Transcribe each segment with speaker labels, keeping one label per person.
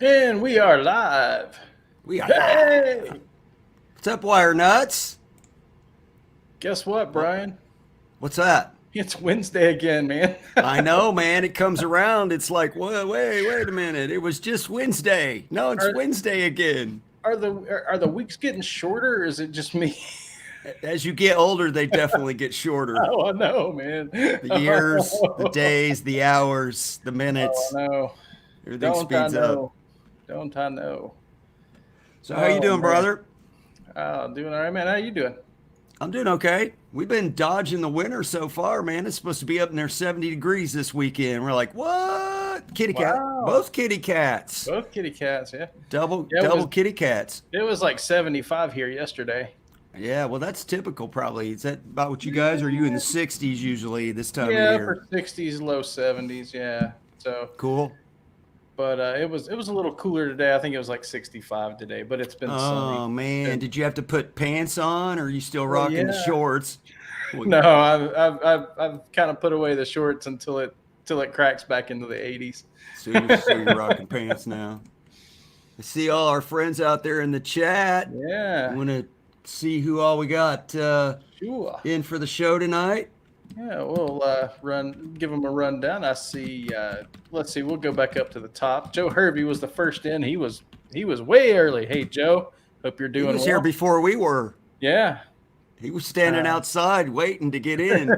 Speaker 1: And we are live.
Speaker 2: We are live.
Speaker 1: Hey!
Speaker 2: What's up, Wire Nuts?
Speaker 1: Guess what,
Speaker 2: What?
Speaker 1: Brian?
Speaker 2: What's that?
Speaker 1: It's Wednesday again, man.
Speaker 2: I know, man. It comes around. It's like, wait a minute. It was just Wednesday. No, it's
Speaker 1: are
Speaker 2: Wednesday again.
Speaker 1: are the weeks getting shorter, or is it just me?
Speaker 2: As you get older, they definitely get shorter.
Speaker 1: Oh, I know, man.
Speaker 2: The years, the
Speaker 1: Oh,
Speaker 2: days, the hours, the
Speaker 1: I
Speaker 2: minutes,
Speaker 1: know.
Speaker 2: everything
Speaker 1: Don't I
Speaker 2: speeds up.
Speaker 1: know? Don't I know?
Speaker 2: So how you
Speaker 1: Oh
Speaker 2: doing,
Speaker 1: man.
Speaker 2: brother?
Speaker 1: Doing all right, man. How you doing?
Speaker 2: I'm doing okay. We've been dodging the winter so far, man. It's supposed to be up in there 70 degrees this weekend. We're like, what? Kitty cat.
Speaker 1: Wow.
Speaker 2: Both kitty cats.
Speaker 1: Both kitty cats, yeah.
Speaker 2: Double
Speaker 1: Yeah,
Speaker 2: double kitty cats.
Speaker 1: it was like 75 here yesterday.
Speaker 2: Yeah, well, that's typical probably. Is that about what you guys are you in the 60s usually this time of
Speaker 1: Yeah,
Speaker 2: year?
Speaker 1: for 60s, low 70s, yeah. So
Speaker 2: Cool.
Speaker 1: but it was a little cooler today. I think it was like 65 today, but it's been sunny.
Speaker 2: Oh man,
Speaker 1: And,
Speaker 2: did you have to put pants on or are you still
Speaker 1: well,
Speaker 2: rocking the
Speaker 1: yeah.
Speaker 2: shorts? Well,
Speaker 1: No, I've kind of put away the shorts until it cracks back into the 80s.
Speaker 2: so you're rocking pants now. I see all our friends out there in the chat.
Speaker 1: Yeah,
Speaker 2: Want to see who all we got
Speaker 1: sure.
Speaker 2: in for the show tonight?
Speaker 1: Yeah, we'll give them a rundown. I see. Let's see. We'll go back up to the top. Joe Hervey was the first in. He was way early. Hey, Joe. Hope you're
Speaker 2: He
Speaker 1: doing
Speaker 2: was here
Speaker 1: well.
Speaker 2: before we were.
Speaker 1: Yeah.
Speaker 2: He was standing
Speaker 1: Uh,
Speaker 2: outside waiting to get in.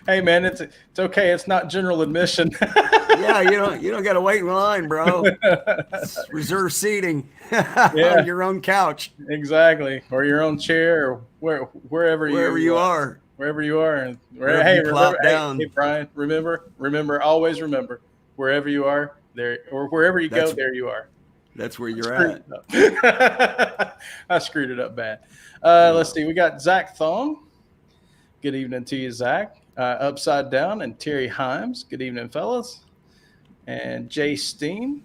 Speaker 1: hey, man, it's okay. It's not general admission.
Speaker 2: Yeah, you don't got to wait in line, bro. It's reserved seating
Speaker 1: Yeah,
Speaker 2: on your own couch,
Speaker 1: exactly. Or your own chair, or wherever
Speaker 2: wherever
Speaker 1: you
Speaker 2: you are,
Speaker 1: wherever you are. And
Speaker 2: wherever
Speaker 1: hey,
Speaker 2: you
Speaker 1: remember,
Speaker 2: plop
Speaker 1: hey,
Speaker 2: down.
Speaker 1: Brian, remember, always remember, wherever you are, there, or wherever you go,
Speaker 2: That's
Speaker 1: there you are.
Speaker 2: that's where you're
Speaker 1: Screwed
Speaker 2: at.
Speaker 1: it up. I screwed it up bad. Let's
Speaker 2: Oh,
Speaker 1: see. We got Zach Thong. Good evening to you, Zach. Upside Down and Terry Himes. Good evening, fellas. And Jay Steen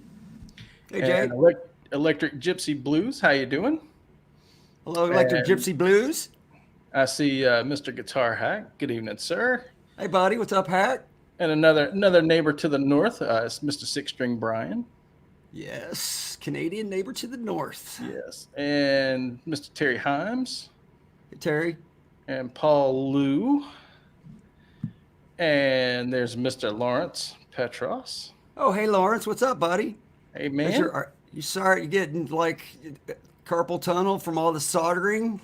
Speaker 2: hey
Speaker 1: and
Speaker 2: Jay,
Speaker 1: Electric Gypsy Blues. How you doing?
Speaker 2: hello, Electric
Speaker 1: And
Speaker 2: Gypsy Blues.
Speaker 1: I see Mr. Guitar Hack. Good evening, sir.
Speaker 2: Hey buddy, what's up, Hack?
Speaker 1: And another neighbor to the north is Mr. Six String Brian.
Speaker 2: Yes, Canadian neighbor to the north.
Speaker 1: Yes. And Mr. Terry Himes
Speaker 2: Hey Terry.
Speaker 1: and Paul Liu. And there's Mr. Lawrence Petros.
Speaker 2: Oh hey Lawrence, what's up, buddy?
Speaker 1: Hey,
Speaker 2: How's
Speaker 1: man.
Speaker 2: you sorry you getting like carpal tunnel from all the soldering?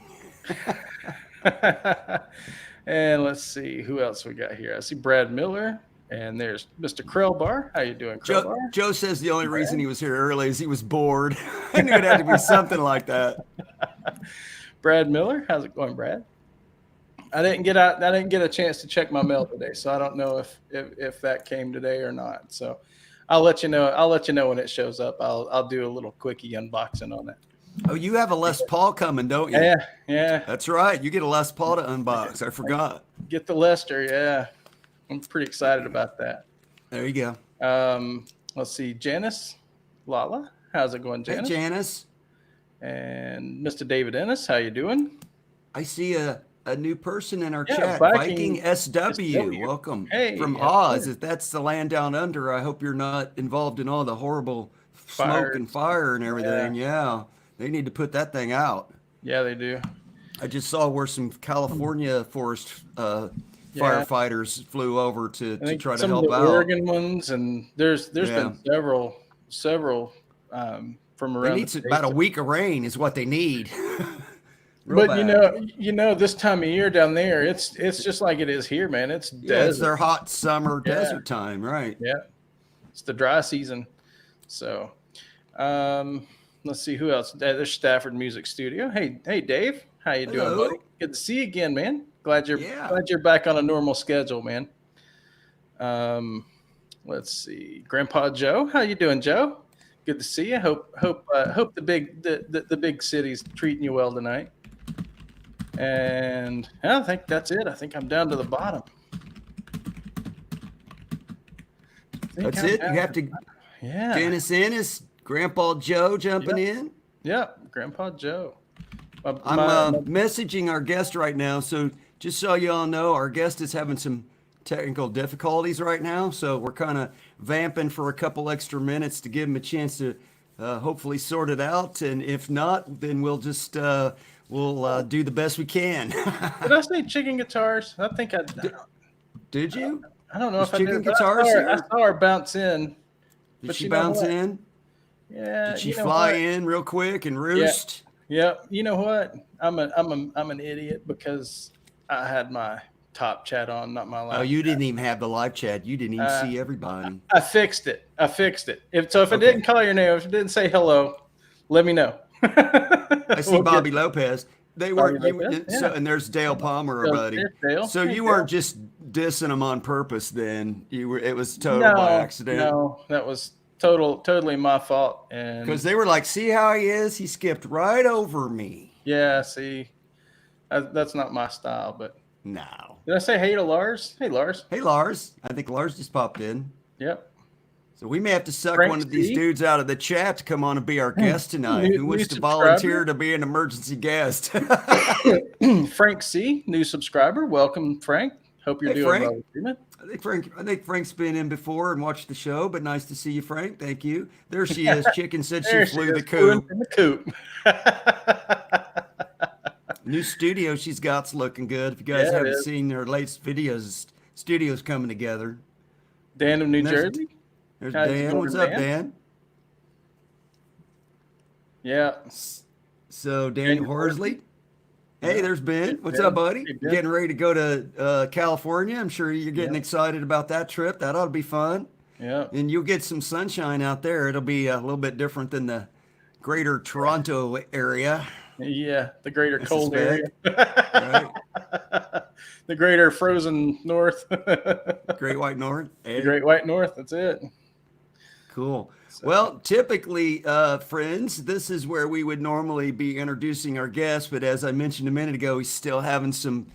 Speaker 1: And let's see who else we got here. I see Brad Miller, and there's Mr. Krellbar. How you doing, Krellbar?
Speaker 2: Joe says the only reason
Speaker 1: Brad.
Speaker 2: he was here early is he was bored. I knew it had to be something like that.
Speaker 1: Brad Miller, how's it going, Brad? I didn't get out. I didn't get a chance to check my mail today, so I don't know if that came today or not. So I'll let you know. I'll let you know when it shows up. I'll do a little quickie unboxing on it.
Speaker 2: Oh, you have a Les Paul coming, don't you?
Speaker 1: Yeah, yeah.
Speaker 2: That's right. You get a Les Paul to unbox. I forgot.
Speaker 1: Get the Lester. Yeah, I'm pretty excited about that.
Speaker 2: There you go.
Speaker 1: Let's see, Janice Lala. How's it going,
Speaker 2: Hey,
Speaker 1: Janice?
Speaker 2: Janice.
Speaker 1: And Mr. David Ennis, how you doing?
Speaker 2: I see a new person in our
Speaker 1: Yeah,
Speaker 2: chat. Viking SW.
Speaker 1: SW.
Speaker 2: Welcome
Speaker 1: Hey,
Speaker 2: from
Speaker 1: yes,
Speaker 2: Oz.
Speaker 1: sir.
Speaker 2: If that's the land down under, I hope you're not involved in all the horrible smoke and
Speaker 1: Fires.
Speaker 2: fire and
Speaker 1: Yeah,
Speaker 2: everything. Yeah, they need to put that thing out.
Speaker 1: yeah, they do.
Speaker 2: I just saw where some California forest
Speaker 1: Yeah,
Speaker 2: firefighters flew over
Speaker 1: I
Speaker 2: to
Speaker 1: think
Speaker 2: try to
Speaker 1: some of
Speaker 2: help
Speaker 1: the
Speaker 2: out.
Speaker 1: Oregon ones, and there's
Speaker 2: Yeah,
Speaker 1: been several from
Speaker 2: they
Speaker 1: around the
Speaker 2: need about a
Speaker 1: states.
Speaker 2: week of rain is what they need. Real
Speaker 1: But
Speaker 2: bad.
Speaker 1: this time of year down there, it's just like it is here, man. It's
Speaker 2: Yeah, it's
Speaker 1: desert.
Speaker 2: their hot summer
Speaker 1: Yeah,
Speaker 2: desert time, right?
Speaker 1: yeah. It's the dry season. So, um, let's see who else. There's Stafford Music Studio. Hey, Dave, how you doing, buddy?
Speaker 2: Hello.
Speaker 1: Good to see you again, man. Glad you're
Speaker 2: Yeah.
Speaker 1: glad you're back on a normal schedule, man. Um, let's see, Grandpa Joe, how you doing, Joe? Good to see you. Hope the big city's treating you well tonight. And I think that's it. I think I'm down to the bottom. I think
Speaker 2: That's
Speaker 1: I'm
Speaker 2: it. You
Speaker 1: down
Speaker 2: have
Speaker 1: to,
Speaker 2: to
Speaker 1: yeah.
Speaker 2: Janice Ennis, Grandpa Joe jumping
Speaker 1: Yep.
Speaker 2: in.
Speaker 1: Yep. Grandpa Joe. My,
Speaker 2: I'm
Speaker 1: my, my,
Speaker 2: messaging our guest right now, so just so you all know, our guest is having some technical difficulties right now, so we're kind of vamping for a couple extra minutes to give him a chance to hopefully sort it out. And if not, then we'll just we'll do the best we can.
Speaker 1: Did I say chicken guitars? I think I
Speaker 2: Did you?
Speaker 1: I don't know
Speaker 2: Was
Speaker 1: if I
Speaker 2: chicken
Speaker 1: did. But
Speaker 2: guitars
Speaker 1: I
Speaker 2: here?
Speaker 1: saw her bounce in.
Speaker 2: Did she bounce in?
Speaker 1: Yeah.
Speaker 2: Did she fly in real quick and roost?
Speaker 1: Yeah. You know what? I'm an idiot because I had my top chat on, not my live.
Speaker 2: Oh, you didn't even have the live chat. You didn't even see everybody.
Speaker 1: I fixed it. If it didn't call your name, if it didn't say hello, let me know.
Speaker 2: I see Bobby Lopez. They were and there's Dale Palmer, our buddy.
Speaker 1: Dale.
Speaker 2: So you weren't just dissing them on purpose then. It was total by accident.
Speaker 1: No, that was totally my fault. And
Speaker 2: because they were like, see how he is? He skipped right over me.
Speaker 1: Yeah, see. That's not my style, but
Speaker 2: no.
Speaker 1: Did I say hey to Lars? Hey Lars.
Speaker 2: Hey Lars. I think Lars just popped in.
Speaker 1: Yep.
Speaker 2: So we may have to suck
Speaker 1: Frank
Speaker 2: one of these dudes out of the chat to come on and be our guest tonight. Who wants to volunteer to be an emergency guest?
Speaker 1: Frank C, new subscriber. Welcome, Frank. Hope you're doing well.
Speaker 2: I think Frank's been in before and watched the show, but nice to see you, Frank. Thank you. There she is. Chicken said she flew the coop.
Speaker 1: In the coop.
Speaker 2: New studio she's got's looking good. If you guys haven't seen her latest videos, studio's coming together.
Speaker 1: Dan of New Jersey.
Speaker 2: There's Dan. What's up, Dan?
Speaker 1: Yeah.
Speaker 2: So Daniel Horsley. Hey, there's Ben. What's up, buddy?
Speaker 1: Hey,
Speaker 2: getting ready to go to California. I'm sure you're getting excited about that trip. That ought to be fun.
Speaker 1: Yeah.
Speaker 2: And you'll get some sunshine out there. It'll be a little bit different than the greater Toronto area.
Speaker 1: Yeah, the greater cold area.
Speaker 2: Right.
Speaker 1: The greater frozen north.
Speaker 2: Great White North.
Speaker 1: The Great White North. That's it.
Speaker 2: Cool. Well, typically, friends, this is where we would normally be introducing our guest, but as I mentioned a minute ago, he's still having some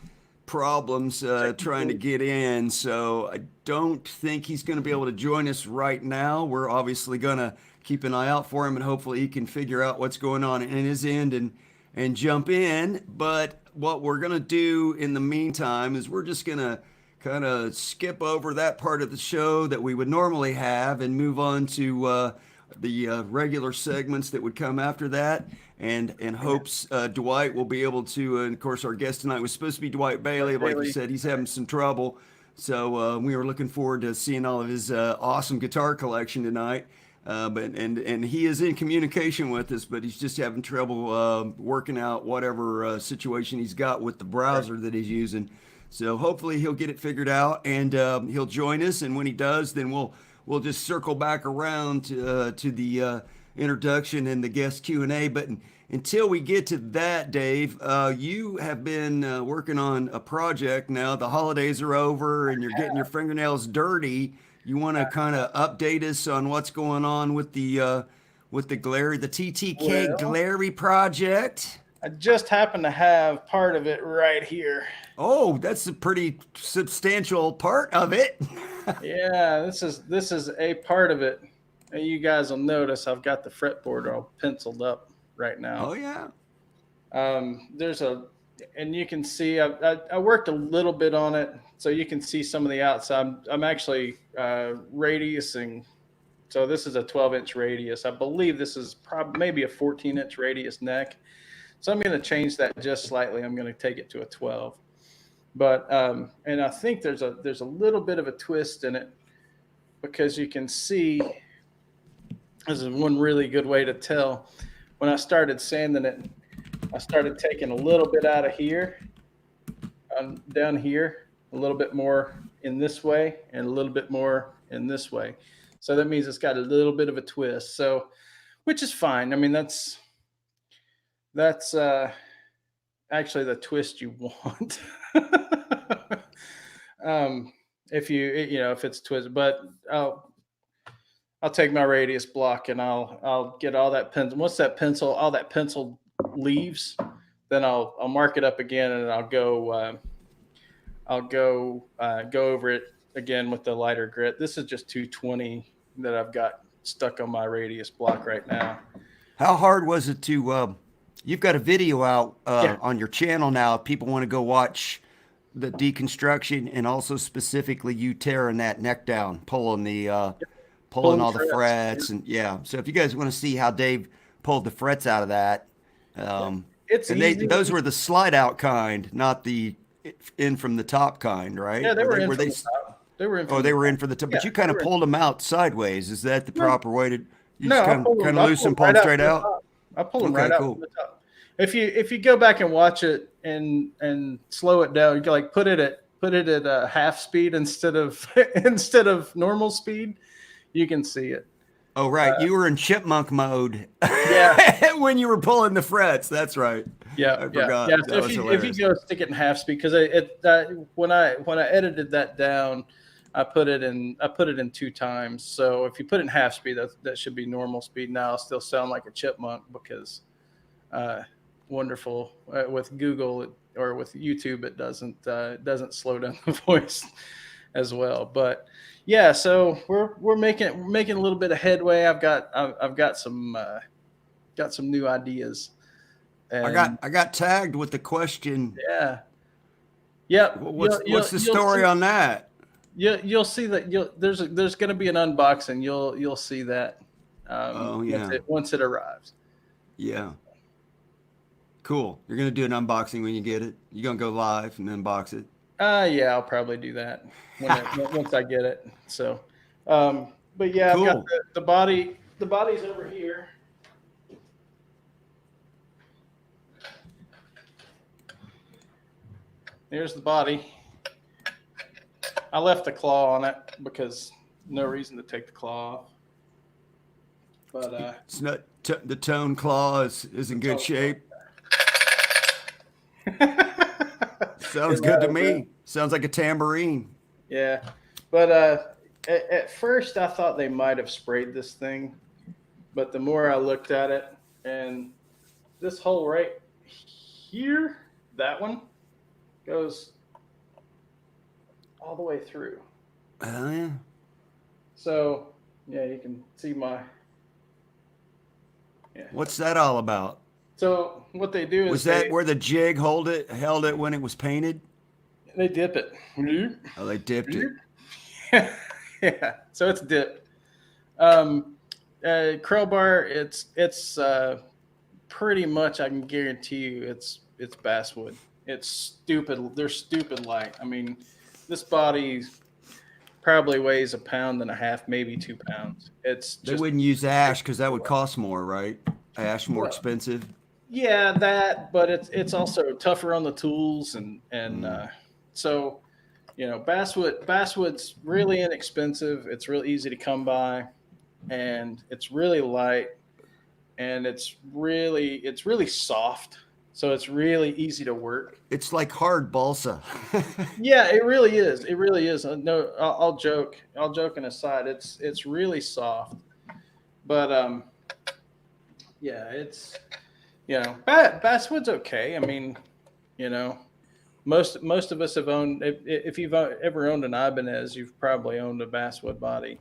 Speaker 2: problems trying to get in, so I don't think he's going to be able to join us right now. We're obviously going to keep an eye out for him, and hopefully he can figure out what's going on in his end and jump in. But what we're going to do in the meantime is we're just going to kind of skip over that part of the show that we would normally have and move on to the regular segments that would come after that, and in hopes Dwight will be able to, and of course our guest tonight was supposed to be Dwight Bailey, like you said, he's having some trouble, so we were looking forward to seeing all of his awesome guitar collection tonight, but he is in communication with us, but he's just having trouble working out whatever situation he's got with the browser that he's using. So hopefully he'll get it figured out, and he'll join us. And when he does, then we'll just circle back around to the introduction and the guest Q&A. But until we get to that, Dave, you have been working on a project now. The holidays are over, and you're getting your fingernails dirty. You want to kind of update us on what's going on with the TTK Glary project?
Speaker 1: I just happen to have part of it right here.
Speaker 2: Oh, that's a pretty substantial part of it.
Speaker 1: Yeah, this is a part of it. And you guys will notice I've got the fretboard all penciled up right now.
Speaker 2: Oh yeah.
Speaker 1: And you can see I worked a little bit on it, so you can see some of the outside. I'm actually radiusing. So this is a 12-inch radius. I believe this is probably maybe a 14-inch radius neck. So I'm going to change that just slightly. I'm going to take it to a 12. But and I think there's a little bit of a twist in it, because you can see, this is one really good way to tell. When I started sanding it, I started taking a little bit out of here, down here, a little bit more in this way, and a little bit more in this way. So that means it's got a little bit of a twist. So, which is fine. I mean, that's actually the twist you want. If it's twisted, but I'll take my radius block and I'll get all that pencil. Once all that pencil leaves, then I'll mark it up again, and I'll go over it again with the lighter grit. This is just 220 that I've got stuck on my radius block right now.
Speaker 2: How hard was it to? You've got a video out on your channel now. If people want to go watch the deconstruction, and also specifically you tearing that neck down, pulling
Speaker 1: Pulling
Speaker 2: all the
Speaker 1: frets.
Speaker 2: frets, and yeah. So if you guys want to see how Dave pulled the frets out of that,
Speaker 1: It's
Speaker 2: and
Speaker 1: easy.
Speaker 2: those were the slide out kind, not the in from the top kind, right?
Speaker 1: Yeah, they were in
Speaker 2: Were
Speaker 1: from
Speaker 2: they?
Speaker 1: the top. They were in
Speaker 2: Oh,
Speaker 1: from
Speaker 2: they
Speaker 1: the
Speaker 2: were
Speaker 1: top.
Speaker 2: in for the top,
Speaker 1: Yeah,
Speaker 2: but you kind
Speaker 1: they
Speaker 2: of
Speaker 1: were in.
Speaker 2: pulled them out sideways. Is that the
Speaker 1: No,
Speaker 2: proper way to? You
Speaker 1: no,
Speaker 2: just
Speaker 1: I
Speaker 2: kind
Speaker 1: pulled
Speaker 2: of
Speaker 1: them. I
Speaker 2: loose
Speaker 1: pulled
Speaker 2: them,
Speaker 1: them right
Speaker 2: palm
Speaker 1: out
Speaker 2: straight
Speaker 1: from the
Speaker 2: out.
Speaker 1: top. I pulled them
Speaker 2: Okay,
Speaker 1: right out
Speaker 2: cool.
Speaker 1: from the top. If you go back and watch it and slow it down, you can like put it at half speed instead of instead of normal speed, you can see it.
Speaker 2: Oh,
Speaker 1: Uh,
Speaker 2: right. You were in chipmunk mode
Speaker 1: yeah,
Speaker 2: when you were pulling the frets. That's right.
Speaker 1: yeah,
Speaker 2: I
Speaker 1: yeah,
Speaker 2: forgot.
Speaker 1: yeah. So
Speaker 2: That was
Speaker 1: if you
Speaker 2: hilarious.
Speaker 1: go stick it in half speed, because when I edited that down, I put it in 2 times. So if you put it in half speed, that should be normal speed. Now I'll still sound like a chipmunk because wonderful with Google or with YouTube, it doesn't slow down the voice as well. But yeah, so we're making a little bit of headway. I've got some new ideas. And
Speaker 2: I got tagged with the question.
Speaker 1: yeah, yep.
Speaker 2: What's the
Speaker 1: You'll
Speaker 2: story
Speaker 1: see.
Speaker 2: on that?
Speaker 1: You'll see that there's going to be an unboxing. You'll see that
Speaker 2: Oh yeah,
Speaker 1: once it arrives.
Speaker 2: yeah. Cool. You're gonna do an unboxing when you get it. You're gonna go live and unbox it.
Speaker 1: Yeah, I'll probably do that once I get it. So, but yeah, I've got
Speaker 2: Cool.
Speaker 1: the body. The body's over here. Here's the body. I left the claw on it because no reason to take the claw off. But
Speaker 2: It's not the tone claw is in good shape. Sounds good to me. Sounds like a tambourine.
Speaker 1: Yeah, but at first I thought they might have sprayed this thing, but the more I looked at it, and this hole right here, that one goes all the way through.
Speaker 2: Oh yeah.
Speaker 1: So yeah, you can see my. Yeah.
Speaker 2: What's that all about?
Speaker 1: So what they do is
Speaker 2: Was that where the jig held it when it was painted?
Speaker 1: they dip it.
Speaker 2: Oh, they dipped it.
Speaker 1: Yeah, so it's dipped. Crowbar, it's pretty much. I can guarantee you, it's basswood. It's stupid. They're stupid light. I mean, this body probably weighs 1.5 pounds, maybe 2 pounds. It's
Speaker 2: They
Speaker 1: just
Speaker 2: wouldn't use ash because that would cost more, right? Ash more
Speaker 1: Well,
Speaker 2: expensive.
Speaker 1: yeah, that, but it's also tougher on the tools and so basswood's really inexpensive. It's real easy to come by, and it's really light, and it's really soft. So it's really easy to work.
Speaker 2: It's like hard balsa.
Speaker 1: Yeah, it really is. It really is. No, I'll joke. I'll joke aside. It's really soft, but yeah, it's basswood's okay. I mean, you know, most of us have owned. If you've ever owned an Ibanez, you've probably owned a basswood body.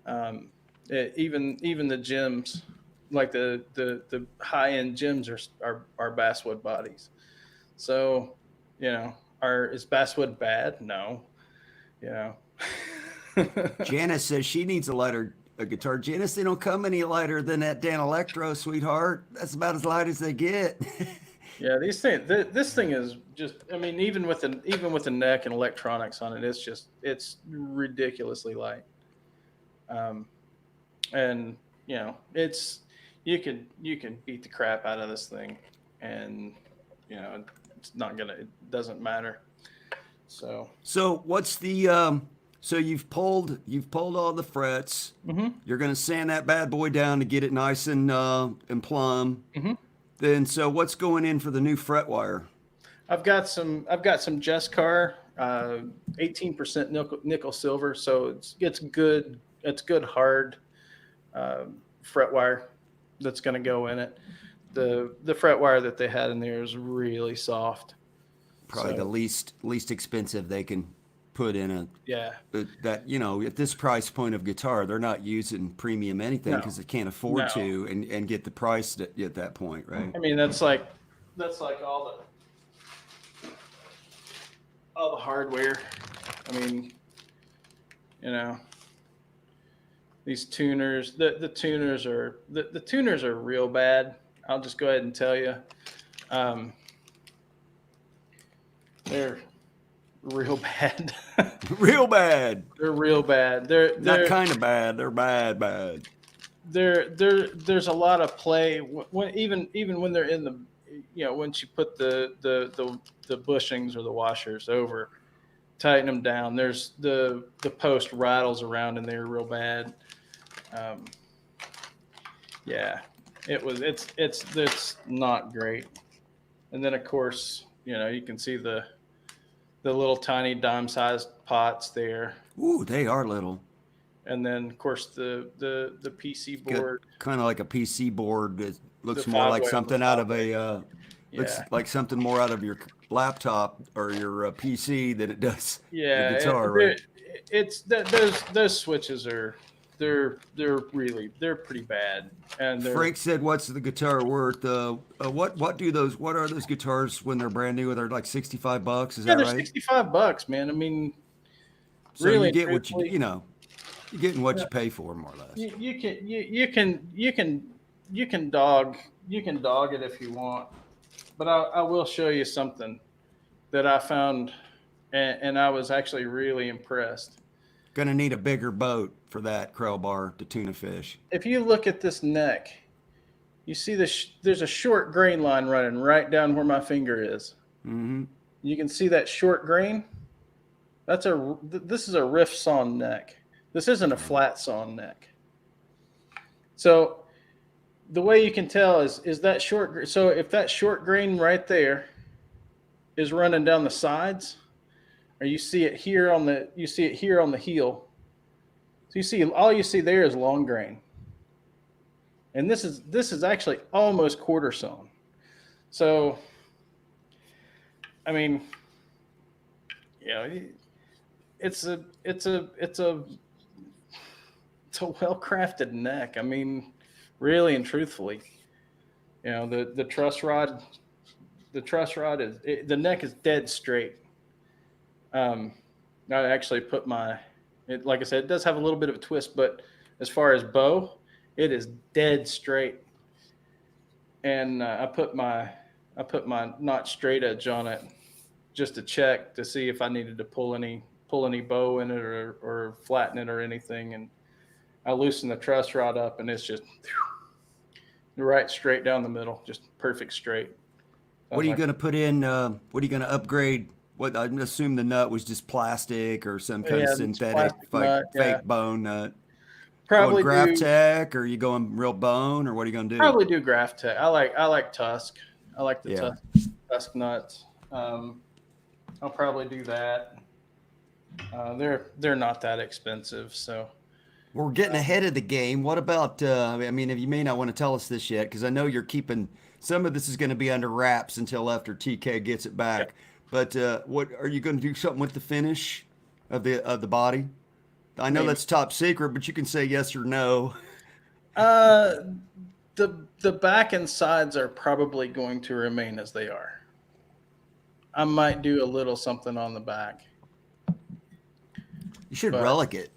Speaker 1: Even the gyms, like the high end gyms are basswood bodies. So, is basswood bad? No, you know.
Speaker 2: Janice says she needs a guitar. Janice, they don't come any lighter than that Dan Electro, sweetheart. That's about as light as they get.
Speaker 1: Yeah, these things. This thing is just. I mean, even with the neck and electronics on it, it's ridiculously light. And it's you can beat the crap out of this thing, and it's not gonna. It doesn't matter.
Speaker 2: So what's the so you've pulled all the frets.
Speaker 1: Mm-hmm.
Speaker 2: You're gonna sand that bad boy down to get it nice and plumb.
Speaker 1: Mm-hmm.
Speaker 2: Then so what's going in for the new fret wire?
Speaker 1: I've got some Jesscar, 18% nickel silver, so it's good. It's good hard fret wire that's going to go in it. The fret wire that they had in there is really soft.
Speaker 2: Probably the least expensive they can put in that at this price point of guitar, they're not using premium anything because they can't afford to and get the price at that point, right?
Speaker 1: I mean, that's like all all the hardware. I mean, you know, these tuners, the tuners are the tuners are real bad. I'll just go ahead and tell you, um, they're real bad.
Speaker 2: Real bad.
Speaker 1: They're real bad.
Speaker 2: Not kind of bad. They're bad.
Speaker 1: There's a lot of play when even when they're in the, once you put the bushings or the washers over, tighten them down. There's the post rattles around and they're real bad. Yeah, it's not great. And then of course, you can see the little tiny dime-sized pots there.
Speaker 2: Ooh, they are little.
Speaker 1: And then of course the PC board,
Speaker 2: kind of like a PC board. It looks
Speaker 1: The
Speaker 2: more like
Speaker 1: five-way,
Speaker 2: something
Speaker 1: the
Speaker 2: out of
Speaker 1: five-way.
Speaker 2: a looks
Speaker 1: Yeah.
Speaker 2: like something more out of your laptop or your PC than it does
Speaker 1: Yeah,
Speaker 2: the guitar, right?
Speaker 1: it's that those switches are they're pretty bad, and
Speaker 2: Frank said, "What's the guitar worth? What are those guitars when they're brand new? They're like $65. Is that
Speaker 1: they're
Speaker 2: right?
Speaker 1: $65, man. I mean,
Speaker 2: So
Speaker 1: really,
Speaker 2: you get
Speaker 1: truthfully,
Speaker 2: you're getting what you pay for, more or less.
Speaker 1: you can dog it if you want, but I will show you something that I found, and I was actually really impressed.
Speaker 2: Gonna need a bigger boat for that crowbar to tune a fish.
Speaker 1: If you look at this neck, you see there's a short grain line running right down where my finger is.
Speaker 2: Mm-hmm.
Speaker 1: You can see that short grain. This is a riff sawn neck. This isn't a flat sawn neck. So the way you can tell is that short. So if that short grain right there is running down the sides, or you see it here on the heel. So all you see there is long grain. And this is actually almost quarter sawn. So I mean, it's a well-crafted neck. I mean, really and truthfully, the truss rod the neck is dead straight. I actually put like I said, it does have a little bit of a twist, but as far as bow, it is dead straight. And I put my not straight edge on it just to check to see if I needed to pull any bow in it or flatten it or anything. And I loosened the truss rod up, and it's just right straight down the middle, just perfect straight.
Speaker 2: What are you going to put in? What are you going to upgrade? What I assume the nut was just plastic or some kind of synthetic fake bone nut.
Speaker 1: Probably
Speaker 2: going Graphtec, or are you going real bone, or what are you going to do?
Speaker 1: Probably do Graphtec. I like Tusk. I like the Tusk nuts. I'll probably do that. They're not that expensive, so.
Speaker 2: We're getting ahead of the game. What about? I mean, if you may not want to tell us this yet, because I know you're keeping some of this is going to be under wraps until after TK gets it back.
Speaker 1: Yep.
Speaker 2: But what are you going to do? Something with the finish of the body? I know that's top secret, but you can say yes or no.
Speaker 1: The back and sides are probably going to remain as they are. I might do a little something on the back.
Speaker 2: You should relic it.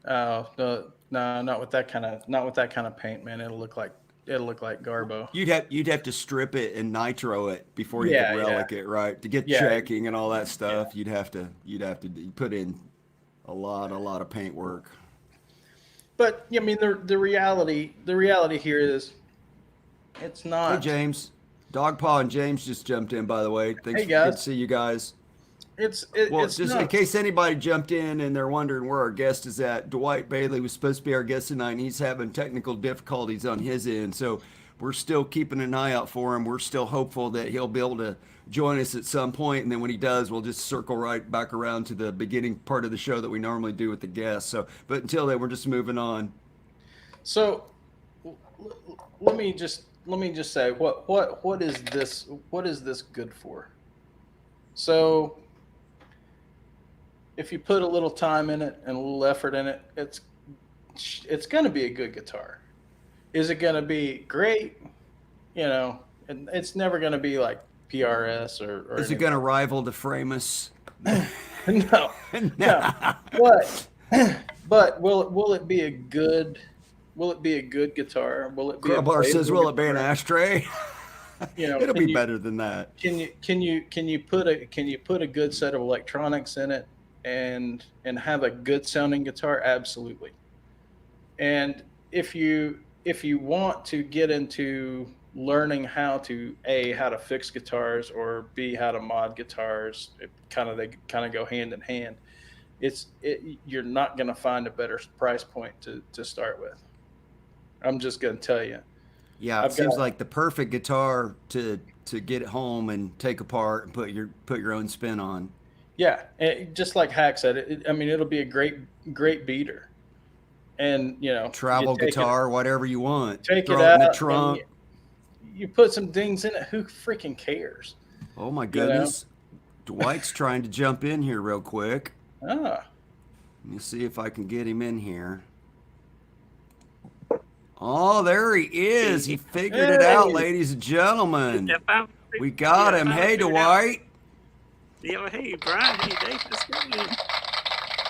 Speaker 1: Oh no, not with that kind of paint, man. It'll look like Garbo.
Speaker 2: You'd have to strip it and nitro it before you could relic it, right? To get checking and all that stuff, you'd have to put in a lot of paint work.
Speaker 1: But I mean, the reality here is, it's not.
Speaker 2: Hey James, Dogpaw and James just jumped in, by the way. Thanks.
Speaker 1: Hey guys.
Speaker 2: Good to see you guys.
Speaker 1: It's
Speaker 2: just in case anybody jumped in and they're wondering where our guest is at, Dwight Bailey was supposed to be our guest tonight, and he's having technical difficulties on his end. So we're still keeping an eye out for him. We're still hopeful that he'll be able to join us at some point, and then when he does, we'll just circle right back around to the beginning part of the show that we normally do with the guests. So, but until then, we're just moving on.
Speaker 1: So let me just say what is this good for? So if you put a little time in it and a little effort in it, it's going to be a good guitar. Is it going to be great? And it's never going to be like PRS or
Speaker 2: Is it going to rival the Framus?
Speaker 1: No, no. But will it be a good guitar? Will it be
Speaker 2: Crowbar says, will it be an
Speaker 1: guitar?
Speaker 2: ashtray?
Speaker 1: You know,
Speaker 2: It'll be better than that.
Speaker 1: Can you put a good set of electronics in it and have a good sounding guitar? Absolutely. And if you want to get into learning how to fix guitars, or B, how to mod guitars, they kind of go hand in hand. You're not going to find a better price point to start with. I'm just going to tell you.
Speaker 2: Yeah, it seems like the perfect guitar to get home and take apart and put your own spin on.
Speaker 1: Yeah, just like Hack said, it'll be a great beater, and
Speaker 2: travel guitar, whatever you want.
Speaker 1: Take
Speaker 2: Throw
Speaker 1: it
Speaker 2: it in
Speaker 1: out.
Speaker 2: the trunk.
Speaker 1: You put some dings in it. Who freaking cares?
Speaker 2: Oh my goodness, Dwight's trying to jump in here real quick.
Speaker 1: Ah,
Speaker 2: let me see if I can get him in here. Oh, there he is. He figured it out, ladies and gentlemen. We got him. Hey, Dwight.
Speaker 3: Yeah, hey, Brian. Hey, Dave. Let's go.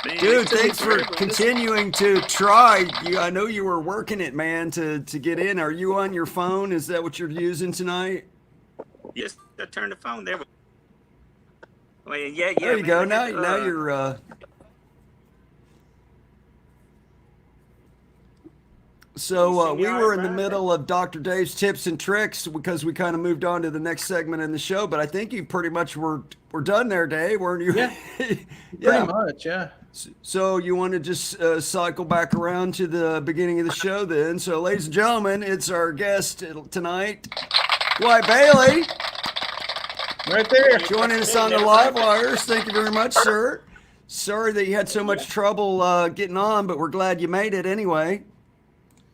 Speaker 3: Man,
Speaker 2: dude, thanks for continuing to try. I know you were working it, man, to get in. Are you on your phone? Is that what you're using tonight?
Speaker 3: Yes, I turned the phone there. Well, yeah.
Speaker 2: There you go. Now you're. So we were in the middle of Dr. Dave's tips and tricks because we kind of moved on to the next segment in the show. But I think you pretty much were done there, Dave, weren't you?
Speaker 1: Yeah, pretty much, yeah.
Speaker 2: So you want to just cycle back around to the beginning of the show then. So, ladies and gentlemen, it's our guest tonight, Dwight Bailey.
Speaker 1: Right there.
Speaker 2: Joining us on the live wires. Thank you very much, sir. Sorry that you had so much trouble getting on, but we're glad you made it anyway.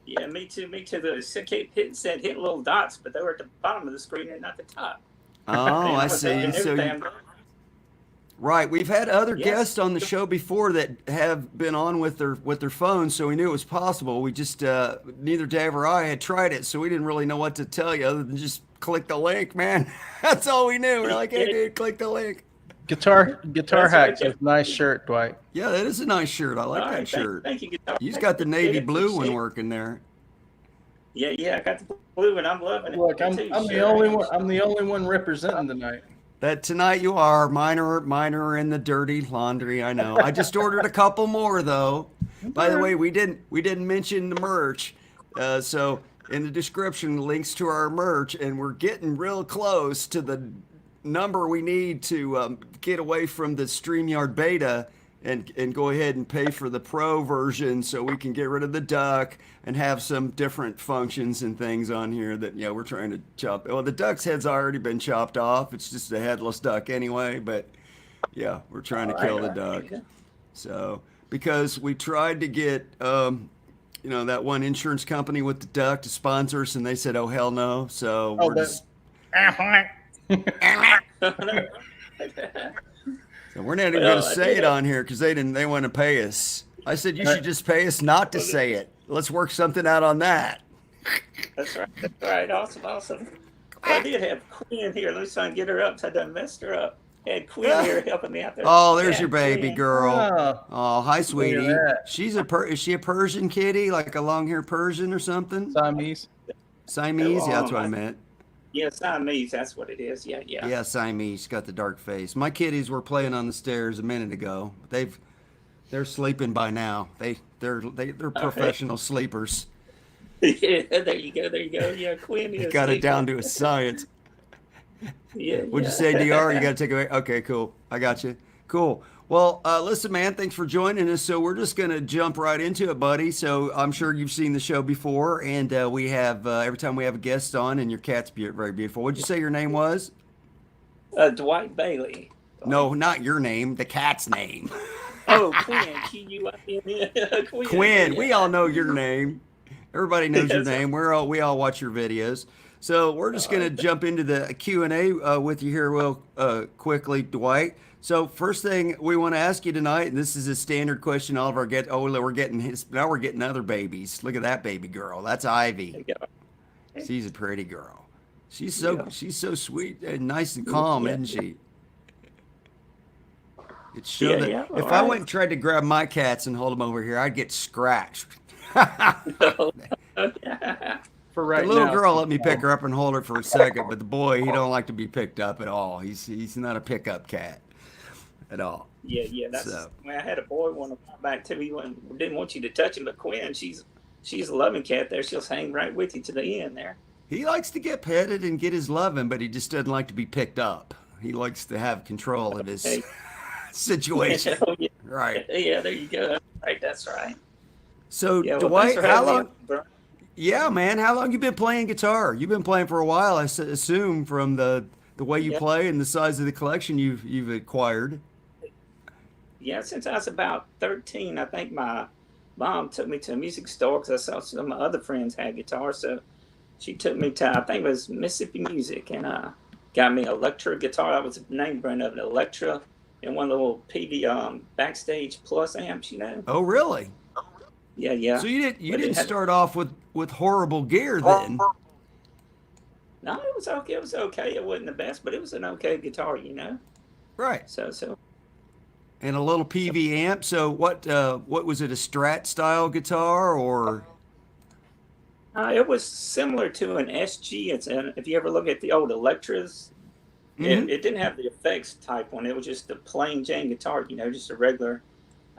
Speaker 3: Yeah, me too. The kept hitting little dots, but they were at the bottom of the screen and not the top.
Speaker 2: Oh, I see. So right, we've had other guests on the show before that have been on with their phones, so we knew it was possible. We just neither Dave or I had tried it, so we didn't really know what to tell you other than just click the link, man. That's all we knew. We're like, hey, dude, click the link.
Speaker 1: Guitar Hack says, nice shirt, Dwight.
Speaker 2: Yeah, that is a nice shirt. I like that shirt.
Speaker 3: Thank you.
Speaker 2: You've got the navy blue one working there.
Speaker 3: Yeah, I got the blue and I'm loving it.
Speaker 1: Look, I'm the only one. I'm the only one representing tonight.
Speaker 2: That tonight you are. Mine are in the dirty laundry. I know. I just ordered a couple more though. By the way, we didn't mention the merch. So in the description, links to our merch, and we're getting real close to the number we need to get away from the StreamYard beta and go ahead and pay for the pro version so we can get rid of the duck and have some different functions and things on here that we're trying to chop. Well, the duck's head's already been chopped off. It's just a headless duck anyway, but yeah, we're trying to kill the duck. So because we tried to get that one insurance company with the duck to sponsor us, and they said, oh hell no. So we're just so we're not even going to say it on here because they want to pay us. I said you should just pay us not to say it. Let's work something out on that.
Speaker 3: That's right. Awesome. Well, I did have Quinn here. Let's try and get her up. So I done messed her up. I had Quinn here helping me out there.
Speaker 2: Oh, there's your baby girl.
Speaker 1: Oh,
Speaker 2: hi, sweetie. She's is she a Persian kitty, like a long-haired Persian or something?
Speaker 1: Siamese.
Speaker 2: Siamese? Yeah, that's what I meant.
Speaker 3: Yeah, Siamese. That's what it is. Yeah.
Speaker 2: Yeah, Siamese. She's got the dark face. My kitties were playing on the stairs a minute ago. They're sleeping by now. They're professional sleepers.
Speaker 3: Yeah, there you go. Yeah, Quinn is.
Speaker 2: Got it down to a science.
Speaker 3: Yeah.
Speaker 2: What'd you say, DR? You got to take away. Okay, cool. I got you. Cool. Well, listen, man, thanks for joining us. So we're just going to jump right into it, buddy. So I'm sure you've seen the show before, and we have every time we have a guest on, and your cat's very beautiful. What'd you say your name was?
Speaker 3: Dwight Bailey.
Speaker 2: No, not your name. The cat's name.
Speaker 3: Oh, Quinn. Quinn.
Speaker 2: Quinn. We all know your name. Everybody knows your name. We all watch your videos. So we're just going to jump into the Q&A with you here real quickly, Dwight. So first thing we want to ask you tonight, and this is a standard question all of our now we're getting other babies. Look at that baby girl. That's Ivy. She's a pretty girl. She's so sweet and nice and calm, isn't she? It's show that if I went and tried to grab my cats and hold them over here, I'd get scratched.
Speaker 1: For right
Speaker 2: the little
Speaker 1: now,
Speaker 2: girl let me pick her up and hold her for a second, but the boy, he don't like to be picked up at all. He's not a pickup cat at all.
Speaker 3: Yeah. That's I had a boy one back too. He didn't want you to touch him, but Quinn, she's a loving cat. There, she'll hang right with you to the end there.
Speaker 2: He likes to get petted and get his loving, but he just doesn't like to be picked up. He likes to have control of his situation.
Speaker 3: Yeah.
Speaker 2: Right.
Speaker 3: Yeah, there you go. That's right.
Speaker 2: So, Dwight, how long? Yeah, man. How long you been playing guitar? You've been playing for a while, I assume, from the way you play and the size of the collection you've acquired.
Speaker 3: Yeah, since I was about 13, I think my mom took me to a music store because I saw some of my other friends had guitars. So she took me to, I think it was Mississippi Music, and got me an Electra guitar. That was the name brand of it, Electra, and one of the little PV Backstage Plus amps, you know.
Speaker 2: Oh, really?
Speaker 3: Yeah.
Speaker 2: So you didn't start off with horrible gear then?
Speaker 3: No, it was okay. It was okay. It wasn't the best, but it was an okay guitar, you know.
Speaker 2: Right.
Speaker 3: So.
Speaker 2: And a little PV amp. So what was it? A Strat style guitar or?
Speaker 3: It was similar to an SG. If you ever look at the old Electras, it didn't have the effects type one. It was just a plain Jane guitar, you know, just a regular,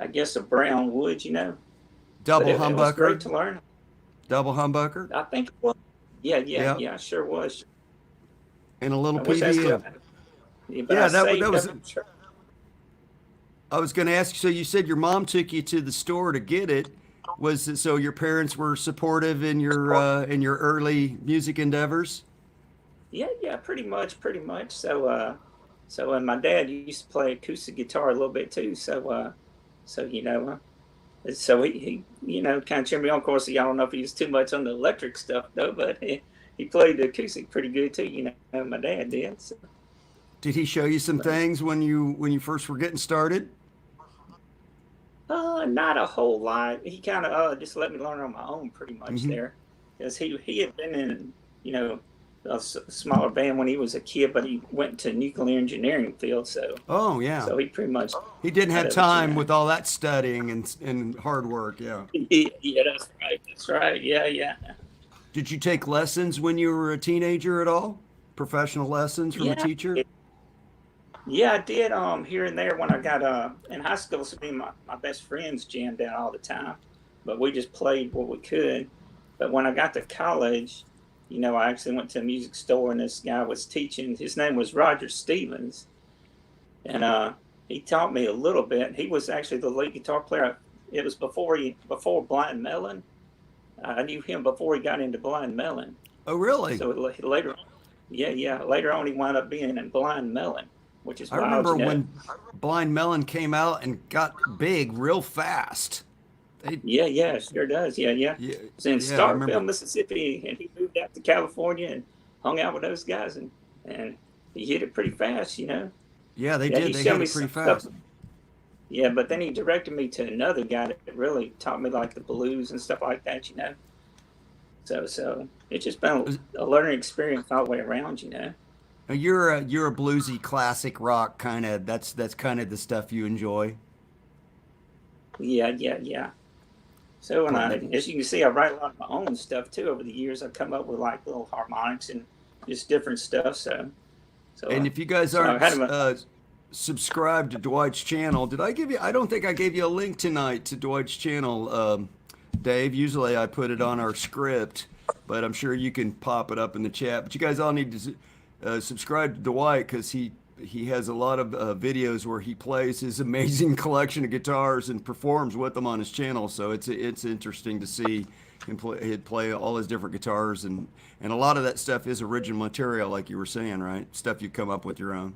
Speaker 3: I guess, a brown wood, you know.
Speaker 2: Double
Speaker 3: humbucker. It was great to learn.
Speaker 2: Double humbucker.
Speaker 3: I think it was. Yeah, sure was.
Speaker 2: And a little PV amp.
Speaker 3: Yeah, that was.
Speaker 2: I was going to ask. So you said your mom took you to the store to get it. Was it so your parents were supportive in your early music endeavors?
Speaker 3: Yeah, pretty much. So and my dad used to play acoustic guitar a little bit too. So you know, so he you know, kind of cheered me on. Of course, I don't know if he was too much on the electric stuff though, but he played the acoustic pretty good too. You know, my dad did. So.
Speaker 2: Did he show you some things when you first were getting started?
Speaker 3: Not a whole lot. He kind of just let me learn on my own pretty much there, because he had been in, you know, a smaller band when he was a kid, but he went to nuclear engineering field. So so he pretty much
Speaker 2: didn't have time with all that studying and hard work. Yeah,
Speaker 3: that's right. Yeah.
Speaker 2: Did you take lessons when you were a teenager at all? Professional lessons from a teacher?
Speaker 3: Yeah, I did here and there when I got in high school. So me and my best friends jammed out all the time, but we just played what we could. But when I got to college, you know, I actually went to a music store and this guy was teaching. His name was Roger Stevens, and he taught me a little bit. He was actually the lead guitar player. It was before Blind Melon. I knew him before he got into Blind Melon.
Speaker 2: Oh, really?
Speaker 3: So later, later on he wound up being in Blind Melon. Which is
Speaker 2: I remember when Blind Melon came out and got big real fast.
Speaker 3: Yeah, sure does. Yeah. It's in Starkville, Mississippi, and he moved out to California and hung out with those guys, and he hit it pretty fast, you know.
Speaker 2: Yeah, they did. They hit it pretty fast.
Speaker 3: Yeah, but then he directed me to another guy that really taught me like the blues and stuff like that, you know. So it's just been a learning experience all the way around, you know.
Speaker 2: Now you're a bluesy classic rock kind of. That's kind of the stuff you enjoy.
Speaker 3: Yeah. So as you can see, I write a lot of my own stuff too. Over the years, I've come up with like little harmonics and just different stuff. So
Speaker 2: and if you guys aren't subscribed to Dwight's channel, did I give you? I don't think I gave you a link tonight to Dwight's channel, Dave. Usually I put it on our script, but I'm sure you can pop it up in the chat. But you guys all need to. Subscribe to Dwight because he has a lot of videos where he plays his amazing collection of guitars and performs with them on his channel. So it's interesting to see him play all his different guitars, and a lot of that stuff is original material, like you were saying, right? Stuff you come up with your own.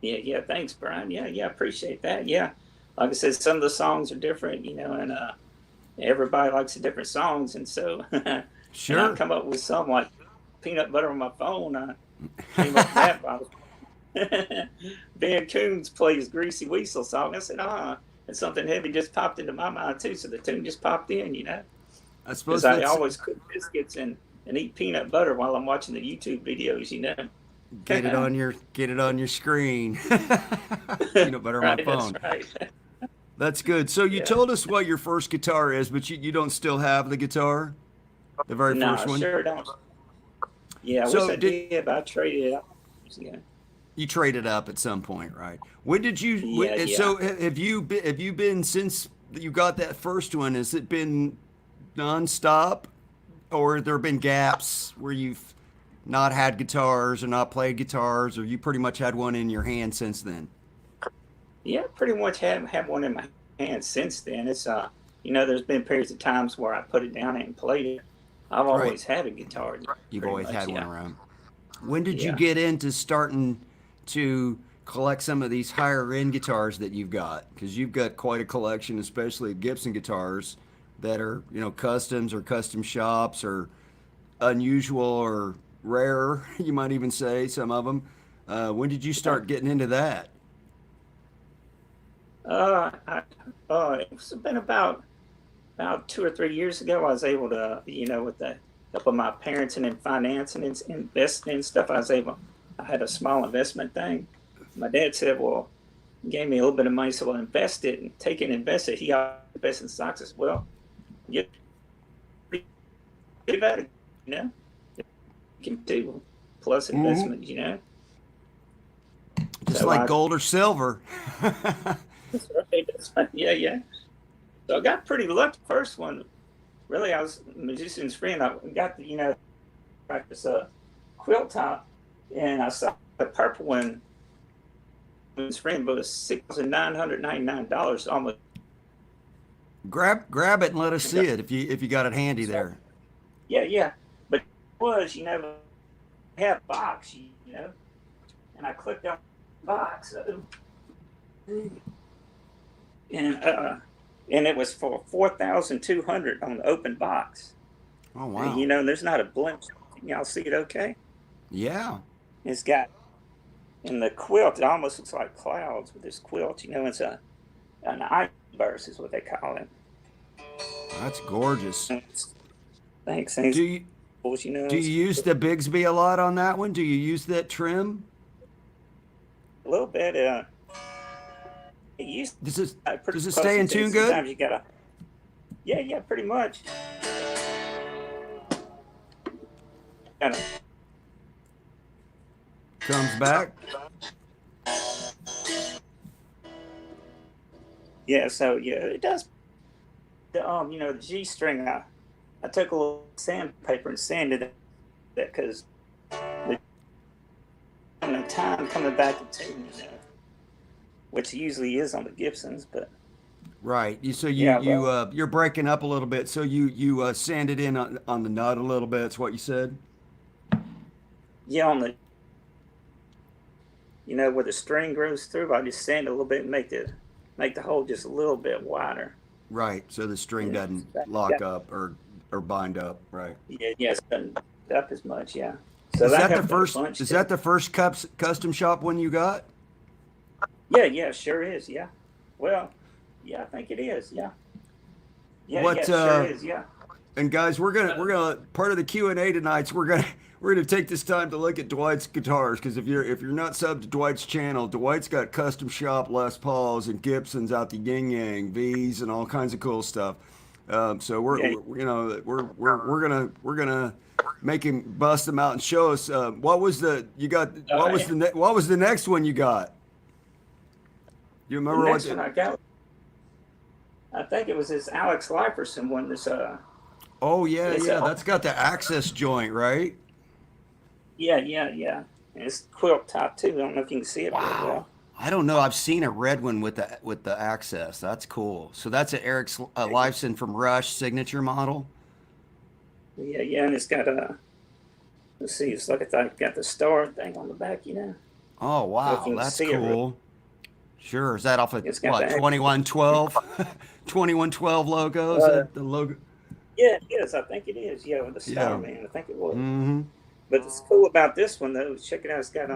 Speaker 3: Yeah. Thanks, Brian. Yeah. I appreciate that. Yeah. Like I said, some of the songs are different, you know, and everybody likes the different songs, and so
Speaker 2: sure.
Speaker 3: And I come up with some like Peanut Butter on My Phone. Came up with that. Ben Coons plays Greasy Weasel song. I said, and something heavy just popped into my mind too. So the tune just popped in, you know.
Speaker 2: I suppose
Speaker 3: I always cook biscuits and and eat peanut butter while I'm watching the YouTube videos, you know.
Speaker 2: Get it on your screen. Peanut butter on my
Speaker 3: Right,
Speaker 2: phone.
Speaker 3: that's right.
Speaker 2: That's good. So you told us what your first guitar is, but you don't still have the guitar? The very
Speaker 3: No,
Speaker 2: first one?
Speaker 3: sure don't. Yeah, I
Speaker 2: So
Speaker 3: wish I did, but I traded it out. Yeah.
Speaker 2: You traded up at some point, right? When did you?
Speaker 3: Yeah,
Speaker 2: So have you been since you got that first one? Has it been nonstop, or there have been gaps where you've not had guitars or not played guitars, or you pretty much had one in your hand since then?
Speaker 3: Yeah, pretty much have one in my hand since then. It's you know, there's been periods of times where I put it down and played it. I've always had a guitar.
Speaker 2: You've always
Speaker 3: much,
Speaker 2: had
Speaker 3: yeah.
Speaker 2: one around. When did you
Speaker 3: Yeah.
Speaker 2: get into starting to collect some of these higher end guitars that you've got? Because you've got quite a collection, especially of Gibson guitars that are, you know, customs or custom shops or unusual or rare, you might even say, some of them. When did you start getting into that?
Speaker 3: It's been about 2 or 3 years ago. I was able to, you know, with the help of my parents and in financing and investing and stuff, I had a small investment thing. My dad said, well, he gave me a little bit of money, so I'll invest it and take it and invest it. He invests in stocks as well. You about it, you know, you can do plus investment, you know.
Speaker 2: Just
Speaker 3: So
Speaker 2: like gold or silver.
Speaker 3: That's right. That's right. Yeah. So I got pretty lucky first one. Really, I was a musician's friend. I got the, you know, practice quilt top, and I saw the purple one. His friend, but it was $6,999 almost.
Speaker 2: Grab it and let us see it if you got it handy there.
Speaker 3: Yeah. But it was, you know, half box, you know, and I clicked on the box, and it was for $4,200 on the open box.
Speaker 2: Oh wow!
Speaker 3: And, you know, there's not a blimp. Y'all see it okay?
Speaker 2: Yeah.
Speaker 3: It's got, in the quilt, it almost looks like clouds with this quilt. You know, it's an iceberg is what they call it.
Speaker 2: That's gorgeous.
Speaker 3: Thanks.
Speaker 2: Do you use the Bigsby a lot on that one? Do you use that trim?
Speaker 3: A little bit. It used.
Speaker 2: Does it
Speaker 3: close
Speaker 2: stay in
Speaker 3: to
Speaker 2: tune good?
Speaker 3: Sometimes you gotta. Yeah, pretty much. Kinda.
Speaker 2: Comes back.
Speaker 3: Yeah, so yeah, it does. The you know, the G string. I took a little sandpaper and sanded it because the time coming back to tune, you know, which usually is on the Gibsons, but.
Speaker 2: Right.
Speaker 3: Well,
Speaker 2: You're breaking up a little bit, so you sanded in on the nut a little bit. That's what you said.
Speaker 3: Yeah, on the, you know, where the string grows through, I just sand it a little bit and make the hole just a little bit wider.
Speaker 2: Right. So the string
Speaker 3: Yeah.
Speaker 2: doesn't lock up or bind up. Right.
Speaker 3: Yeah, it doesn't up as much. Yeah. So
Speaker 2: Is that the
Speaker 3: helped a
Speaker 2: first?
Speaker 3: bunch
Speaker 2: Is
Speaker 3: too.
Speaker 2: that the first custom shop one you got?
Speaker 3: Yeah, sure is. Yeah. Well, yeah, I think it is. Yeah. Yeah,
Speaker 2: What,
Speaker 3: it sure is. Yeah.
Speaker 2: And guys, we're gonna part of the Q&A tonight. So we're gonna take this time to look at Dwight's guitars, because if you're not subbed to Dwight's channel, Dwight's got custom shop Les Pauls and Gibsons out the yin yang V's and all kinds of cool stuff. So we're gonna make him bust them out and show us what was the next one you got? You
Speaker 3: The
Speaker 2: remember
Speaker 3: next one I got, I think it was this Alex Liferson one. This
Speaker 2: Oh yeah,
Speaker 3: It's
Speaker 2: that's got the access joint, right?
Speaker 3: Yeah. And it's quilt top too. I don't know if you can see it very well.
Speaker 2: I don't know. I've seen a red one with the access. That's cool. So that's an Eric Lifeson from Rush signature model.
Speaker 3: Yeah, and it's got let's see, it's like it's got the star thing on the back, you know.
Speaker 2: Oh wow,
Speaker 3: If you can
Speaker 2: that's
Speaker 3: see it real-
Speaker 2: cool. Sure. Is that off of
Speaker 3: It's got
Speaker 2: what,
Speaker 3: the-
Speaker 2: 2112? 2112 logo? Is that the logo?
Speaker 3: Yeah, it is. I think it is. Yeah, with the star
Speaker 2: Yeah.
Speaker 3: man. I think it was.
Speaker 2: Mm-hmm.
Speaker 3: But it's cool about this one though. Check it out. It's got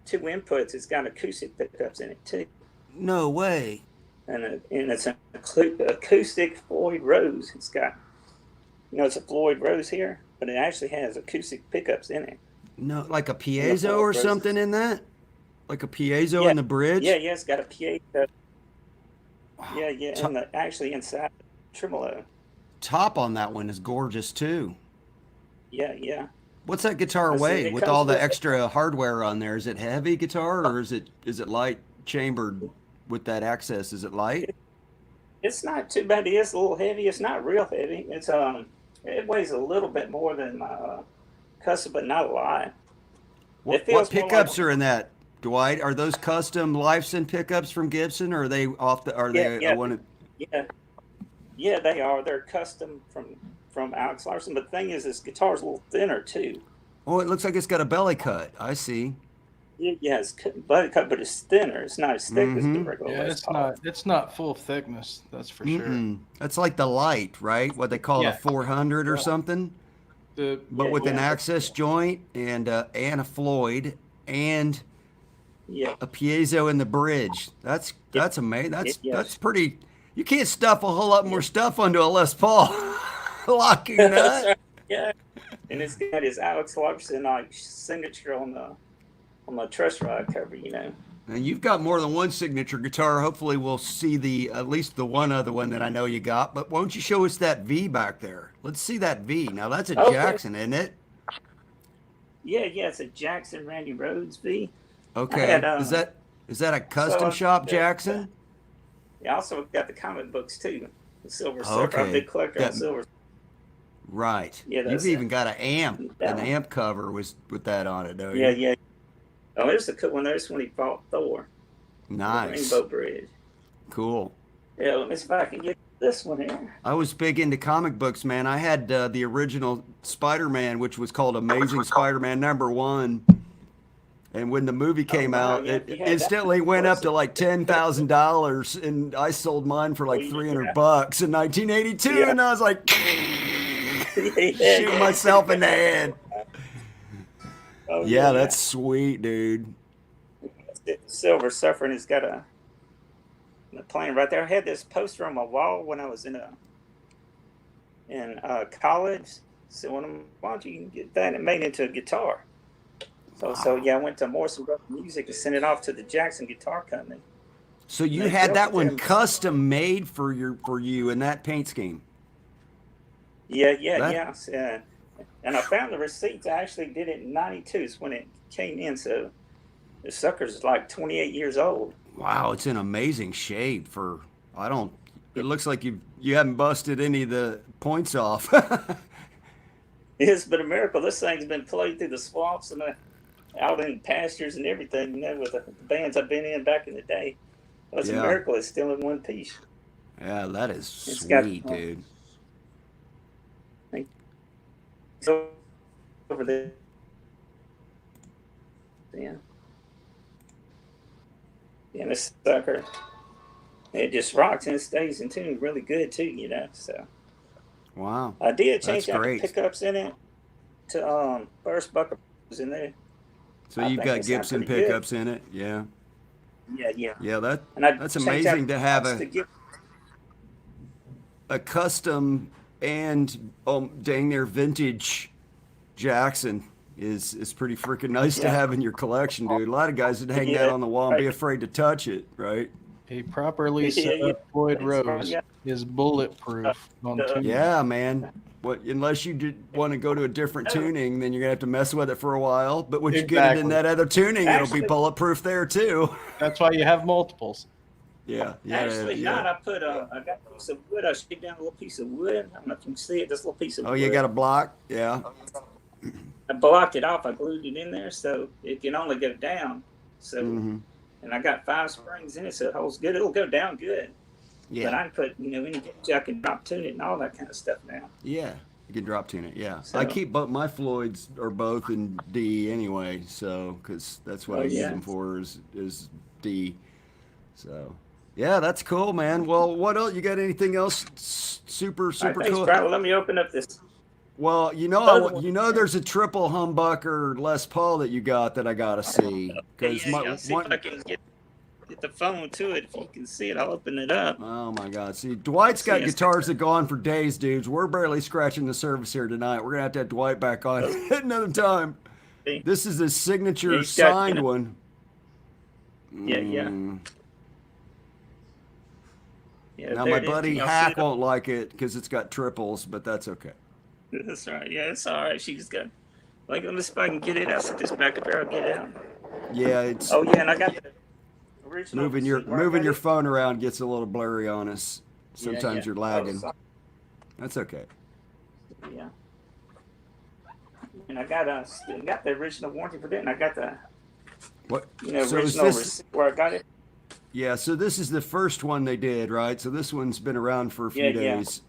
Speaker 3: 2 inputs. It's got acoustic pickups in it too,
Speaker 2: No way.
Speaker 3: and it's an acoustic Floyd Rose. It's got, you know, it's a Floyd Rose here. but it actually has acoustic pickups in it.
Speaker 2: No, like a piezo or something in that? Like a piezo in the bridge?
Speaker 3: Yeah, it's got a piezo. Yeah, and actually inside the tremolo.
Speaker 2: Top on that one is gorgeous too.
Speaker 3: Yeah.
Speaker 2: What's that guitar weigh with all the extra hardware on there? Is it heavy guitar or is it light chambered with that access? Is it light?
Speaker 3: It's not too bad. It is a little heavy. It's not real heavy. It's it weighs a little bit more than my custom, but not a lot.
Speaker 2: What pickups are in that, Dwight? Are those custom Lifeson pickups from Gibson, or are they off the? Are they?
Speaker 3: Yeah, they are. They're custom from Alex Larson. But the thing is, this guitar's a little thinner too.
Speaker 2: Oh, it looks like it's got a belly cut. I see.
Speaker 3: Yeah, it's belly cut, but it's thinner. It's not as thick as the regular.
Speaker 1: Yeah, it's not full thickness. That's for sure.
Speaker 2: That's like the light, right? What they call a 400 or something. But with an access joint and a Floyd and a piezo in the bridge. That's amazing. That's pretty. You can't stuff a whole lot more stuff onto a Les Paul. Locking nut.
Speaker 3: Yeah, and it's got his Alex Larson signature on the truss rod cover.
Speaker 2: And you've got more than one signature guitar. Hopefully we'll see at least the one other one that I know you got. But why don't you show us that V back there? Let's see that V. Now that's a Jackson, isn't it?
Speaker 3: Yeah, it's a Jackson Randy Rhoads V.
Speaker 2: Okay. Is that a custom shop Jackson?
Speaker 3: I also got the comic books too. The Silver Surfer. I'm a big collector of Silver.
Speaker 2: Right.
Speaker 3: Yeah,
Speaker 2: you've even got an amp cover with that on it, don't you?
Speaker 3: Yeah. Oh, there's a cool one. There's when he fought Thor.
Speaker 2: Nice.
Speaker 3: Rainbow Bridge.
Speaker 2: Cool.
Speaker 3: Yeah, let me see if I can get this one here.
Speaker 2: I was big into comic books, man. I had the original Spider-Man, which was called Amazing Spider-Man #1. And when the movie came out, it instantly went up to like $10,000, and I sold mine for like $300 in 1982, and I was like, shooting myself in the head. Yeah, that's sweet, dude.
Speaker 3: Silver Surfer, and it's got a plane right there. I had this poster on my wall when I was in college. So why don't you get that and made it into a guitar? So I went to Morrison Brothers Music and sent it off to the Jackson Guitar Company.
Speaker 2: So you had that one custom made for you in that paint scheme?
Speaker 3: Yeah. And I found the receipts. I actually did it in '92 is when it came in. So the sucker's like 28 years old.
Speaker 2: Wow, it's in amazing shape for. It looks like you haven't busted any of the points off.
Speaker 3: It's been a miracle. This thing's been played through the swamps and out in pastures and everything. With the bands I've been in back in the day. Well, it's a miracle. It's still in one piece.
Speaker 2: Yeah, that is sweet, dude.
Speaker 3: So over there. Yeah, this sucker, it just rocks and it stays in tune really good too, so.
Speaker 2: Wow.
Speaker 3: I did change out the pickups in it to first bucket was in there.
Speaker 2: So you've got Gibson pickups in it, yeah. Yeah, that's amazing to have a custom and dang near vintage Jackson is pretty freaking nice to have in your collection, dude. A lot of guys would hang that on the wall and be afraid to touch it, right?
Speaker 1: A properly set up Floyd Rose is bulletproof on tuning.
Speaker 2: Yeah, man. Unless you want to go to a different tuning, then you're gonna have to mess with it for a while. But once you get it in that other tuning, it'll be bulletproof there too.
Speaker 1: That's why you have multiples.
Speaker 2: Yeah.
Speaker 3: Actually, not. I got a piece of wood. I shaved down a little piece of wood. I don't know if you can see it. This little piece of wood.
Speaker 2: Oh, you got a block? Yeah.
Speaker 3: I blocked it off. I glued it in there so it can only go down. So, and I got 5 springs in it, so it holds good. It'll go down good. Yeah. But I can put, any I can drop tune it and all that kind of stuff now.
Speaker 2: Yeah, you can drop tune it. Yeah. So, I keep my Floyds are both in D anyway, so because that's what I use them for is D. So. Yeah, that's cool, man. Well, what else? You got anything else super cool?
Speaker 3: Brad. Let me open up this.
Speaker 2: Well, there's a triple humbucker Les Paul that you got that I gotta see. Because
Speaker 3: get the phone to it. If you can see it, I'll open it up.
Speaker 2: Oh my God! See, Dwight's got guitars that go on for days, dudes. We're barely scratching the surface here tonight. We're gonna have Dwight back on another time. This is his signature signed one.
Speaker 3: Yeah.
Speaker 2: Now my buddy Hack won't like it because it's got triples, but that's okay.
Speaker 3: That's right. Yeah, it's all right. She's got. Like, let me see if I can get it out. Set this back up there. I'll get it out.
Speaker 2: Yeah, it's.
Speaker 3: Oh yeah, and I got the original.
Speaker 2: Moving your phone around gets a little blurry on us. Sometimes you're lagging. That's okay.
Speaker 3: Yeah. And I got the original warranty for that, and I got the original receipt where I got it.
Speaker 2: Yeah, so this is the first one they did, right? So this one's been around for a few days.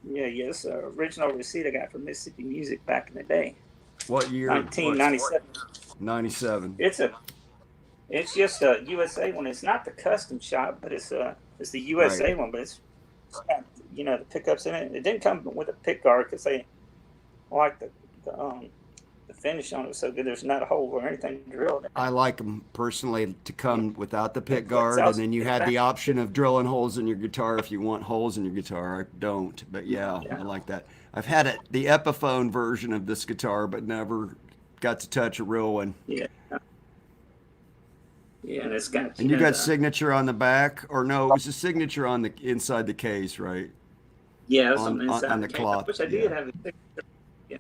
Speaker 3: Yeah, it's the original receipt I got from Mississippi Music back in the day.
Speaker 2: What year?
Speaker 3: 1997.
Speaker 2: 97.
Speaker 3: It's just a USA one. It's not the custom shop, but it's the USA one. But it's got, the pickups in it. It didn't come with a pick guard because they like the finish on it was so good. There's not a hole or anything drilled.
Speaker 2: I like them personally to come without the pick guard, and then you had the option of drilling holes in your guitar if you want holes in your guitar. I don't, but yeah. I like that. I've had the Epiphone version of this guitar, but never got to touch a real one.
Speaker 3: Yeah, and it's got.
Speaker 2: And you got signature on the back, or no? It was a signature on the inside the case, right?
Speaker 3: Yeah, it was on the
Speaker 2: case. Cloth.
Speaker 3: Which I did have a signature. Yeah,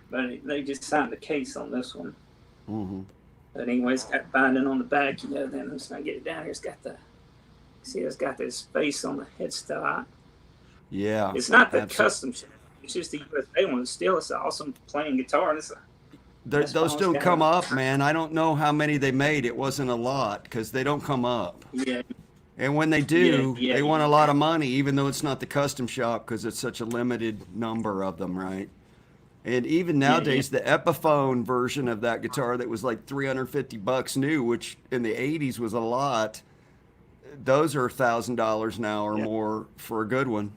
Speaker 3: but they just signed the case on this one.
Speaker 2: Mm-hmm.
Speaker 3: But anyway, it's got binding on the back. Then I'm just gonna get it down here. It's got it's got this face on the headstock.
Speaker 2: Yeah,
Speaker 3: it's not the custom shit. It's just the USA one. Still, it's an awesome playing guitar. And
Speaker 2: those don't come up, man. I don't know how many they made. It wasn't a lot because they don't come up.
Speaker 3: Yeah.
Speaker 2: And when they do, they want a lot of money, even though it's not the custom shop because it's such a limited number of them, right? And even nowadays, the Epiphone version of that guitar that was like $350 new, which in the 80s was a lot, those are $1,000 now or more for a good one.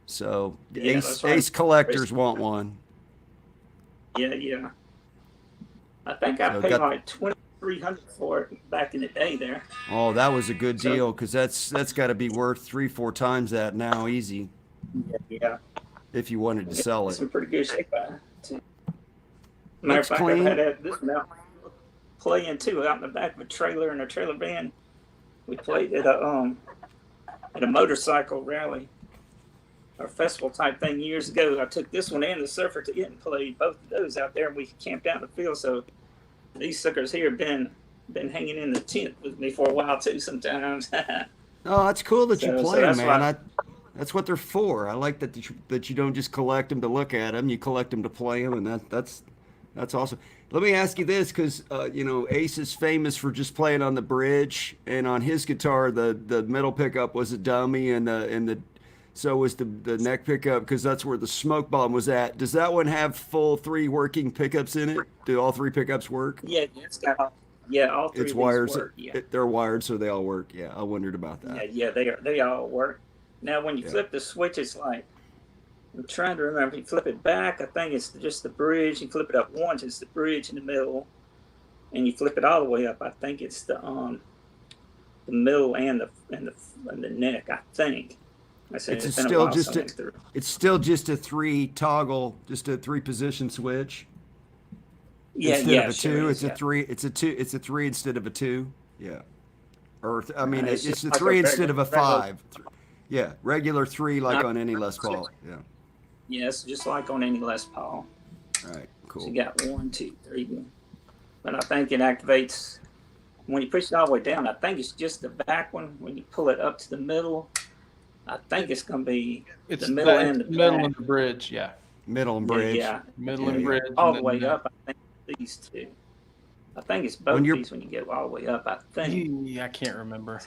Speaker 2: So Ace collectors want one.
Speaker 3: Yeah. I think I paid like $2,300 for it back in the day there.
Speaker 2: Oh, that was a good deal because that's got to be worth 3-4 times that now, easy.
Speaker 3: Yeah.
Speaker 2: If you wanted to sell it.
Speaker 3: It's in pretty good shape. Matter of fact,
Speaker 2: clean.
Speaker 3: I've had this now playing too out in the back of a trailer in a trailer van. We played at a motorcycle rally or festival type thing years ago. I took this one and the Surfer to it and played both of those out there, and we camped out in the field. So these suckers here have been hanging in the tent with me for a while too sometimes.
Speaker 2: Oh, that's cool that you play them, man. That's what they're for. I like that you don't just collect them to look at them. You collect them to play them, and that's awesome. Let me ask you this, because Ace is famous for just playing on the bridge, and on his guitar, the middle pickup was a dummy, and so was the neck pickup, because that's where the smoke bomb was at. Does that one have full 3 working pickups in it? Do all 3 pickups work?
Speaker 3: Yeah, it's got all 3.
Speaker 2: It's wired.
Speaker 3: Work, yeah.
Speaker 2: They're wired, so they all work. Yeah, I wondered about that.
Speaker 3: Yeah, they all work. Now, when you flip the switch, it's like, I'm trying to remember. If you flip it back, I think it's just the bridge. You flip it up once, it's the bridge in the middle, and you flip it all the way up. I think it's the middle and the neck. I think.
Speaker 2: It's still just a 3 toggle, just a 3 position switch. Instead of a 2, it's a 3. It's a 2. It's a 3 instead of a 2. Yeah. Or it's a 3 instead of a 5. Yeah, regular 3 like on any Les Paul. Yeah.
Speaker 3: Yes, just like on any Les Paul.
Speaker 2: All right, cool.
Speaker 3: So you got 1, 2, 3. But I think it activates when you push it all the way down. I think it's just the back one. When you pull it up to the middle, I think it's going to be the middle and the
Speaker 1: middle and the bridge. Yeah.
Speaker 2: Middle and bridge.
Speaker 3: Yeah.
Speaker 1: Middle and bridge.
Speaker 3: All the way up. I think these 2. I think it's both these when you get all the way up. I think.
Speaker 1: Yeah, I can't remember.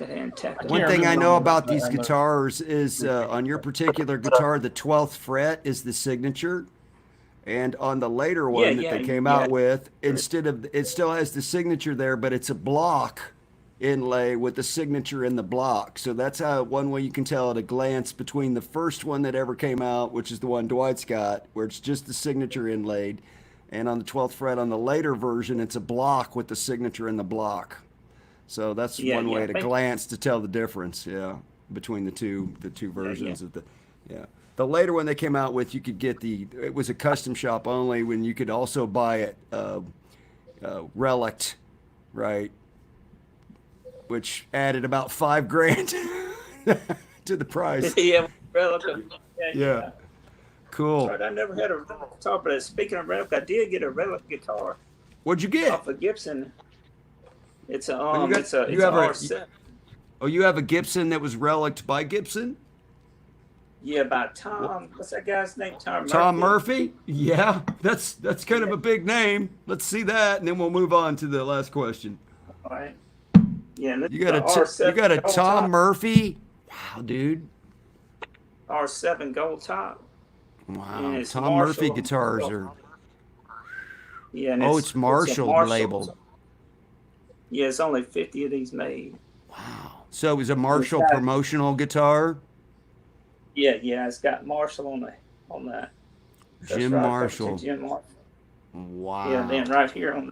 Speaker 2: One thing I know about these guitars is on your particular guitar, the 12th fret is the signature, and on the later one that they came out with, it still has the signature there, but it's a block inlay with the signature in the block. So that's how one way you can tell at a glance between the first one that ever came out, which is the one Dwight's got, where it's just the signature inlaid. And on the 12th fret on the later version, it's a block with the signature in the block. So that's
Speaker 3: Yeah,
Speaker 2: one
Speaker 3: yeah.
Speaker 2: way to glance to tell the difference, between the two versions of the, The later one they came out with, you could get it was a custom shop only, when you could also buy it, relic, right? Which added about $5,000 to the price.
Speaker 3: Yeah, relic.
Speaker 2: Yeah. Cool.
Speaker 3: That's right. I never had a relic guitar, but speaking of relic, I did get a relic guitar
Speaker 2: What'd you get?
Speaker 3: off of Gibson. It's a
Speaker 2: you got-
Speaker 3: it's a
Speaker 2: you
Speaker 3: it's
Speaker 2: have
Speaker 3: an
Speaker 2: a-
Speaker 3: R7.
Speaker 2: Oh, you have a Gibson that was reliced by Gibson?
Speaker 3: Yeah, by Tom. What's that guy's name?
Speaker 2: Tom Murphy? Yeah, that's kind of a big name. Let's see that, and then we'll move on to the last question.
Speaker 3: All right. Yeah, and this
Speaker 2: You got
Speaker 3: is the
Speaker 2: you got a
Speaker 3: gold
Speaker 2: Tom
Speaker 3: top.
Speaker 2: Murphy? Wow, dude.
Speaker 3: R7 gold top.
Speaker 2: Wow.
Speaker 3: And it's
Speaker 2: Tom
Speaker 3: Marshall.
Speaker 2: Murphy guitars are.
Speaker 3: Yeah, and
Speaker 2: Oh, it's Marshall labeled.
Speaker 3: Yeah, it's only 50 of these made.
Speaker 2: Wow. So it was a Marshall
Speaker 3: got-
Speaker 2: promotional guitar?
Speaker 3: Yeah, it's got Marshall on that. That's
Speaker 2: Jim
Speaker 3: right,
Speaker 2: Marshall.
Speaker 3: Jim Marshall.
Speaker 2: Wow.
Speaker 3: Yeah, then right here on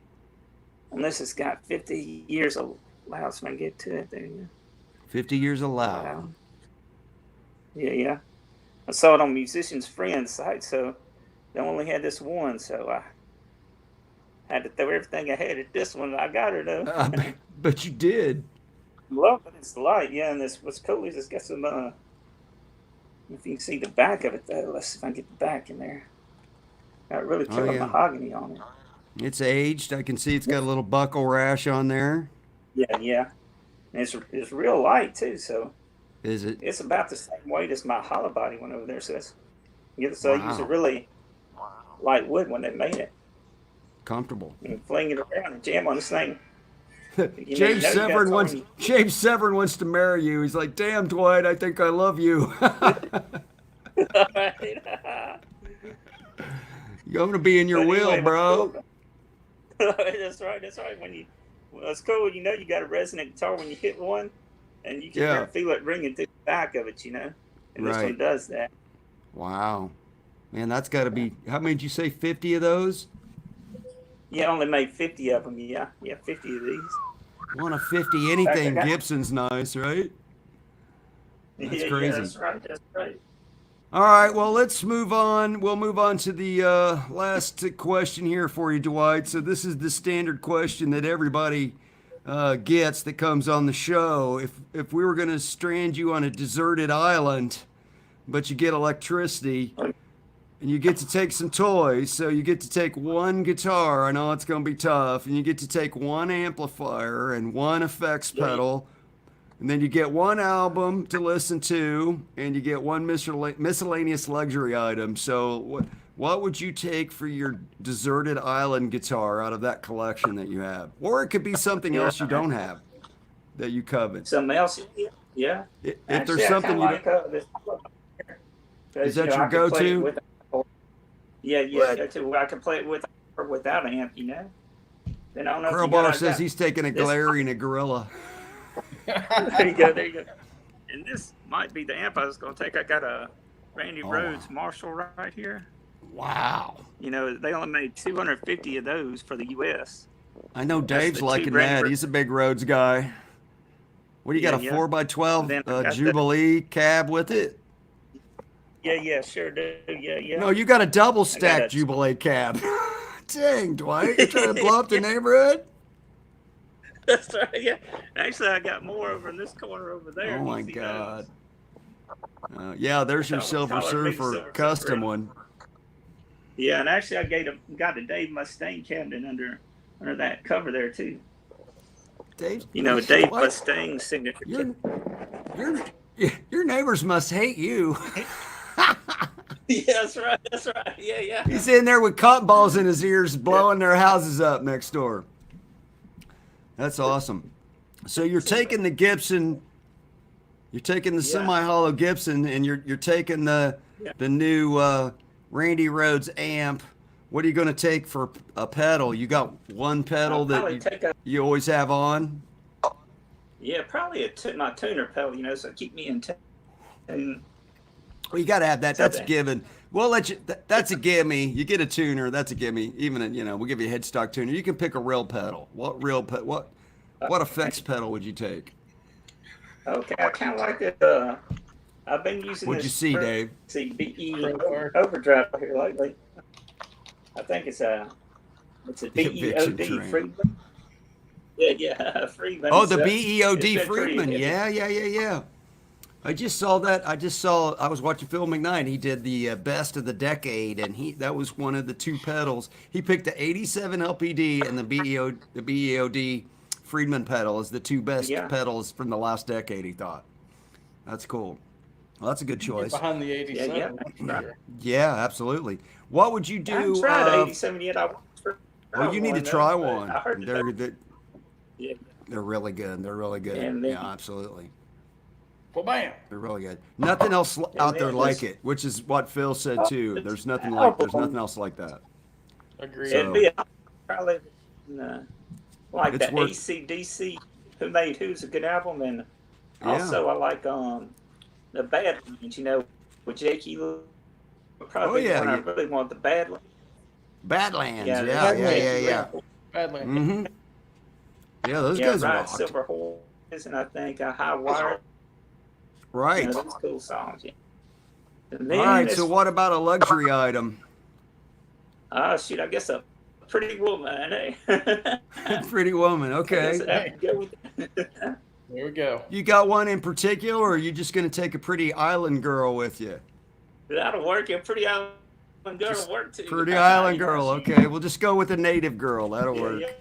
Speaker 3: this, it's got 50 years of loud, so I can get to it there. Yeah.
Speaker 2: 50 years allowed.
Speaker 3: Wow. Yeah. I saw it on Musician's Friends site, so they only had this one, so I had to throw everything I had at this one. I got her though.
Speaker 2: But you did.
Speaker 3: Love it. It's light, yeah. And this what's cool is it's got some. If you can see the back of it though, let's see if I can get the back in there. Got really killer mahogany on it.
Speaker 2: It's aged. I can see it's got a little buckle rash on there.
Speaker 3: Yeah. And it's real light too, so
Speaker 2: Is it?
Speaker 3: it's about the same weight as my hollow body one over there. So they use a really light wood when they made it.
Speaker 2: Comfortable.
Speaker 3: And fling it around and jam on this thing.
Speaker 2: James Severn wants to marry you. He's like, damn, Dwight, I think I love you. You're going to be in your will, bro.
Speaker 3: That's right. It's cool. You got a resonant guitar when you hit one, and you can feel it ringing through the back of it, And this one does that.
Speaker 2: Wow. Man, that's got to be, how many did you say, 50 of those?
Speaker 3: Yeah, I only made 50 of them. Yeah, 50 of these.
Speaker 2: One of 50 anything. Gibson's nice, right? That's crazy.
Speaker 3: Yeah, that's right.
Speaker 2: All right, well, let's move on. We'll move on to the last question here for you, Dwight. So this is the standard question that everybody gets that comes on the show. If we were going to strand you on a deserted island, but you get electricity, and you get to take some toys, so you get to take one guitar. I know it's going to be tough. And you get to take one amplifier and one effects pedal. And then you get one album to listen to, and you get one miscellaneous luxury item. So what would you take for your deserted island guitar out of that collection that you have? Or it could be something else you don't have that you covet.
Speaker 3: Something else? Yeah.
Speaker 2: If there's something you is that your go-to?
Speaker 3: Yeah. Go-to. I can play it with or without an amp, Then I don't know.
Speaker 2: Crowbar says he's taking a Glary and a Gorilla.
Speaker 3: There you go. And this might be the amp I was going to take. I got a Randy Rhoads Marshall right here.
Speaker 2: Wow.
Speaker 3: They only made 250 of those for the U.S.
Speaker 2: I know Dave's liking that. He's a big Rhoads guy. What do you got, a 4x12 Jubilee cab with it?
Speaker 3: Yeah, sure do. Yeah.
Speaker 2: No, you got a double stack Jubilee cab. Dang, Dwight, you trying to blow up the neighborhood?
Speaker 3: That's right. Yeah. Actually, I got more over in this corner over there.
Speaker 2: Oh my God. Yeah, there's your Silver Surfer custom one.
Speaker 3: Yeah, and actually, I got a Dave Mustaine cabinet under that cover there too.
Speaker 2: Dave.
Speaker 3: Dave Mustaine signature.
Speaker 2: Your neighbors must hate you.
Speaker 3: Yeah, that's right. Yeah.
Speaker 2: He's in there with cotton balls in his ears, blowing their houses up next door. That's awesome. So you're taking the Gibson, you're taking the semi-hollow Gibson, and you're taking the new Randy Rhoads amp. What are you going to take for a pedal? You got one pedal that you always have on?
Speaker 3: Yeah, probably my tuner pedal, so keep me in tune.
Speaker 2: Well, you got to have that. That's a given. We'll let you. That's a gimme. You get a tuner. That's a gimme. Even we'll give you a headstock tuner. You can pick a real pedal. What real pedal? What? What effects pedal would you take?
Speaker 3: Okay, I kind of like it. I've been using
Speaker 2: What'd you see, Dave?
Speaker 3: BE overdrive here lately. I think it's a
Speaker 2: Eviction
Speaker 3: BEOD
Speaker 2: train.
Speaker 3: Friedman. Yeah, Friedman.
Speaker 2: Oh,
Speaker 3: It's,
Speaker 2: the
Speaker 3: it's
Speaker 2: BEOD
Speaker 3: been pretty
Speaker 2: Friedman.
Speaker 3: heavy.
Speaker 2: Yeah. I just saw that. I was watching Phil McKnight. He did the best of the decade, and that was one of the two pedals. He picked the 87 LPD and the BEOD Friedman pedal as the two best
Speaker 3: Yeah.
Speaker 2: pedals from the last decade, he thought. That's cool. Well, that's a good choice.
Speaker 1: Behind the 87.
Speaker 3: Yeah.
Speaker 1: that's for sure.
Speaker 2: Yeah, absolutely. What would you
Speaker 3: I
Speaker 2: do?
Speaker 3: haven't tried 87 yet. I want to try
Speaker 2: Well, you need to
Speaker 3: one,
Speaker 2: try
Speaker 3: though, but
Speaker 2: one.
Speaker 3: I heard yeah.
Speaker 2: They're really good. They're really good.
Speaker 3: And then-
Speaker 2: Yeah, absolutely.
Speaker 1: Well, bam.
Speaker 2: They're really good. Nothing else out there
Speaker 3: then
Speaker 2: like
Speaker 3: this-
Speaker 2: it, which is what Phil said too. There's nothing else like that.
Speaker 1: Agreed.
Speaker 2: So-
Speaker 3: It'd be probably like
Speaker 2: It's
Speaker 3: the
Speaker 2: worth-
Speaker 3: AC/DC Who's a good album, and
Speaker 2: Yeah.
Speaker 3: also I like the Badlands, with Jakey. Would probably
Speaker 2: yeah,
Speaker 3: one I
Speaker 2: yeah.
Speaker 3: really want the Badlands.
Speaker 2: Badlands.
Speaker 3: Yeah,
Speaker 2: Yeah.
Speaker 1: Badly.
Speaker 2: Mm-hmm. Yeah, those
Speaker 3: Yeah,
Speaker 2: guys
Speaker 3: Ride
Speaker 2: rocked.
Speaker 3: Silver Horse, and I think High Wire.
Speaker 2: Right.
Speaker 3: Those cool songs. Yeah. And then
Speaker 2: All right. So what about a luxury item?
Speaker 3: Shoot, I guess a Pretty Woman, eh?
Speaker 2: Pretty woman.
Speaker 3: I
Speaker 2: Okay.
Speaker 3: guess I have to go with it.
Speaker 1: There we go.
Speaker 2: You got one in particular, or are you just going to take a pretty island girl with you?
Speaker 3: That'll work. A Pretty Island Girl will work too.
Speaker 2: Pretty island girl. Okay. We'll just go with a native girl. That'll work.
Speaker 3: Yeah.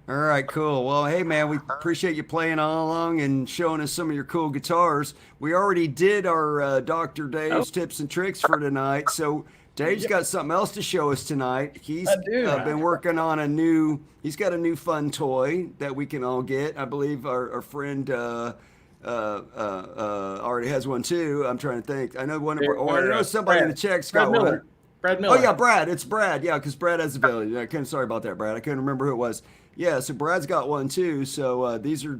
Speaker 2: All right, cool. Well, hey, man, we appreciate you playing all along and showing us some of your cool guitars. We already did our Dr. Dave's tips and tricks for tonight. So Dave's got something else to show us tonight. He's
Speaker 1: I do.
Speaker 2: been working on he's got a new fun toy that we can all get. I believe our friend already has one too. I'm trying to think. I know I know somebody in the Czech's got
Speaker 1: Brad
Speaker 2: one.
Speaker 1: Miller. Brad Miller.
Speaker 2: Oh yeah, Brad. It's Brad. Yeah, because Brad has a village. Sorry about that, Brad. I couldn't remember who it was. Yeah, so Brad's got one too. So these are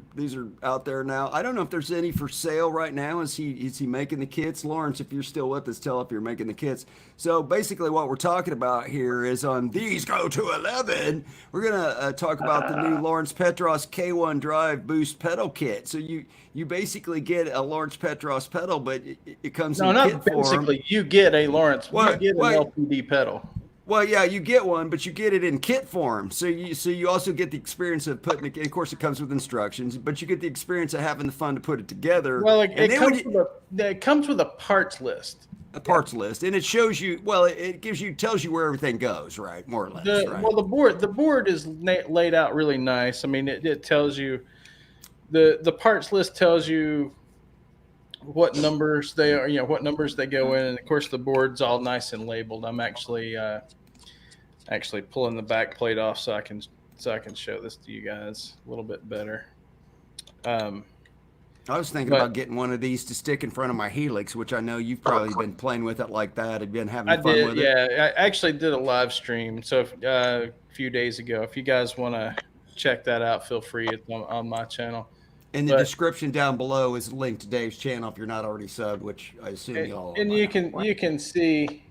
Speaker 2: out there now. I don't know if there's any for sale right now. Is he making the kits? Lawrence, if you're still with us, tell if you're making the kits. So basically, what we're talking about here is on these go to 11. We're gonna talk about the new Lawrence Petros K1 Drive Boost pedal kit. So you basically get a Lawrence Petros pedal, but it comes in
Speaker 1: not
Speaker 2: kit form.
Speaker 1: basically. You get a Lawrence. You get an
Speaker 2: Wait.
Speaker 1: LPD pedal.
Speaker 2: Well, yeah, you get one, but you get it in kit form. So you also get the experience of putting it. Of course, it comes with instructions, but you get the experience of having the fun to put it together.
Speaker 1: Well,
Speaker 2: And
Speaker 1: it
Speaker 2: then
Speaker 1: comes it comes with a parts list.
Speaker 2: a parts list, and it shows you. Well, it tells you where everything goes, right? More or less. Right?
Speaker 1: Well, the board is laid out really nice. I mean, it tells you the parts list tells you what numbers they are, what numbers they go in, and of course the board's all nice and labeled. I'm actually pulling the back plate off so I can show this to you guys a little bit better.
Speaker 2: I was thinking about getting one of these to stick in front of my Helix, which I know you've probably been playing with it like that. Have been having fun with it.
Speaker 1: Yeah, I actually did a live stream a few days ago. If you guys want to check that out, feel free. It's on my channel.
Speaker 2: And the description down below is linked to Dave's channel if you're not already subbed, which I assume you all.
Speaker 1: And you can see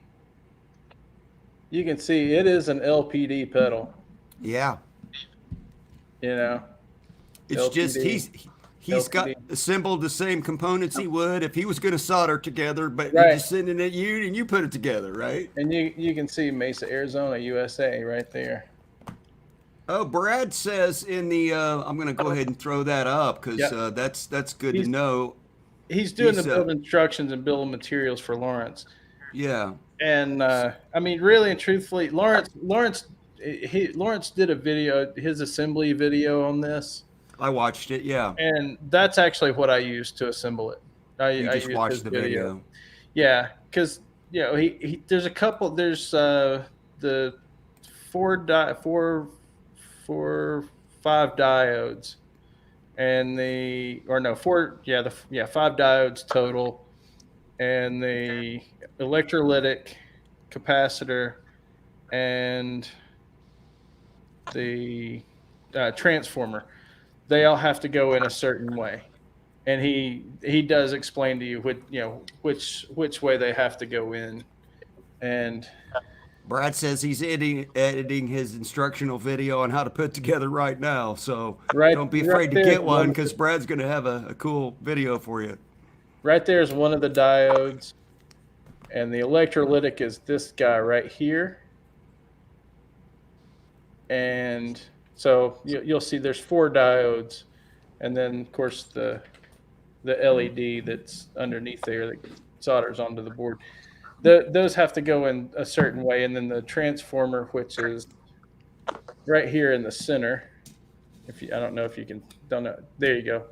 Speaker 1: it is an LPD pedal.
Speaker 2: Yeah.
Speaker 1: It's
Speaker 2: LPD. Just he's got
Speaker 1: LPD.
Speaker 2: assembled the same components he would if he was going to solder together, but
Speaker 1: Right.
Speaker 2: you're just sending it you put it together, right?
Speaker 1: And you can see Mesa, Arizona, USA right there.
Speaker 2: Oh, Brad says in the I'm going to go ahead and throw that up because that's good to know.
Speaker 1: He's doing the build instructions and bill of materials for Lawrence.
Speaker 2: Yeah.
Speaker 1: And I mean, really and truthfully, Lawrence did a video, his assembly video on this.
Speaker 2: I watched it. Yeah.
Speaker 1: And that's actually what I used to assemble it. I
Speaker 2: just
Speaker 1: used
Speaker 2: watched
Speaker 1: his
Speaker 2: the video.
Speaker 1: Yeah, because there's a couple. There's the 5 diodes, and 5 diodes total, and the electrolytic capacitor, and the transformer. They all have to go in a certain way, and he does explain to you which way they have to go in, and
Speaker 2: Brad says he's editing his instructional video on how to put together right now. So don't be afraid to get one, because Brad's going to have a cool video for you.
Speaker 1: Right there is one of the diodes, and the electrolytic is this guy right here. And so you'll see there's 4 diodes, and then of course the LED that's underneath there that solders onto the board. Those have to go in a certain way, and then the transformer, which is right here in the center. I don't know if you can, don't know. There you go.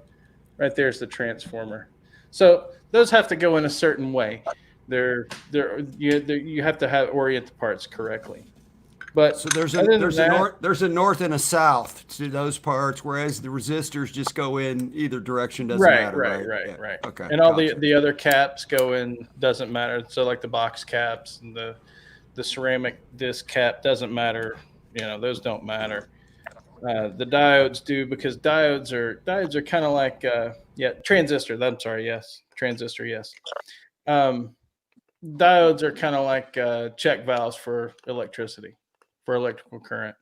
Speaker 1: Right there's the transformer. So those have to go in a certain way. You have to orient the parts correctly. But
Speaker 2: so there's a north and a south to those parts, whereas the resistors just go in either direction. Doesn't matter.
Speaker 1: Right.
Speaker 2: Okay.
Speaker 1: And all the other caps go in, doesn't matter. So like the box caps and the ceramic disc cap doesn't matter. Those don't matter. The diodes do, because diodes are kind of like transistor. I'm sorry. Yes, transistor. Yes. Diodes are kind of like check valves for electricity. For electrical current.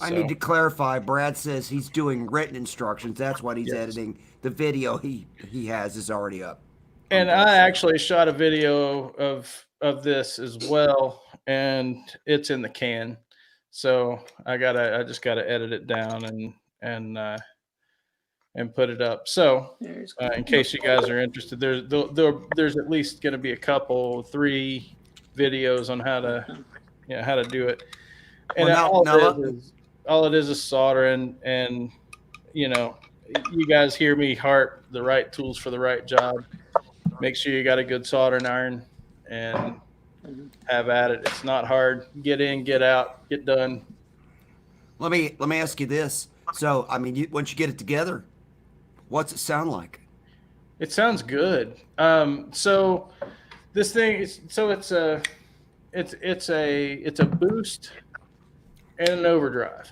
Speaker 2: I need to clarify. Brad says he's doing written instructions. That's what he's editing. The video he has is already up.
Speaker 1: And I actually shot a video of this as well, and it's in the can. So I just gotta edit it down and put it up. So in case you guys are interested, there's at least going to be 3 videos on how to do it. And all it is soldering, and you guys hear me harp the right tools for the right job. Make sure you got a good soldering iron and have at it. It's not hard. Get in, get out, get done.
Speaker 2: Let me ask you this. So, once you get it together, what's it sound like?
Speaker 1: It sounds good. So this thing is, it's a boost and an overdrive.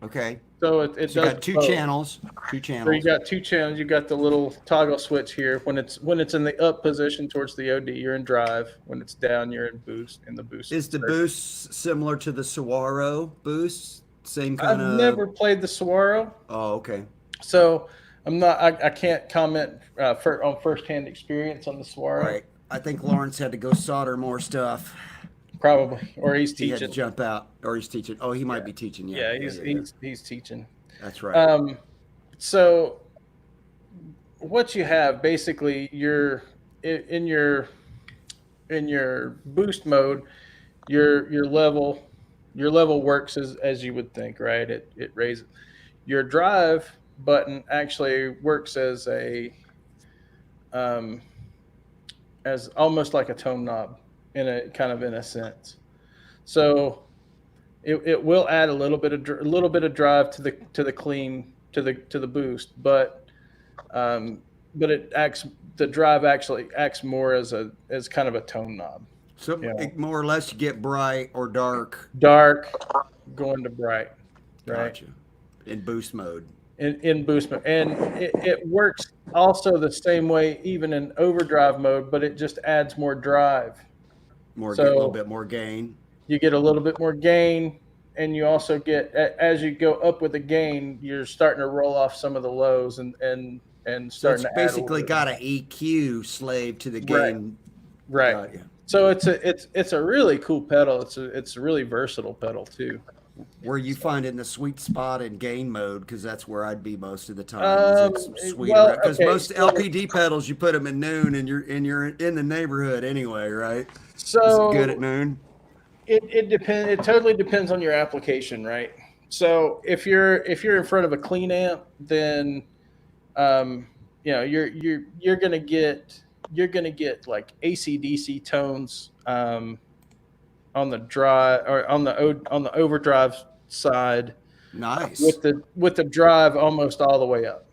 Speaker 2: Okay.
Speaker 1: So it
Speaker 2: does. You got two channels.
Speaker 1: So you got 2 channels. You got the little toggle switch here. When it's in the up position towards the OD, you're in drive. When it's down, you're in boost. In the boost.
Speaker 2: Is the boost similar to the Saguaro boost? Same kind of.
Speaker 1: I've never played the Saguaro.
Speaker 2: Oh, okay.
Speaker 1: So I'm not. I can't comment on firsthand experience on the Saguaro.
Speaker 2: Right. I think Lawrence had to go solder more stuff.
Speaker 1: Probably, or he's teaching.
Speaker 2: He had to jump out, or he's teaching. Oh, he might be teaching.
Speaker 1: Yeah, he's teaching.
Speaker 2: That's right.
Speaker 1: So what you have basically, you're in your boost mode. Your level works as you would think, right? It raises. Your drive button actually works as as almost like a tone knob in a sense. So it will add a little bit of drive to the clean to the boost, but the drive actually acts more as kind of a tone knob.
Speaker 2: So more or less you get bright or dark.
Speaker 1: Dark going to bright, right?
Speaker 2: Gotcha. In boost mode.
Speaker 1: In boost mode, and it works also the same way even in overdrive mode, but it just adds more drive.
Speaker 2: A little bit more gain.
Speaker 1: You get a little bit more gain, and you also get, as you go up with the gain, you're starting to roll off some of the lows and starting
Speaker 2: so it's
Speaker 1: to
Speaker 2: basically got an EQ slave to the gain.
Speaker 1: Right. So it's a really cool pedal. It's a really versatile pedal too.
Speaker 2: Where you find it in the sweet spot in gain mode, because that's where I'd be most of the time. Because most LPD pedals, you put them at noon, and you're in the neighborhood anyway, right?
Speaker 1: So
Speaker 2: is it good at noon?
Speaker 1: It depends. It totally depends on your application, right? So if you're in front of a clean amp, then you're gonna get like AC/DC tones on the drive or on the overdrive side.
Speaker 2: Nice.
Speaker 1: With the drive almost all the way up.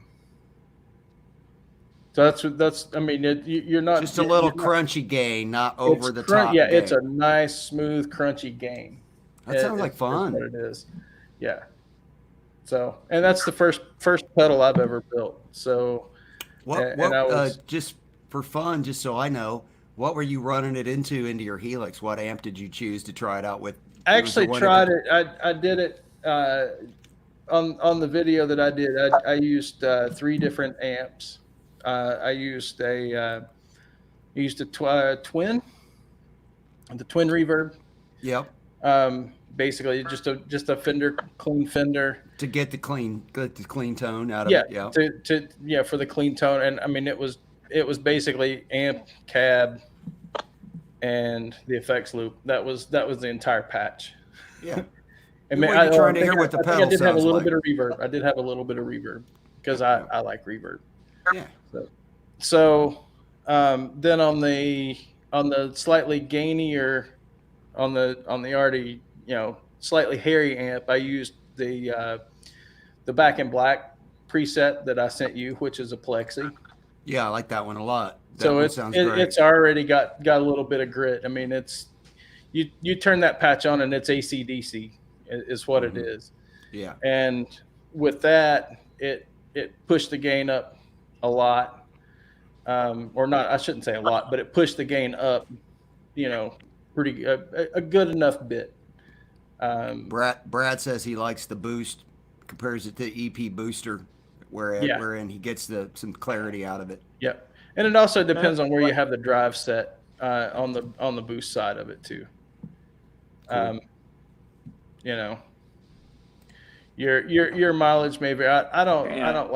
Speaker 1: So you're not
Speaker 2: just a little crunchy gain, not over the top.
Speaker 1: Yeah, gain. It's a nice, smooth, crunchy gain.
Speaker 2: That sounds like fun.
Speaker 1: That's what it is. Yeah. So, and that's the first pedal I've ever built. So,
Speaker 2: just for fun, just so I know, What were you running it into your Helix? What amp did you choose to try it out with?
Speaker 1: I actually tried it. I did it on the video that I did. I used 3 different amps. I used a twin, the twin reverb.
Speaker 2: Yep.
Speaker 1: Basically just a clean Fender
Speaker 2: To get the clean tone out of
Speaker 1: yeah,
Speaker 2: it. Yeah.
Speaker 1: For the clean tone. And I mean, it was basically amp, cab, and the effects loop. That was the entire patch.
Speaker 2: Yeah.
Speaker 1: I
Speaker 2: mean,
Speaker 1: mean,
Speaker 2: you're trying to hear what the pedal
Speaker 1: I did have a
Speaker 2: sounds
Speaker 1: little
Speaker 2: like.
Speaker 1: bit of reverb. I did have a little bit of reverb because I like reverb.
Speaker 2: Yeah.
Speaker 1: So then on the slightly gainier, on the already slightly hairy amp, I used the Back in Black preset that I sent you, which is a Plexi.
Speaker 2: Yeah, I like that one a lot.
Speaker 1: It's already got a little bit of grit. I mean, it's you turn that patch on and it's AC/DC is what it is.
Speaker 2: Yeah.
Speaker 1: And with that, it pushed the gain up a lot, or not. I shouldn't say a lot, but it pushed the gain up, pretty a good enough bit.
Speaker 2: Brad says he likes the boost, compares it to EP booster, wherein he gets some clarity out of it.
Speaker 1: Yep. And it also depends on where you have the drive set on the boost side of it too.
Speaker 2: Cool.
Speaker 1: Your mileage maybe. I don't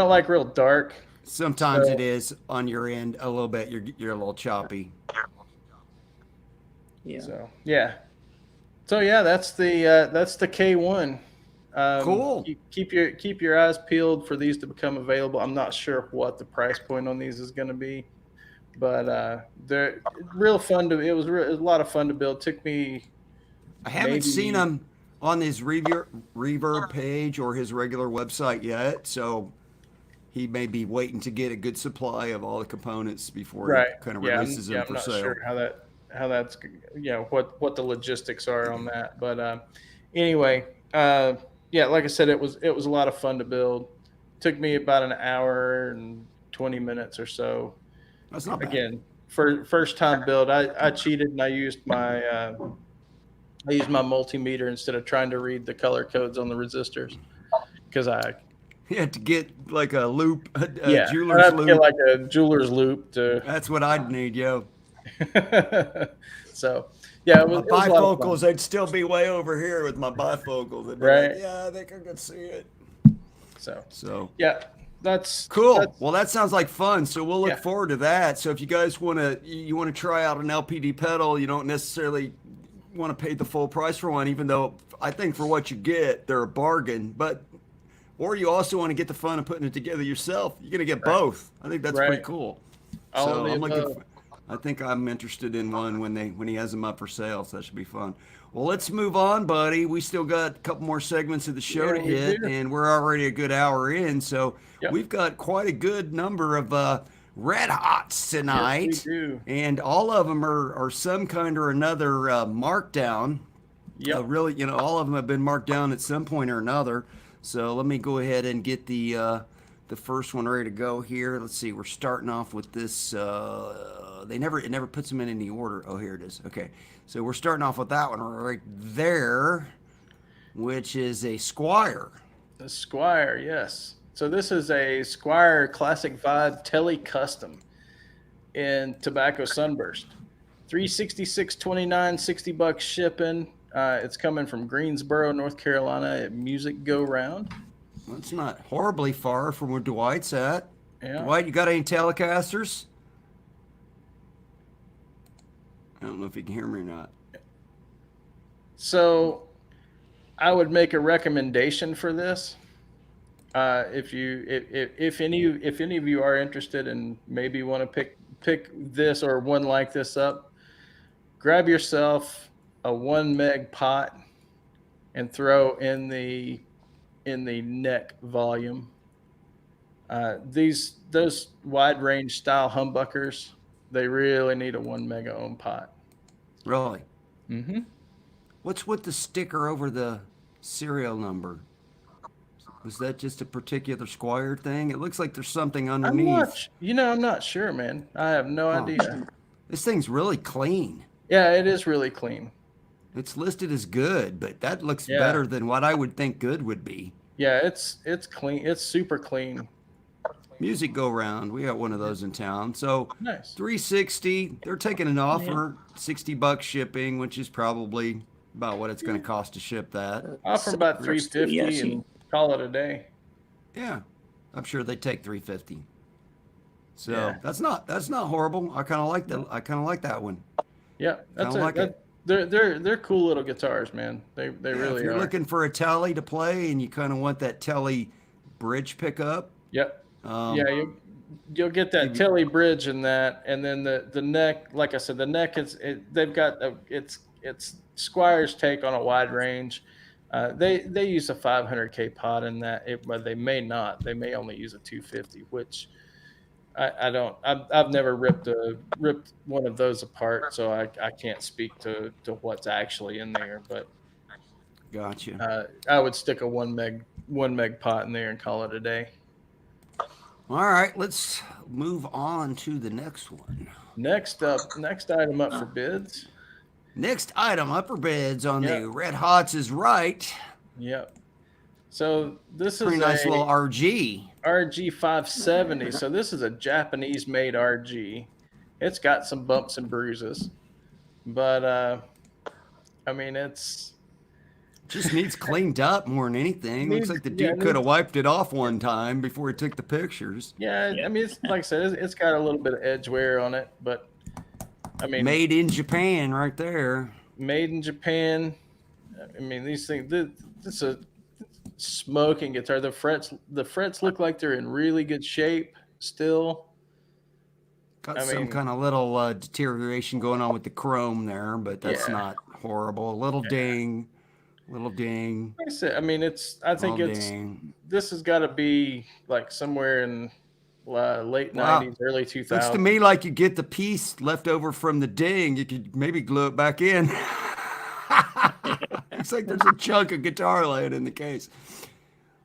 Speaker 1: like real dark.
Speaker 2: Sometimes it is on your end a little bit. You're a little choppy.
Speaker 3: Yeah.
Speaker 1: So yeah, that's the K1.
Speaker 2: Cool.
Speaker 1: Keep your eyes peeled for these to become available. I'm not sure what the price point on these is going to be, but they're real fun to. It was a lot of fun to build. Took me.
Speaker 2: I haven't seen him on his reverb page or his regular website yet, so he may be waiting to get a good supply of all the components before he kind of releases them for sale.
Speaker 1: I'm not sure how that's what the logistics are on that, but anyway. Like I said, it was a lot of fun to build. Took me about an hour and 20 minutes or so.
Speaker 2: That's not bad.
Speaker 1: Again, first time build. I cheated and I used my multimeter instead of trying to read the color codes on the resistors because
Speaker 2: you had to get like a loop,
Speaker 1: jeweler's loop. Get like a jeweler's loop to.
Speaker 2: That's what I'd need, yo.
Speaker 1: So. Yeah,
Speaker 2: my bifocals, they'd still be way over here with my bifocals.
Speaker 1: Right.
Speaker 2: Like, yeah, I think I could see it. So
Speaker 1: yeah, that's
Speaker 2: cool. Well, that sounds like fun. So we'll look forward to that. So if you guys want to try out an LPD pedal, you don't necessarily want to pay the full price for one, even though I think for what you get, they're a bargain. Or you also want to get the fun of putting it together yourself. You're gonna get both. I think that's pretty cool. I think I'm interested in one when he has them up for sale, so that should be fun. Well, let's move on, buddy. We still got a couple more segments of the show to hit, and we're already a good hour in, so we've got quite a good number of red hots tonight.
Speaker 1: Yes, we do.
Speaker 2: And all of them are some kind or another markdown.
Speaker 1: Yeah,
Speaker 2: really, all of them have been marked down at some point or another. So let me go ahead and get the first one ready to go here. Let's see. We're starting off with this. It never puts them in any order. Oh, here it is. Okay, so we're starting off with that one right there, which is a Squire.
Speaker 1: The Squire, yes. So this is a Squire Classic Vibe Tele Custom in Tobacco Sunburst. $366.29, $60 shipping. It's coming from Greensboro, North Carolina at Music Go Round.
Speaker 2: That's not horribly far from where Dwight's at.
Speaker 1: Yeah.
Speaker 2: Dwight, you got any Telecasters? I don't know if you can hear me or not.
Speaker 1: So I would make a recommendation for this. If any of you are interested and maybe want to pick this or one like this up, grab yourself a 1 meg pot and throw in the neck volume. Those wide range style humbuckers, they really need a 1 mega ohm pot.
Speaker 2: Really?
Speaker 1: Mm-hmm.
Speaker 2: What's with the sticker over the serial number? Was that just a particular Squire thing? It looks like there's something
Speaker 1: I'm
Speaker 2: underneath.
Speaker 1: I'm not sure, man. I have no
Speaker 2: Huh.
Speaker 1: idea.
Speaker 2: This thing's really clean.
Speaker 1: Yeah, it is really clean.
Speaker 2: It's listed as good, but that looks
Speaker 1: Yeah.
Speaker 2: better than what I would think good would be.
Speaker 1: Yeah, it's clean. It's super clean.
Speaker 2: Music go round. We got one of those in town. So
Speaker 1: Nice.
Speaker 2: 360. They're taking an offer, $60 shipping, which is probably about what it's going to cost to ship that.
Speaker 1: Offer about
Speaker 3: Looks-
Speaker 1: $350
Speaker 3: yeah,
Speaker 1: and call it a day.
Speaker 2: Yeah, I'm sure they take $350. So
Speaker 1: Yeah.
Speaker 2: that's not horrible. I kind of like that. I kind of like that one.
Speaker 1: Yeah, that's
Speaker 2: Kinda like it.
Speaker 1: They're cool little guitars, man. They
Speaker 2: Yeah,
Speaker 1: really
Speaker 2: if you're
Speaker 1: are.
Speaker 2: looking for a telly to play and you kind of want that telly bridge pickup,
Speaker 1: Yep.
Speaker 2: um,
Speaker 1: Yeah, you'll get that Telly bridge in that, and then the neck. Like I said, the neck they've got it's Squire's take on a wide range. They use a 500K pot in that, but they may not. They may only use a 250, which I don't. I've never ripped one of those apart, so I can't speak to what's actually in there. But
Speaker 2: gotcha.
Speaker 1: I would stick a 1 meg pot in there and call it a day.
Speaker 2: All right, let's move on to the next one.
Speaker 1: Next item up for bids.
Speaker 2: Next item, upper beds on
Speaker 1: Yeah.
Speaker 2: the Red Hots is right.
Speaker 1: Yep. So this is
Speaker 2: Pretty nice
Speaker 1: a
Speaker 2: little RG.
Speaker 1: RG 570. So this is a Japanese-made RG. It's got some bumps and bruises, but I mean it's
Speaker 2: Just needs cleaned up more than anything. Looks
Speaker 1: Needs-
Speaker 2: like the
Speaker 1: yeah,
Speaker 2: dude could have wiped it off one time before he took the pictures.
Speaker 1: yeah. I mean it's like I said, it's got a little bit of edge wear on it, but I mean
Speaker 2: Made in Japan right there.
Speaker 1: made in Japan. I mean these things. This is a smoking guitar. The frets look like they're in really good shape still.
Speaker 2: Got
Speaker 1: I
Speaker 2: some
Speaker 1: mean-
Speaker 2: kind of little deterioration going on with the chrome there, but that's
Speaker 1: Yeah.
Speaker 2: not horrible. A little ding. Little ding.
Speaker 1: Like I said, I mean I think
Speaker 2: little
Speaker 1: it's
Speaker 2: ding.
Speaker 1: this has got to be like somewhere in late
Speaker 2: Wow.
Speaker 1: 90s, early 2000s.
Speaker 2: Looks to me like you get the piece left over from the ding. You could maybe glue it back in. Looks like there's a chunk of guitar laying in the case.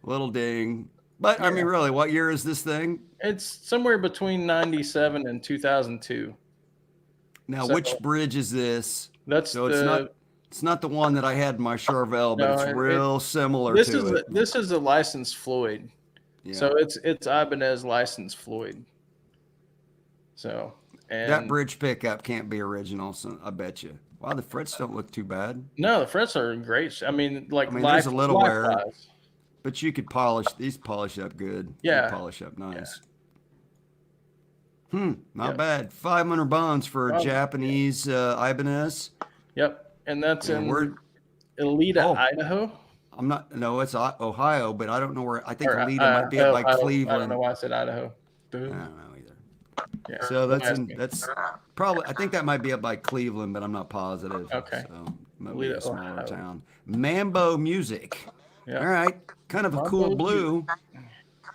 Speaker 2: Little ding. But I mean, really, what year is this thing?
Speaker 1: It's somewhere between 97 and 2002.
Speaker 2: Now,
Speaker 1: So-
Speaker 2: which bridge is this?
Speaker 1: That's
Speaker 2: So
Speaker 1: the
Speaker 2: it's not the one that I had in my Charvel, but
Speaker 1: No,
Speaker 2: it's real similar
Speaker 1: this
Speaker 2: to
Speaker 1: is
Speaker 2: it.
Speaker 1: this is a licensed Floyd.
Speaker 2: Yeah.
Speaker 1: So it's Ibanez licensed Floyd. So and
Speaker 2: That bridge pickup can't be original, so I bet you. Wow, the frets don't look too bad.
Speaker 1: No, the frets are great. I mean, like
Speaker 2: I mean, there's a little wear.
Speaker 1: likewise.
Speaker 2: But you could polish these, polish up good.
Speaker 1: Yeah.
Speaker 2: They polish up nice. Not
Speaker 1: Yeah.
Speaker 2: bad. 500 bones for a
Speaker 1: Oh,
Speaker 2: Japanese Ibanez.
Speaker 1: Yep, and that's
Speaker 2: And we're-
Speaker 1: in Elita,
Speaker 2: Oh.
Speaker 1: Idaho.
Speaker 2: I'm not. No, it's Ohio, but I don't know where. I think
Speaker 1: Or,
Speaker 2: Alita might be up by
Speaker 1: I don't
Speaker 2: Cleveland.
Speaker 1: know why I said Idaho.
Speaker 2: I don't know either.
Speaker 1: Yeah.
Speaker 2: So
Speaker 1: don't ask me.
Speaker 2: that's probably. I think that might be up by Cleveland, but I'm not positive.
Speaker 1: Okay.
Speaker 2: So might be a
Speaker 1: Alita,
Speaker 2: smaller
Speaker 1: Ohio.
Speaker 2: town. Mambo Music.
Speaker 1: Yeah.
Speaker 2: All right. Kind of a
Speaker 1: Mambo
Speaker 2: cool blue.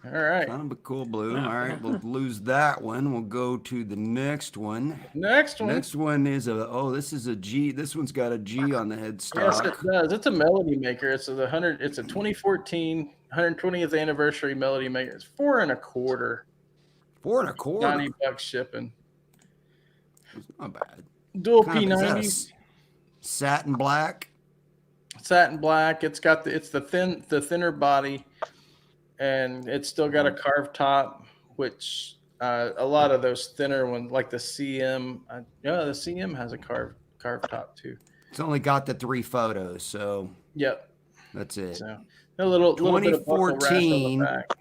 Speaker 1: All right.
Speaker 2: Kind of a cool blue. All right. We'll lose that one. We'll go to the next one.
Speaker 1: Next one.
Speaker 2: Next one is this is a G. This one's got a G on the headstock.
Speaker 1: Yes, it does. It's a melody maker. It's a 2014 120th anniversary melody maker. It's $4.25.
Speaker 2: $4.25.
Speaker 1: $90 shipping.
Speaker 2: Not bad.
Speaker 1: Dual
Speaker 2: Kind of- is that a
Speaker 1: P90s,
Speaker 2: satin black.
Speaker 1: satin black. It's got the thinner body, and it's still got a carved top, which a lot of those thinner ones, like the CM, the CM has a carved top too.
Speaker 2: It's only got the 3 photos, so
Speaker 1: Yep.
Speaker 2: that's it.
Speaker 1: So a little bit of buckle rash on
Speaker 2: 2014.
Speaker 1: the back.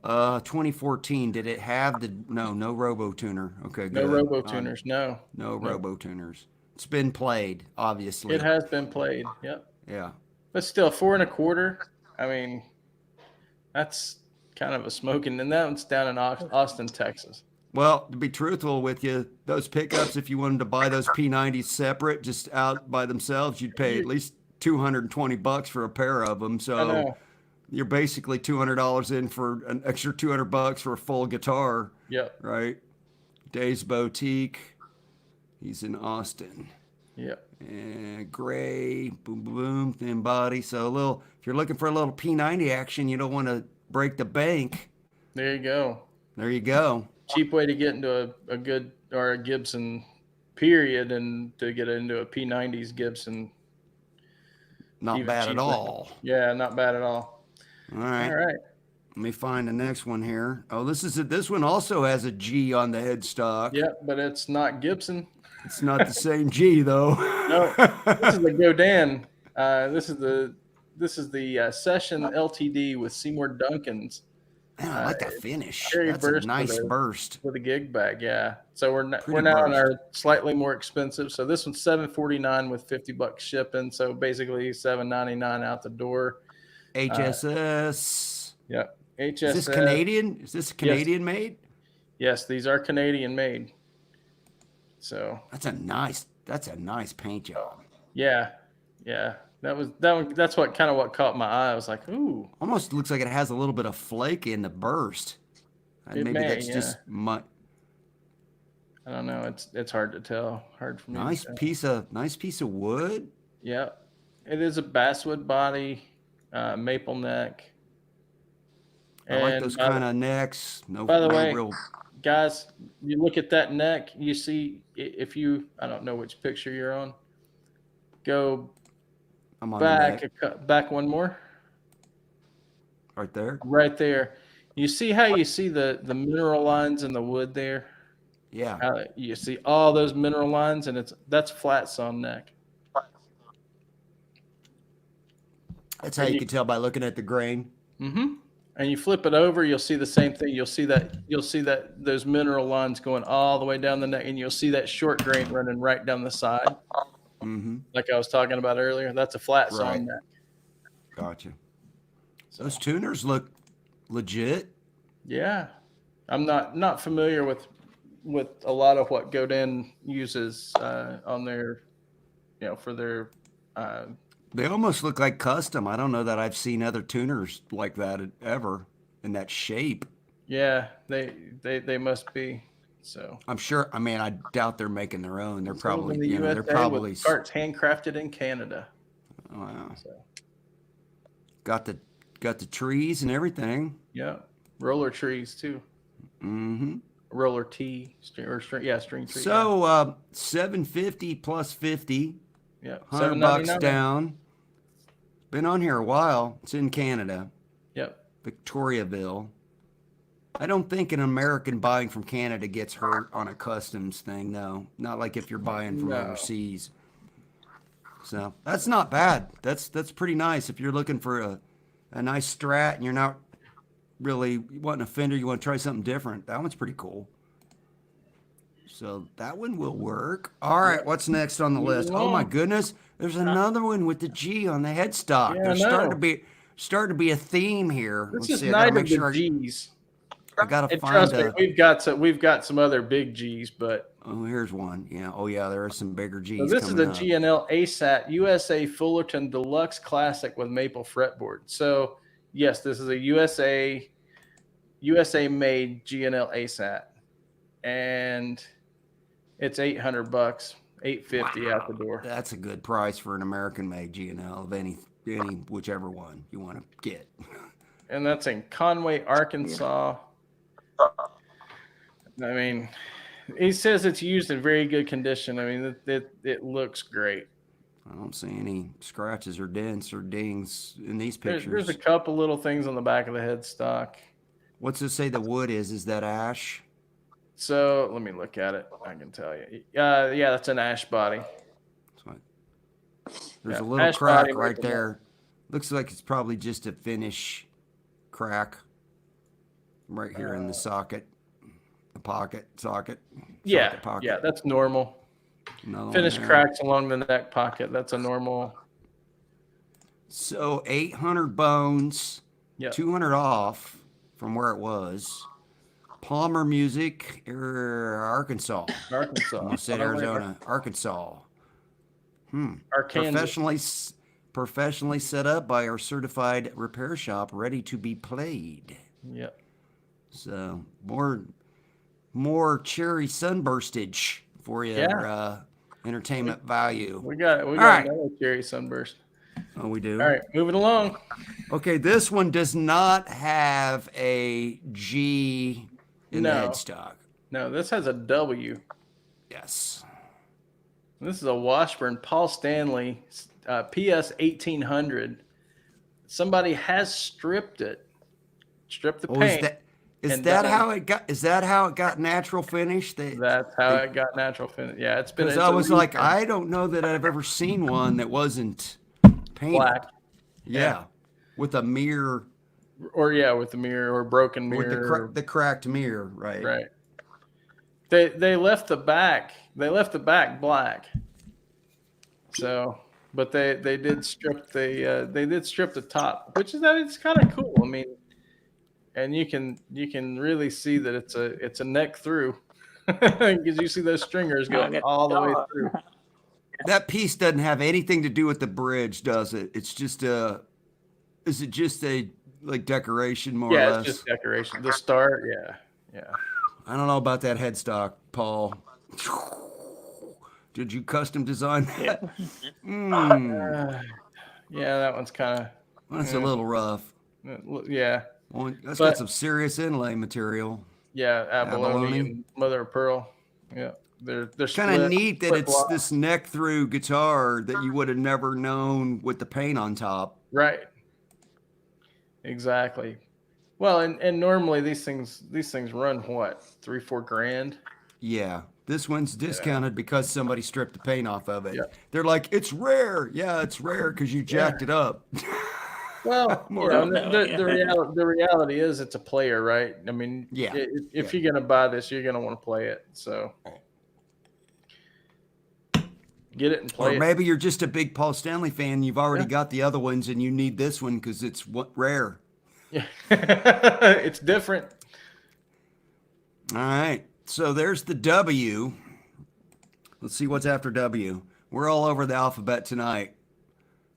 Speaker 2: 2014. Did it have the no robo tuner? Okay,
Speaker 1: No
Speaker 2: good.
Speaker 1: robo tuners. No,
Speaker 2: No robo tuners. It's been played, obviously.
Speaker 1: it has been played. Yep.
Speaker 2: Yeah.
Speaker 1: But still, $4.25. I mean, that's kind of a smoking. And that one's down in Austin, Texas.
Speaker 2: Well, to be truthful with you, those pickups, if you wanted to buy those P90s separate, just out by themselves, you'd pay at least $220 for a pair of them.
Speaker 1: I
Speaker 2: So
Speaker 1: know.
Speaker 2: you're basically $200 in for an extra $200 for a full guitar,
Speaker 1: Yep.
Speaker 2: right? Dave's Boutique. He's in Austin.
Speaker 1: Yep.
Speaker 2: And gray, boom, boom, boom, thin body. So a little, if you're looking for a little P90 action, you don't want to break the bank.
Speaker 1: There you go.
Speaker 2: There you go.
Speaker 1: Cheap way to get into a good or a Gibson period, and to get into a P90's Gibson.
Speaker 2: Not
Speaker 1: even
Speaker 2: bad at
Speaker 1: cheaper.
Speaker 2: all.
Speaker 1: Yeah, not bad at all.
Speaker 2: All right.
Speaker 1: All right.
Speaker 2: Let me find the next one here. Oh, this one also has a G on the headstock.
Speaker 1: Yep, but it's not Gibson.
Speaker 2: It's not the same G though.
Speaker 1: No, this is the Godin. This is the Session LTD with Seymour Duncan's.
Speaker 2: Man, I like that finish.
Speaker 1: Cherry
Speaker 2: That's a
Speaker 1: burst
Speaker 2: nice burst.
Speaker 1: with a gig bag. Yeah. So we're now
Speaker 2: Pretty
Speaker 1: on
Speaker 2: burst.
Speaker 1: our slightly more expensive. So this one's $749 with $50 shipping. So basically $799 out the door.
Speaker 2: HSS.
Speaker 1: Yep. HSS.
Speaker 2: Is this Canadian? Is this Canadian made?
Speaker 1: Yes, these are Canadian made. So
Speaker 2: That's a nice paint job.
Speaker 1: yeah. That's what caught my eye. I was like, ooh.
Speaker 2: Almost looks like it has a little bit of flake in the burst. And
Speaker 1: It
Speaker 2: maybe
Speaker 1: may,
Speaker 2: that's
Speaker 1: yeah.
Speaker 2: just
Speaker 1: I don't know. It's hard to tell. Hard for me.
Speaker 2: nice
Speaker 1: to tell.
Speaker 2: piece of wood.
Speaker 1: Yeah, it is a basswood body, maple neck.
Speaker 2: I like
Speaker 1: And
Speaker 2: those
Speaker 1: by the-
Speaker 2: kind of necks. No,
Speaker 1: by the
Speaker 2: no
Speaker 1: way,
Speaker 2: real.
Speaker 1: Guys, you look at that neck. You see, if you, I don't know which picture you're on. Go
Speaker 2: I'm on
Speaker 1: back,
Speaker 2: the neck
Speaker 1: back one more.
Speaker 2: right there.
Speaker 1: Right there. You see how you see the mineral lines in the wood there?
Speaker 2: Yeah.
Speaker 1: How you see all those mineral lines, and that's flat sawn neck.
Speaker 2: That's how you can tell by looking at the grain.
Speaker 1: Mm-hmm. And you flip it over, you'll see the same thing. You'll see that those mineral lines going all the way down the neck, and you'll see that short grain running right down the side,
Speaker 2: Mm-hmm.
Speaker 1: like I was talking about earlier. That's a flat sawn
Speaker 2: Right.
Speaker 1: neck.
Speaker 2: Gotcha. Those tuners look legit.
Speaker 1: Yeah, I'm not familiar with a lot of what Godin uses on their, for their.
Speaker 2: They almost look like custom. I don't know that I've seen other tuners like that ever in that shape.
Speaker 1: Yeah, they must be. So
Speaker 2: I'm sure. I mean, I doubt they're making their own. They're
Speaker 1: sold in
Speaker 2: probably,
Speaker 1: the
Speaker 2: they're
Speaker 1: USA
Speaker 2: probably.
Speaker 1: with parts handcrafted in Canada.
Speaker 2: Wow.
Speaker 1: So
Speaker 2: Got the trees and everything.
Speaker 1: yeah, roller trees too.
Speaker 2: Mm-hmm.
Speaker 1: Roller T string string tree.
Speaker 2: So $750 plus 50,
Speaker 1: yeah,
Speaker 2: $100
Speaker 1: $7.99.
Speaker 2: down. Been on here a while. It's in Canada,
Speaker 1: Yep.
Speaker 2: Victoriaville. I don't think an American buying from Canada gets hurt on a customs thing, no. Not like if you're buying from
Speaker 1: No.
Speaker 2: overseas. So that's not bad. That's pretty nice. If you're looking for a nice Strat and you're not really wanting a fender, you want to try something different, that one's pretty cool. So that one will work. All right, what's next on the list? Oh my goodness, there's another one with the G on the headstock.
Speaker 1: Yeah, I
Speaker 2: There's
Speaker 1: know.
Speaker 2: starting to be a theme here.
Speaker 1: This
Speaker 2: Let's
Speaker 1: is
Speaker 2: see, I gotta
Speaker 1: night of
Speaker 2: make
Speaker 1: the
Speaker 2: sure
Speaker 1: G's.
Speaker 2: I gotta
Speaker 1: And
Speaker 2: find
Speaker 1: trust me,
Speaker 2: a.
Speaker 1: we've got some other big G's, but
Speaker 2: Oh, here's one. Yeah. Oh, yeah. There are some bigger
Speaker 1: so
Speaker 2: G's.
Speaker 1: this is
Speaker 2: coming
Speaker 1: a
Speaker 2: up.
Speaker 1: GNL ASAT USA Fullerton Deluxe Classic with maple fretboard. So yes, this is a USA made GNL ASAT, and it's $800, $850 out the door.
Speaker 2: That's a good price for an American-made GNL of any whichever one you want to get.
Speaker 1: And that's in Conway, Arkansas. I mean, he says it's used in very good condition. I mean, it looks great.
Speaker 2: I don't see any scratches or dents or dings in these pictures.
Speaker 1: There's a couple little things on the back of the headstock.
Speaker 2: What's it say the wood is? Is that ash?
Speaker 1: So let me look at it. I can tell you. Yeah, that's an ash body.
Speaker 2: There's
Speaker 1: Yeah,
Speaker 2: a little
Speaker 1: ash
Speaker 2: crack
Speaker 1: body
Speaker 2: right
Speaker 1: with
Speaker 2: there. Looks like it's probably just a finish crack right here in the socket, the pocket socket.
Speaker 1: Yeah,
Speaker 2: socket pocket.
Speaker 1: yeah, that's normal.
Speaker 2: Another one
Speaker 1: Finish
Speaker 2: there.
Speaker 1: cracks along the neck pocket. That's a normal.
Speaker 2: So 800 bones,
Speaker 1: Yeah.
Speaker 2: 200 off from where it was. Palmer Music, Arkansas.
Speaker 1: Arkansas.
Speaker 2: Almost said Arizona. Arkansas.
Speaker 1: Arkansas.
Speaker 2: Professionally set up by our certified repair shop, ready to be played.
Speaker 1: Yep.
Speaker 2: So more cherry sunburstage for you.
Speaker 1: Yeah.
Speaker 2: entertainment value.
Speaker 1: We got
Speaker 2: right.
Speaker 1: another cherry sunburst.
Speaker 2: Oh, we do?
Speaker 1: All right, moving along.
Speaker 2: Okay, this one does not have a G in the headstock.
Speaker 1: No, this has a W.
Speaker 2: Yes.
Speaker 1: This is a Washburn Paul Stanley PS 1800. Somebody has stripped the paint.
Speaker 2: Is that how it got natural finish?
Speaker 1: That's how it got natural finish. Yeah, it's been.
Speaker 2: Because I was like, I don't know that I've ever seen one that wasn't painted.
Speaker 1: Black.
Speaker 2: Yeah. With a mirror.
Speaker 1: With the mirror or broken mirror.
Speaker 2: With the cracked mirror, right?
Speaker 1: Right. They left the back. They left the back black. So, but they did strip the top, which is it's kind of cool. I mean, and you can really see that it's a neck through because you see those stringers going all the way through.
Speaker 2: That piece doesn't have anything to do with the bridge, does it? It's just is it just a decoration more or less?
Speaker 1: Yeah, it's just decoration. The start, yeah.
Speaker 2: I don't know about that headstock, Paul. Did you custom design that?
Speaker 1: Yeah, that one's kind of.
Speaker 2: That's a little rough.
Speaker 1: Yeah.
Speaker 2: Well, that's got some serious inlay material.
Speaker 1: Yeah, abalone and mother of pearl. Yeah, they're
Speaker 2: kind of neat that it's this neck through guitar that you would have never known with the paint on top.
Speaker 1: Right. Exactly. Well, and normally these things run what, $3-4 grand?
Speaker 2: Yeah. This one's discounted because somebody stripped the paint off of it.
Speaker 1: Yeah.
Speaker 2: They're like, it's rare. Yeah, it's rare because you jacked it up.
Speaker 1: Well, the reality is it's a player, right? I mean, if you're going to buy this, you're going to want to play it. So get it and play it.
Speaker 2: Or maybe you're just a big Paul Stanley fan. You've already got the other ones and you need this one because it's rare.
Speaker 1: Yeah. It's different.
Speaker 2: All right. So there's the W. Let's see what's after W. We're all over the alphabet tonight,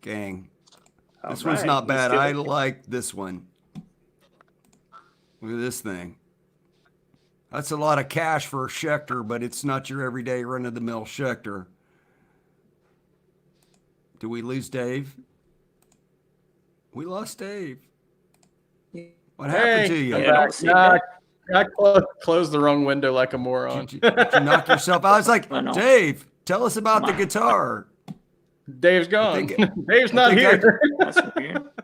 Speaker 2: gang. This one's not bad. I like this one. Look at this thing. That's a lot of cash for a Schecter, but it's not your everyday run-of-the-mill Schecter. Do we lose Dave? We lost Dave. What happened to you?
Speaker 1: I closed the wrong window like a moron.
Speaker 2: Did you knock yourself out? I was like, Dave, tell us about the guitar.
Speaker 1: Dave's gone. Dave's not here.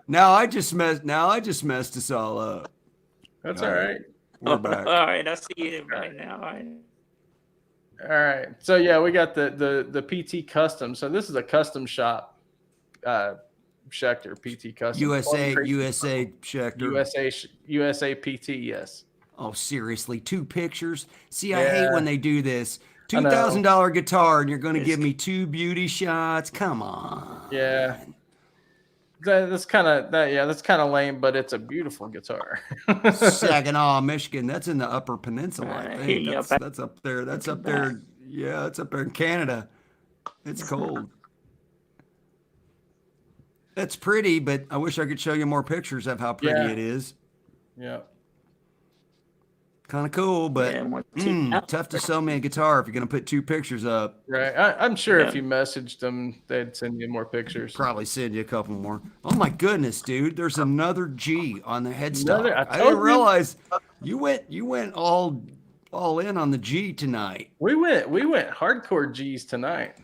Speaker 2: Now I just messed us all up.
Speaker 1: That's all right.
Speaker 2: We're back.
Speaker 3: All right, I see you right now.
Speaker 1: All right. So yeah, we got the PT Custom. So this is a custom shop. Schecter PT Custom.
Speaker 2: USA Schecter.
Speaker 1: USA PT. Yes.
Speaker 2: Oh, seriously, 2 pictures. See, I hate when they do this. $2,000 guitar, and you're going to give me 2 beauty shots. Come on.
Speaker 1: Yeah. That's kind of lame, but it's a beautiful guitar.
Speaker 2: Saginaw, Michigan. That's in the Upper Peninsula, I think. That's up there. That's up there. Yeah, it's up there in Canada. It's cold. That's pretty, but I wish I could show you more pictures of how pretty it is.
Speaker 1: Yeah.
Speaker 2: Kind of cool, but tough to sell me a guitar if you're going to put 2 pictures up.
Speaker 1: Right. I'm sure if you messaged them, they'd send you more pictures.
Speaker 2: Probably send you a couple more. Oh my goodness, dude! There's another G on the headstock. I
Speaker 1: didn't
Speaker 2: realize you went all in on the G tonight.
Speaker 1: We went hardcore G's tonight.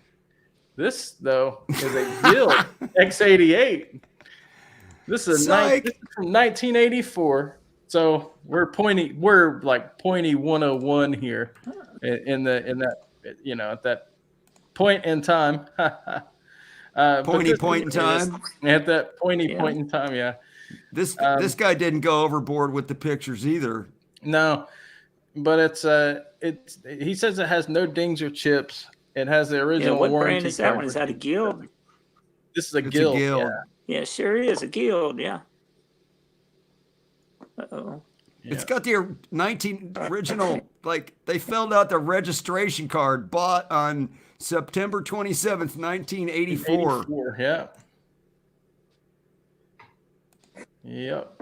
Speaker 1: This though is a Guild X88. This is from 1984. So we're like pointy 101 here in that at that point in time.
Speaker 2: Pointy point in time.
Speaker 1: At that pointy point in time, yeah.
Speaker 2: This guy didn't go overboard with the pictures either.
Speaker 1: No, but it's he says it has no dings or chips. It has the original
Speaker 3: what
Speaker 1: warranty.
Speaker 3: Brand is that one? Is that a Guild?
Speaker 1: This is a Guild.
Speaker 3: Yeah, sure is a Guild. Yeah. Uh-oh.
Speaker 2: Yeah. It's got the original, like they filled out the registration card, bought on September 27th, 1984.
Speaker 1: Yeah. Yep.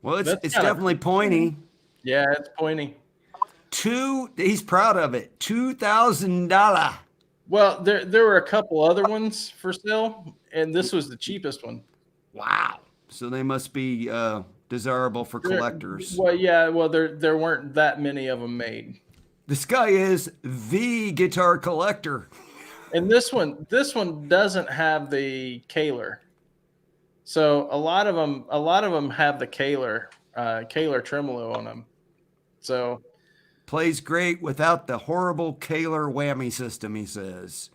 Speaker 2: Well, it's definitely pointy.
Speaker 1: Yeah, it's pointy.
Speaker 2: He's proud of it. $2,000
Speaker 1: Well, there were a couple other ones for sale, and this was the cheapest one.
Speaker 2: Wow. So they must be desirable for collectors.
Speaker 1: Well, yeah. Well, there weren't that many of them made.
Speaker 2: This guy is the guitar collector.
Speaker 1: And this one doesn't have the Kaler. So a lot of them have the Kaler tremolo on them. So
Speaker 2: plays great without the horrible Kaler whammy system, he says.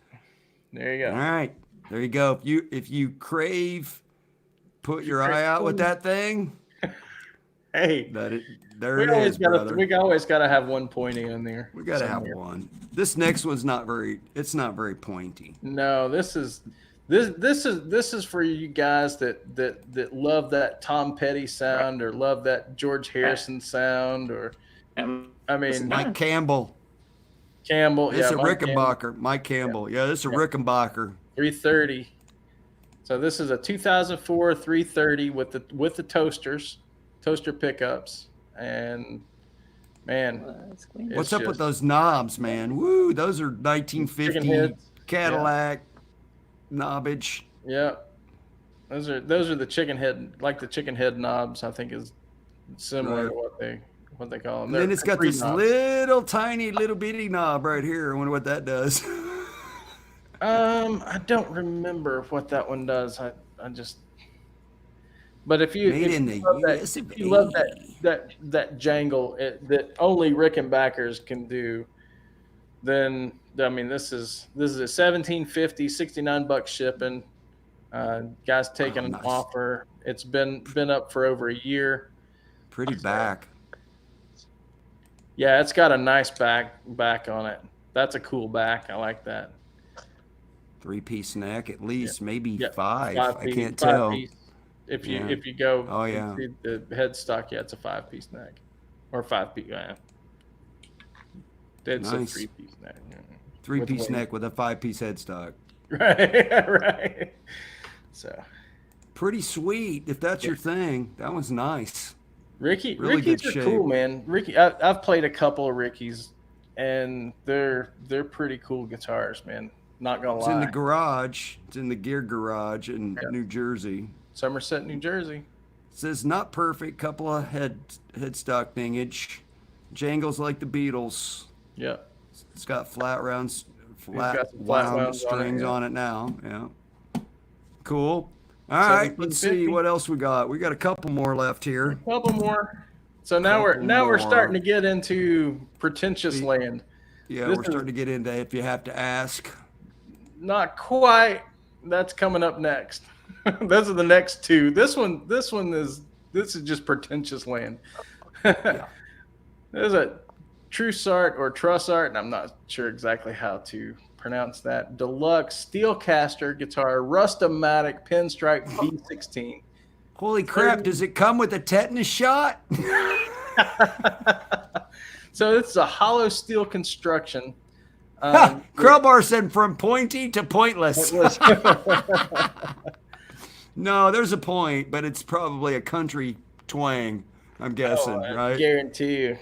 Speaker 1: There you go.
Speaker 2: All right. There you go. If you crave, put your eye out with that thing.
Speaker 1: Hey.
Speaker 2: There it is, brother.
Speaker 1: We always got to have one pointy in there.
Speaker 2: We got to have one. This next one's not very pointy.
Speaker 1: No, this is for you guys that love that Tom Petty sound or love that George Harrison sound or I mean
Speaker 2: Mike Campbell. This is a Rickenbacker. Mike Campbell. Yeah, this is a Rickenbacker. 330.
Speaker 1: So this is a 2004 330 with the toaster pickups, and man,
Speaker 2: what's up with those knobs, man? Woo, those are 1950 Cadillac knobbage.
Speaker 1: Yeah, those are the chicken head knobs. I think is similar to what they call them.
Speaker 2: And then it's got this little tiny little bitty knob right here. I wonder what that does.
Speaker 1: I don't remember what that one does. But if you love that jangle that only Rickenbackers can do, then I mean this is a $17.50, $69 shipping. Guys taking an offer. It's been up for over a year.
Speaker 2: Pretty back.
Speaker 1: Yeah, it's got a nice back on it. That's a cool back. I like that.
Speaker 2: 3-piece neck, at least, maybe five. I can't tell.
Speaker 1: Piece. If you go, the headstock, it's a 5-piece neck or 5-piece. Yeah. It's a 3-piece neck.
Speaker 2: 3-piece neck with a 5-piece headstock.
Speaker 1: Right. So
Speaker 2: pretty sweet if that's your thing. That one's nice.
Speaker 1: Rickies are cool, man. I've played a couple of Rickies, and they're pretty cool guitars, man. Not gonna lie.
Speaker 2: It's in the garage. It's in the gear garage in New Jersey.
Speaker 1: Somerset, New Jersey.
Speaker 2: It says not perfect. Couple of headstock dingage. Jangles like the Beatles.
Speaker 1: Yeah.
Speaker 2: It's got flat wound strings on it now. Yeah. Cool. All right. Let's see what else we got. We got a couple more left here.
Speaker 1: A couple more. So now we're starting to get into pretentious land.
Speaker 2: Yeah, we're starting to get into if you have to ask.
Speaker 1: Not quite. That's coming up next. Those are the next two. This is just pretentious land. There's a Trussart or Trussart, and I'm not sure exactly how to pronounce that. Deluxe Steelcaster guitar, Rust-O-Matic Pinstripe V16.
Speaker 2: Holy crap! Does it come with a tetanus shot?
Speaker 1: So it's a hollow steel construction.
Speaker 2: Crowbar said from pointy to pointless. No, there's a point, but it's probably a country twang, I'm guessing, right?
Speaker 1: Guarantee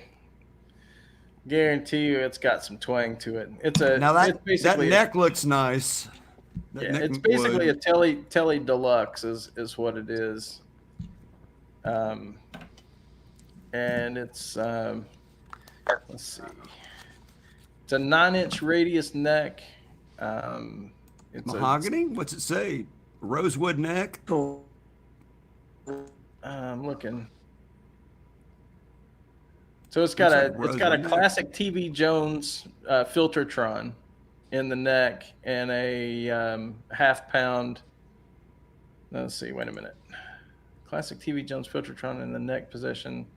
Speaker 1: you it's got some twang to it.
Speaker 2: That neck looks nice.
Speaker 1: It's basically a Telly Deluxe is what it is. And it's let's see. It's a 9-inch radius neck. It's
Speaker 2: mahogany? What's it say? Rosewood neck?
Speaker 1: I'm looking. So it's got a classic TV Jones Filtertron in the neck and a half-pound. Let's see. Wait a minute. Classic TV Jones Filtertron in the neck position.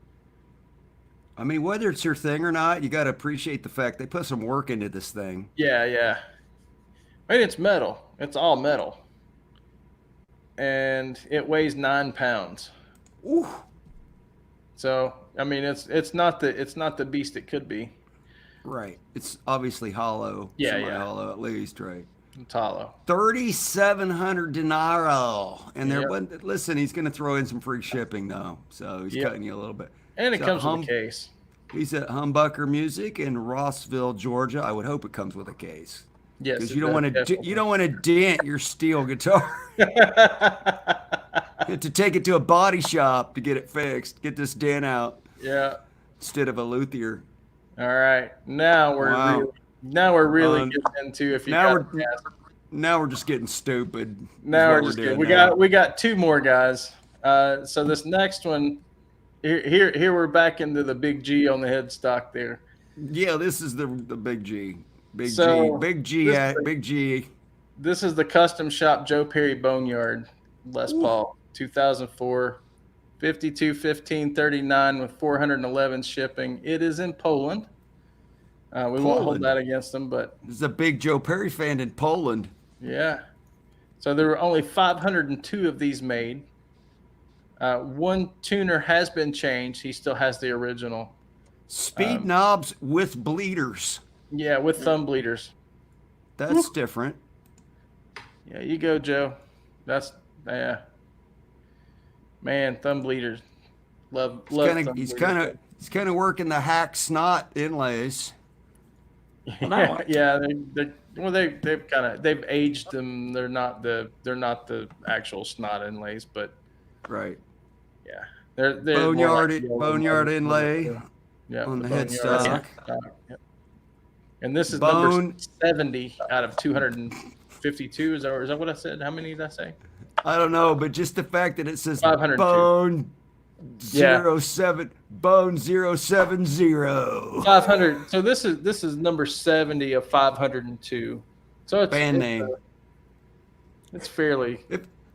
Speaker 2: I mean, whether it's your thing or not, you got to appreciate the fact they put some work into this thing.
Speaker 1: Yeah. I mean, it's metal. It's all metal. And it weighs 9 pounds.
Speaker 2: Ooh.
Speaker 1: So, I mean, it's not the beast it could be.
Speaker 2: Right. It's obviously hollow.
Speaker 1: Yeah.
Speaker 2: Hollow at least, right?
Speaker 1: It's hollow.
Speaker 2: 3,700 dinero. And listen, he's going to throw in some free shipping though. So he's cutting you a little bit.
Speaker 1: And it comes with a case.
Speaker 2: He's at Humbucker Music in Rossville, Georgia. I would hope it comes with a case.
Speaker 1: Yes,
Speaker 2: because
Speaker 1: it
Speaker 2: you don't
Speaker 1: does,
Speaker 2: want to
Speaker 1: definitely.
Speaker 2: you don't want to dent your steel guitar. You have to take it to a body shop to get it fixed. Get this dent out
Speaker 1: Yeah.
Speaker 2: instead of a luthier.
Speaker 1: All right. Now we're
Speaker 2: Wow.
Speaker 1: really
Speaker 2: Um,
Speaker 1: getting into if you
Speaker 2: now
Speaker 1: got
Speaker 2: we're
Speaker 1: to ask.
Speaker 2: now we're just getting stupid. is
Speaker 1: Now
Speaker 2: what
Speaker 1: we're just kidding.
Speaker 2: doing now.
Speaker 1: We got two more guys. So this next one, here we're back into the big G on the headstock there.
Speaker 2: Yeah, this is the big G. Big
Speaker 1: So,
Speaker 2: G. Big G
Speaker 1: this-
Speaker 2: at Big G.
Speaker 1: This is the custom shop Joe Perry Boneyard Les Paul 2004 52 15 39 with 411 shipping. It is in Poland. We won't hold
Speaker 2: Poland.
Speaker 1: that against them, but
Speaker 2: This is a big Joe Perry fan in Poland.
Speaker 1: yeah. So there were only 502 of these made. One tuner has been changed. He still has the original.
Speaker 2: Speed knobs with bleeders.
Speaker 1: Yeah, with thumb bleeders.
Speaker 2: That's different.
Speaker 1: Yeah, you go, Joe. That's yeah. Man, thumb bleeders. Love.
Speaker 2: He's kind of working the hack snot inlays.
Speaker 1: Yeah, they've aged them. They're not the actual snot inlays, but
Speaker 2: Right.
Speaker 1: yeah, they're more
Speaker 2: Boneyard
Speaker 1: like the old
Speaker 2: boneyard
Speaker 1: ones.
Speaker 2: inlay
Speaker 1: Yeah,
Speaker 2: on the
Speaker 1: boneyard
Speaker 2: headstock.
Speaker 1: Yep. And this is
Speaker 2: Bone-
Speaker 1: number 70 out of 252. Is that what I said? How many did I say?
Speaker 2: I don't know, but just the fact that it says
Speaker 1: 502.
Speaker 2: bone
Speaker 1: Yeah.
Speaker 2: 07 bone 070.
Speaker 1: 500. So this is number 70 of 502. So it's
Speaker 2: Band name.
Speaker 1: It's fairly.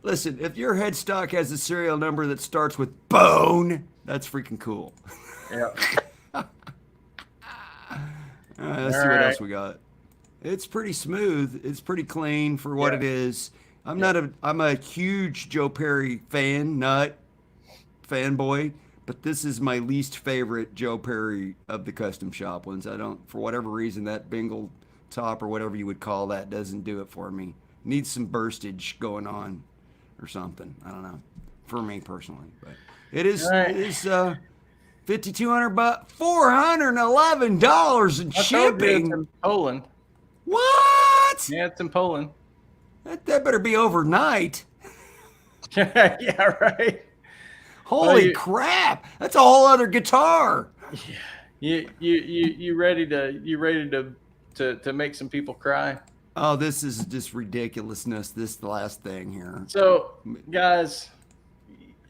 Speaker 2: Listen, if your headstock has a serial number that starts with bone, that's freaking cool.
Speaker 1: Yeah.
Speaker 2: Let's
Speaker 1: All
Speaker 2: see what
Speaker 1: right.
Speaker 2: else we got. It's pretty smooth. It's pretty clean for what it is. I'm a huge Joe Perry fanboy, but this is my least favorite Joe Perry of the custom shop ones. I don't, for whatever reason, that Bingle top or whatever you would call that doesn't do it for me. Needs some burstage going on or something. I don't know. For me personally, but it is
Speaker 1: All right.
Speaker 2: it is $5,200, $411 in
Speaker 1: I told you it's
Speaker 2: shipping.
Speaker 1: in Poland.
Speaker 2: What?
Speaker 1: Yeah, it's in Poland.
Speaker 2: That better be overnight.
Speaker 1: Yeah, right.
Speaker 2: Holy crap! That's a whole other guitar.
Speaker 1: You ready to make some people cry?
Speaker 2: Oh, this is just ridiculousness. This last thing here.
Speaker 1: So, guys,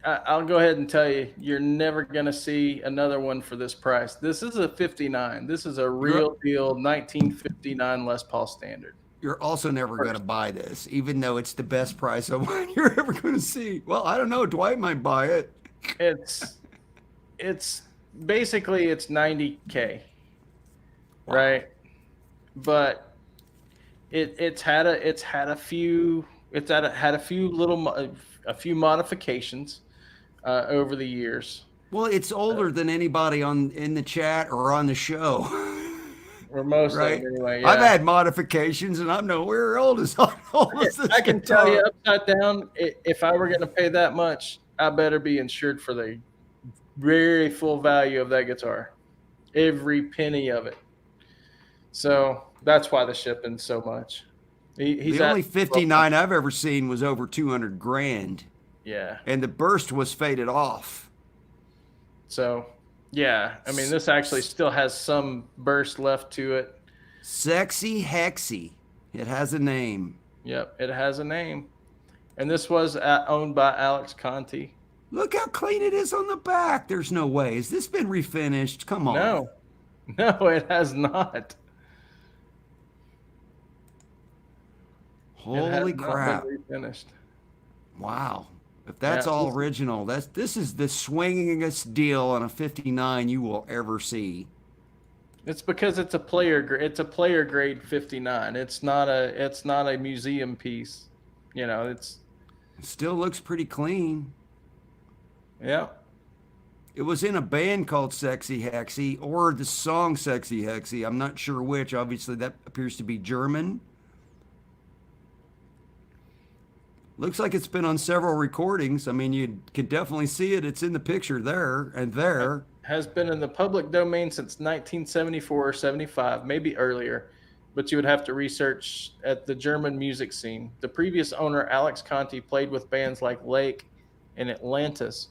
Speaker 1: I'll go ahead and tell you, you're never gonna see another one for this price. This is a 59. This is a real deal 1959 Les Paul Standard.
Speaker 2: You're also never going to buy this, even though it's the best price of one you're ever going to see. Well, I don't know. Dwight might buy it.
Speaker 1: It's basically it's 90K, right? But it's had a few modifications over the years.
Speaker 2: Well, it's older than anybody in the chat or on the show.
Speaker 1: Or most
Speaker 2: Right.
Speaker 1: of them anyway. Yeah.
Speaker 2: I've had modifications, and I'm nowhere old as old as this
Speaker 1: I can tell
Speaker 2: guitar.
Speaker 1: you upside down, if I were going to pay that much, I better be insured for the very full value of that guitar, every penny of it. So that's why the shipping's so much. He's
Speaker 2: the only
Speaker 1: at-
Speaker 2: 59 I've ever seen was over 200 grand,
Speaker 1: Yeah.
Speaker 2: and the burst was faded off.
Speaker 1: So, yeah. I mean, this actually still has some burst left to it.
Speaker 2: Sexy Hexy. It has a name.
Speaker 1: Yep, it has a name. And this was owned by Alex Conti.
Speaker 2: Look how clean it is on the back. There's no way. Has this been refinished? Come on.
Speaker 1: No, it has not. It has
Speaker 2: Holy
Speaker 1: not
Speaker 2: crap.
Speaker 1: been refinished.
Speaker 2: Wow. If that's
Speaker 1: Yeah,
Speaker 2: all
Speaker 1: this-
Speaker 2: original, this is the swingingest deal on a 59 you will ever see.
Speaker 1: It's because it's a player grade 59. It's not a museum piece. You know,
Speaker 2: It still looks pretty clean.
Speaker 1: yeah.
Speaker 2: It was in a band called Sexy Hexy, or the song Sexy Hexy. I'm not sure which. Obviously, that appears to be German. Looks like it's been on several recordings. I mean, you can definitely see it. It's in the picture there and there.
Speaker 1: Has been in the public domain since 1974 or 75, maybe earlier. but you would have to research at the German music scene. The previous owner, Alex Conti, played with bands like Lake and Atlantis.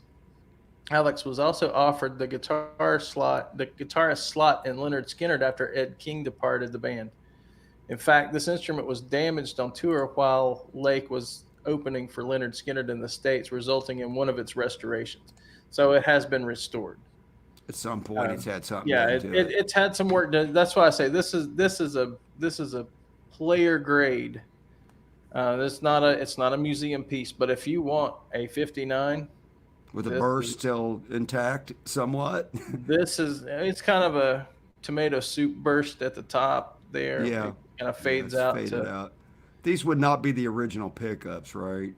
Speaker 1: Alex was also offered the guitarist slot in Leonard Skinner after Ed King departed the band. In fact, this instrument was damaged on tour while Lake was opening for Leonard Skinner in the States, resulting in one of its restorations. So it has been restored.
Speaker 2: At some point, it's had something.
Speaker 1: Yeah,
Speaker 2: done to it.
Speaker 1: it's had some work done. That's why I say this is a player grade. It's not a museum piece, but if you want a 59
Speaker 2: with a burst still intact somewhat.
Speaker 1: It's kind of a tomato soup burst at the top there.
Speaker 2: Yeah.
Speaker 1: It kind of fades out.
Speaker 2: These would not be the original pickups, right?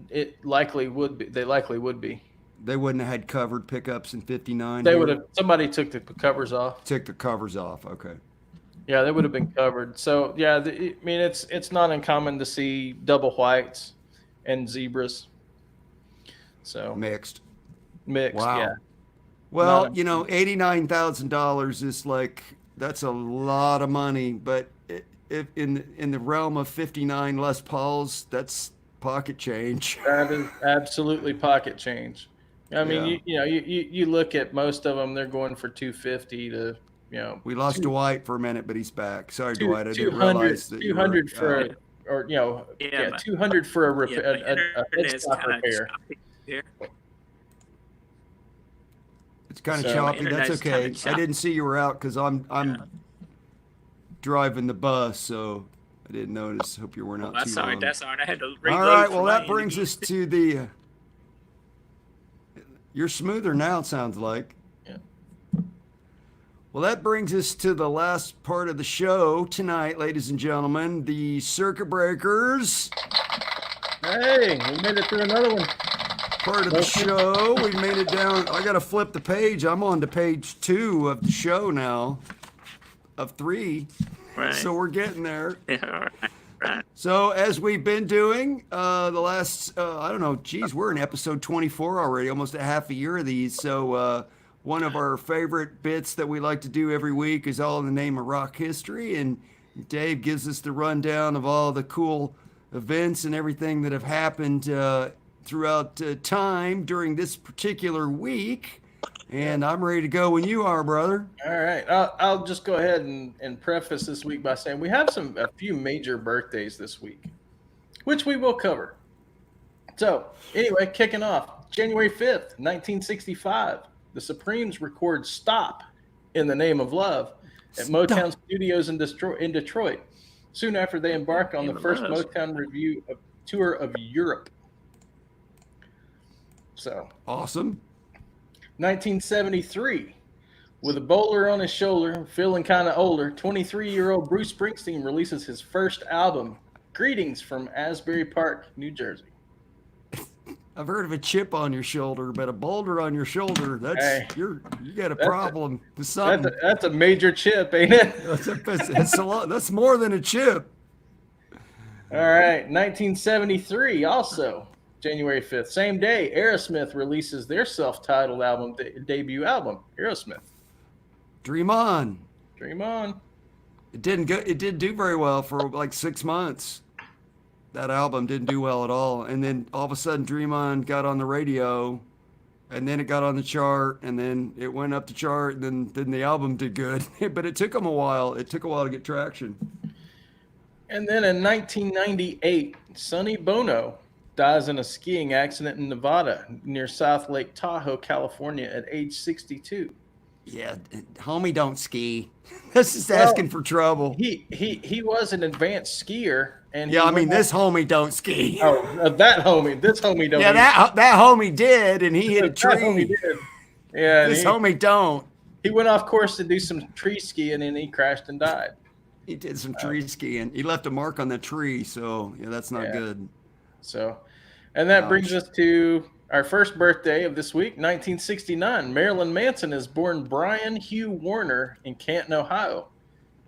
Speaker 1: It likely would be. They likely would be.
Speaker 2: They wouldn't have had covered pickups in 59.
Speaker 1: They would have. Somebody took the covers off.
Speaker 2: Took the covers off. Okay.
Speaker 1: Yeah, they would have been covered. So yeah, I mean, it's not uncommon to see double whites and zebras. So
Speaker 2: mixed.
Speaker 1: Wow. Yeah.
Speaker 2: Well, $89,000 is that's a lot of money, but if in the realm of 59 Les Pauls, that's pocket change.
Speaker 1: That is absolutely pocket change. I mean, you look at most of them; they're going for 250 to,
Speaker 2: We lost Dwight for a minute, but he's back. Sorry, Dwight. I didn't realize that
Speaker 1: 200 for, 200 for a headstock repair.
Speaker 2: It's kind of choppy. That's okay. I didn't see you were out because I'm driving the bus, so I didn't notice. Hope you weren't out too long.
Speaker 3: That's all right. I had to
Speaker 2: reload. All right. Well, that brings us to the. You're smoother now. It sounds like.
Speaker 1: Yeah.
Speaker 2: Well, that brings us to the last part of the show tonight, ladies and gentlemen. The Circuit Breakers.
Speaker 1: Hey, we made it through another one.
Speaker 2: Part of the show. We made it down. I got to flip the page. I'm on to page 2 of the show now, of 3.
Speaker 3: Right.
Speaker 2: So we're getting there.
Speaker 3: Yeah, right.
Speaker 2: So as we've been doing the last, I don't know, geez, we're in episode 24 already, almost a half a year of these. So one of our favorite bits that we like to do every week is all in the name of rock history. And Dave gives us the rundown of all the cool events and everything that have happened throughout time during this particular week. And I'm ready to go when you are, brother.
Speaker 1: All right. I'll just go ahead and preface this week by saying we have a few major birthdays this week, which we will cover. So anyway, kicking off, January 5th, 1965, the Supremes record Stop in the Name of Love at Motown Studios in Detroit. Soon after, they embarked on the first Motown review tour of Europe. So
Speaker 2: awesome.
Speaker 1: 1973, with a boulder on his shoulder, feeling kind of older, 23-year-old Bruce Springsteen releases his first album, Greetings from Asbury Park, New Jersey.
Speaker 2: I've heard of a chip on your shoulder, but a boulder on your shoulder, you got a problem with something.
Speaker 1: That's a major chip, ain't it?
Speaker 2: That's a lot. That's more than a chip.
Speaker 1: All right, 1973 also. January 5th, same day, Aerosmith releases their self-titled album, debut album, Aerosmith.
Speaker 2: Dream On.
Speaker 1: Dream On.
Speaker 2: It didn't do very well for like 6 months. That album didn't do well at all. And then all of a sudden, Dream On got on the radio, and then it got on the chart, and then it went up the chart, and then the album did good. But it took them a while. It took a while to get traction.
Speaker 1: And then in 1998, Sonny Bono dies in a skiing accident in Nevada near South Lake Tahoe, California at age 62.
Speaker 2: Yeah, homie don't ski. That's just asking for trouble.
Speaker 1: He was an advanced skier. And
Speaker 2: yeah, I mean, this homie don't ski.
Speaker 1: Oh, that homie. This homie don't.
Speaker 2: Yeah, that homie did, and he hit a tree.
Speaker 1: That homie did. Yeah,
Speaker 2: this homie don't.
Speaker 1: He went off course to do some tree skiing, and he crashed and died.
Speaker 2: He did some tree skiing. He left a mark on the tree, so yeah, that's not good.
Speaker 1: So, and that brings us to our first birthday of this week, 1969. Marilyn Manson is born Brian Hugh Warner in Canton, Ohio.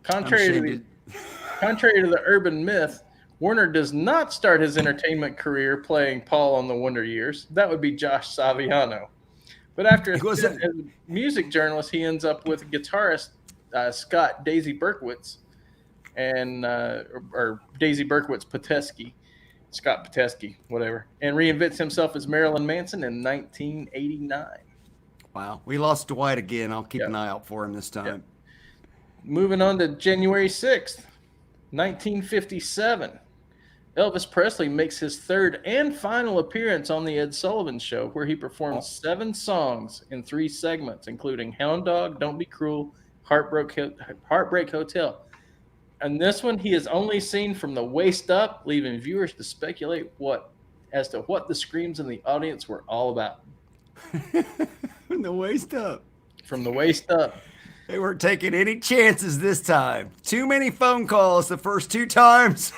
Speaker 1: Contrary to the urban myth, Warner does not start his entertainment career playing Paul on the Wonder Years. That would be Josh Saviano. But after as a music journalist, he ends up with guitarist Scott Daisy Berkowitz and or Daisy Berkowitz Patesky, Scott Patesky, whatever, and reinvents himself as Marilyn Manson in 1989.
Speaker 2: Wow. We lost Dwight again. I'll keep
Speaker 1: Yep.
Speaker 2: an eye out for him this time.
Speaker 1: Yep. Moving on to January 6th, 1957. Elvis Presley makes his third and final appearance on The Ed Sullivan Show, where he performs 7 songs in 3 segments, including Hound Dog, Don't Be Cruel, Heartbreak Hotel. And this one, he is only seen from the waist up, leaving viewers to speculate as to what the screams in the audience were all about.
Speaker 2: From the waist up.
Speaker 1: From the waist up.
Speaker 2: They weren't taking any chances this time. Too many phone calls the first 2 times.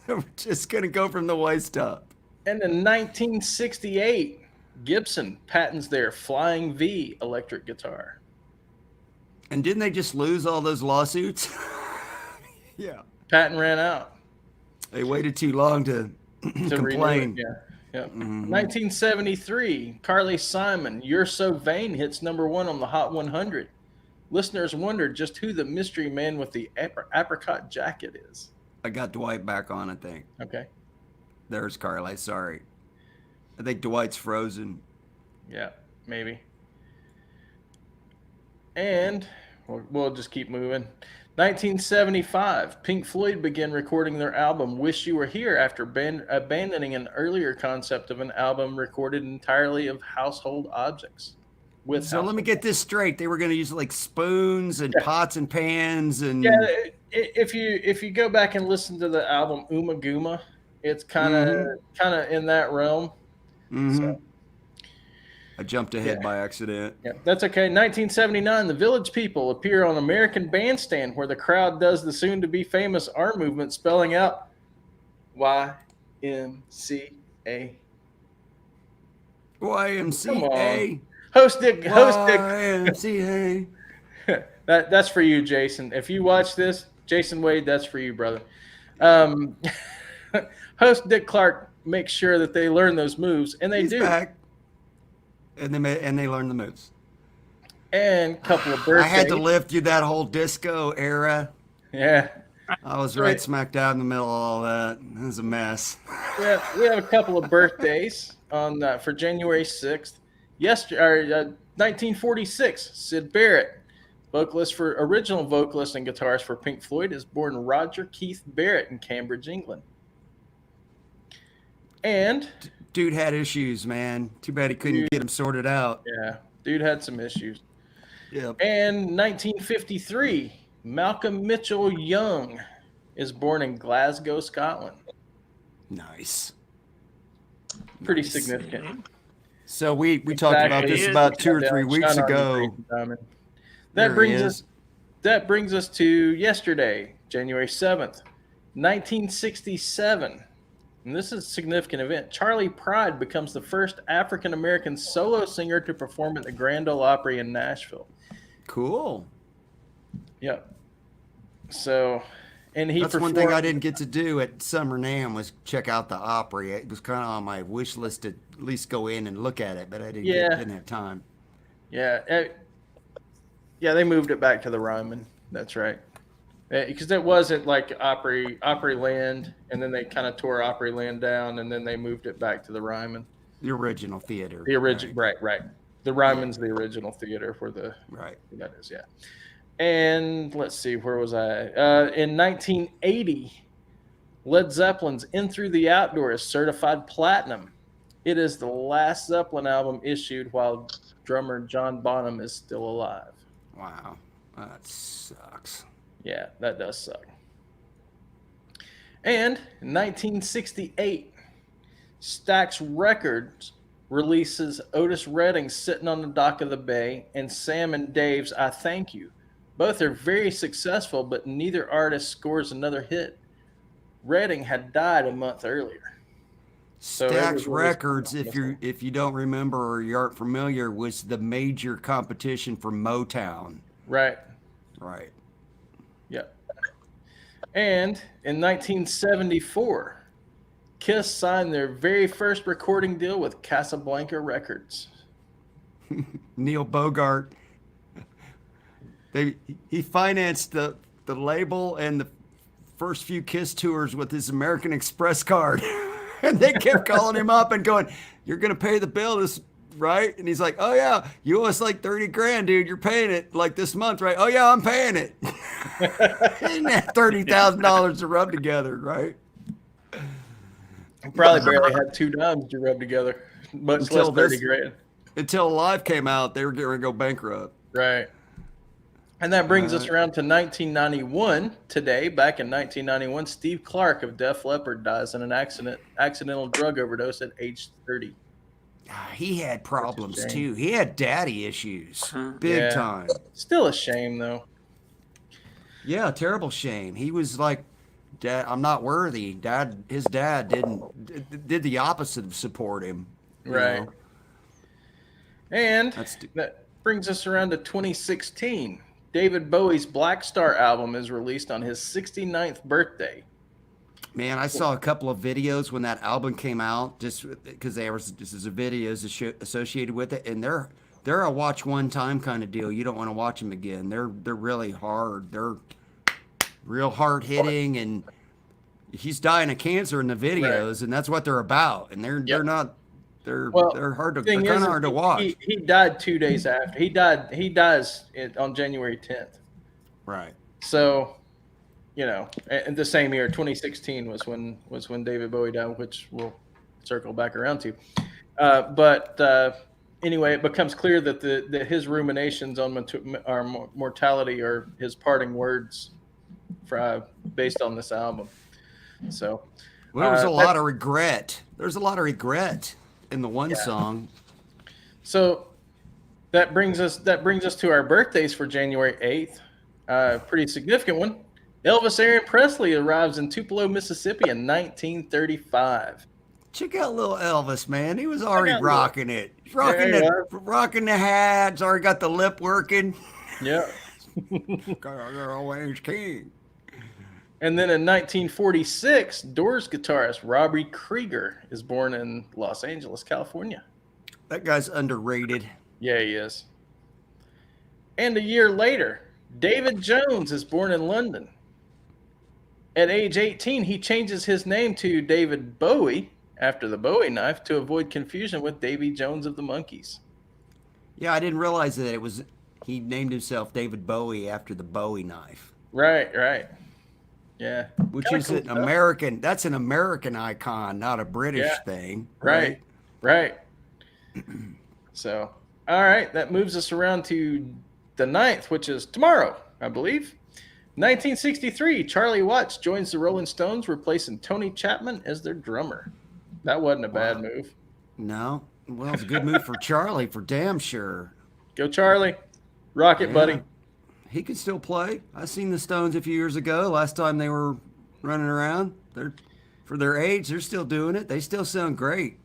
Speaker 2: We're just going to go from the waist up.
Speaker 1: And in 1968, Gibson patents their Flying V electric guitar.
Speaker 2: And didn't they just lose all those lawsuits? Yeah.
Speaker 1: Patent ran out.
Speaker 2: They waited too long to complain.
Speaker 1: Renew it. Yeah. 1973, Carly Simon, You're So Vain hits number 1 on the Hot 100. Listeners wondered just who the mystery man with the apricot jacket is.
Speaker 2: I got Dwight back on, I think.
Speaker 1: Okay.
Speaker 2: There's Carly. Sorry. I think Dwight's frozen.
Speaker 1: Yeah, maybe. And we'll just keep moving. 1975, Pink Floyd began recording their album Wish You Were Here after abandoning an earlier concept of an album recorded entirely of household objects.
Speaker 2: Let me get this straight. They were going to use like spoons and pots and pans and
Speaker 1: if you go back and listen to the album Uma Guma, it's kind of in that realm. So,
Speaker 2: I jumped ahead by accident.
Speaker 1: Yeah, that's okay. 1979, the Village People appear on American Bandstand, where the crowd does the soon-to-be famous arm movement, spelling out YMCA.
Speaker 2: YMCA.
Speaker 1: Host Dick.
Speaker 2: YMCA.
Speaker 1: That's for you, Jason. If you watch this, Jason Wade, that's for you, brother. Host Dick Clark makes sure that they learn those moves, and they do.
Speaker 2: Back. And they learn the moves.
Speaker 1: And a couple of birthdays.
Speaker 2: I had to live through that whole disco era.
Speaker 1: Yeah.
Speaker 2: I was right smack dab in the middle of all that. It was a mess.
Speaker 1: Yeah, we have a couple of birthdays for January 6th. 1946, Syd Barrett, original vocalist and guitarist for Pink Floyd, is born Roger Keith Barrett in Cambridge, England. And
Speaker 2: dude had issues, man. Too bad he couldn't get them sorted out.
Speaker 1: Yeah, dude had some issues.
Speaker 2: Yep.
Speaker 1: And 1953, Malcolm Mitchell Young is born in Glasgow, Scotland.
Speaker 2: Nice.
Speaker 1: Pretty significant.
Speaker 2: So we talked about this about 2 or 3 weeks ago.
Speaker 1: That brings us to yesterday, January 7th, 1967. And this is a significant event. Charlie Pride becomes the first African-American solo singer to perform at the Grand Ole Opry in Nashville.
Speaker 2: Cool.
Speaker 1: Yep. So, and
Speaker 2: that's one thing I didn't get to do at Summer NAMM was check out the Opry. It was kind of on my wish list to at least go in and look at it, but I didn't have time.
Speaker 1: Yeah. Yeah, they moved it back to the Ryman. That's right. Because it wasn't like Opryland, and then they kind of tore Opryland down, and then they moved it back to the Ryman.
Speaker 2: The original theater.
Speaker 1: The original, right. The Ryman's the original theater for the that is, yeah. And let's see, where was I? In 1980, Led Zeppelin's "In Through the Outdoor" is certified platinum. It is the last Zeppelin album issued while drummer John Bonham is still alive.
Speaker 2: Wow, that sucks.
Speaker 1: Yeah, that does suck. And in 1968, Stax Records releases Otis Redding's "Sitting on the Dock of the Bay" and Sam and Dave's "I Thank You." Both are very successful, but neither artist scores another hit. Redding had died a month earlier.
Speaker 2: Stax Records, if you don't remember or you aren't familiar, was the major competition for Motown.
Speaker 1: Right. Yep. And in 1974, Kiss signed their very first recording deal with Casablanca Records.
Speaker 2: Neil Bogart. He financed the label and the first few Kiss tours with his American Express card. And they kept calling him up and going, "You're going to pay the bill this, right?" And he's like, "Oh yeah, you owe us like 30 grand, dude. You're paying it like this month, right?" "Oh yeah, I'm paying it." He didn't have $30,000 to rub together, right?
Speaker 1: He probably barely had 2 dimes to rub together, much less 30 grand.
Speaker 2: Until Live came out, they were going to go bankrupt.
Speaker 1: Right. And that brings us around to 1991. Today, back in 1991, Steve Clark of Def Leppard dies in an accidental drug overdose at age 30.
Speaker 2: He had problems too. He had daddy issues, big time.
Speaker 1: Still a shame though.
Speaker 2: Yeah, terrible shame. He was like, "Dad, I'm not worthy." His dad did the opposite of support him.
Speaker 1: Right.
Speaker 2: Know?
Speaker 1: And that brings us around to 2016. David Bowie's Black Star album is released on his 69th birthday.
Speaker 2: Man, I saw a couple of videos when that album came out, just because there was just videos associated with it, and they're a watch one time kind of deal. You don't want to watch them again. They're really hard. They're real hard hitting, and he's dying of cancer in the videos, and that's what they're about. And they're not. They're hard to. They're kind of hard to watch.
Speaker 1: He died 2 days after. He dies on January 10th.
Speaker 2: Right. So,
Speaker 1: and the same year, 2016 was when David Bowie died, which we'll circle back around to. But anyway, it becomes clear that his ruminations on mortality are his parting words based on this album. So,
Speaker 2: there was a lot of regret. There's a lot of regret in the one song.
Speaker 1: So that brings us to our birthdays for January 8th. Pretty significant one. Elvis Aaron Presley arrives in Tupelo, Mississippi in 1935.
Speaker 2: Check out little Elvis, man. He was already rocking it. He's rocking the hat. He's already got the lip working.
Speaker 1: Yeah.
Speaker 2: Always king.
Speaker 1: And then in 1946, Doors guitarist Robbie Krieger is born in Los Angeles, California.
Speaker 2: That guy's underrated.
Speaker 1: Yeah, he is. And a year later, David Jones is born in London. At age 18, he changes his name to David Bowie after the Bowie knife to avoid confusion with Davy Jones of the Monkees.
Speaker 2: Yeah, I didn't realize that he named himself David Bowie after the Bowie knife.
Speaker 1: Right. Yeah.
Speaker 2: Which is an American, that's an American icon, not a British thing.
Speaker 1: Right. So, all right, that moves us around to the 9th, which is tomorrow, I believe. 1963, Charlie Watts joins the Rolling Stones, replacing Tony Chapman as their drummer. That wasn't a bad move.
Speaker 2: No. Well, it's a good move for Charlie, for damn sure.
Speaker 1: Go Charlie. Rock it, buddy.
Speaker 2: He could still play. I seen the Stones a few years ago. Last time they were running around. For their age, they're still doing it. They still sound great.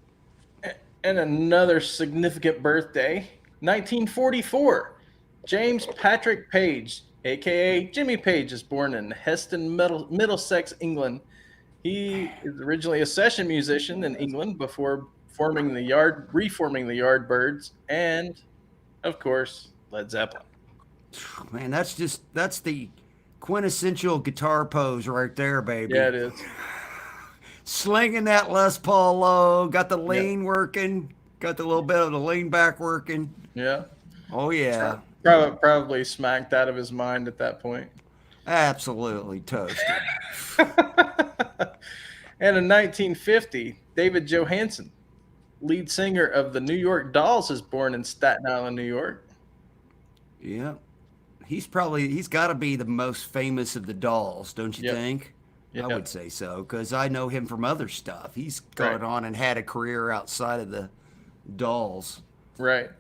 Speaker 1: And another significant birthday, 1944. James Patrick Page, a.k.a. Jimmy Page, is born in Heston, Middlesex, England. He is originally a session musician in England before reforming the Yardbirds and, of course, Led Zeppelin.
Speaker 2: Man, that's the quintessential guitar pose right there, baby.
Speaker 1: Yeah, it is.
Speaker 2: Slinging that Les Paul low, got the lean working, got the little bit of the lean back working.
Speaker 1: Yeah.
Speaker 2: Oh, yeah.
Speaker 1: Probably smacked out of his mind at that point.
Speaker 2: Absolutely toasted.
Speaker 1: And in 1950, David Johansen, lead singer of the New York Dolls, is born in Staten Island, New York.
Speaker 2: Yeah. He's got to be the most famous of the Dolls, don't you think? Yep. I would say so, because I know him from other stuff. He's gone on and had a career outside of the Dolls.
Speaker 1: Right.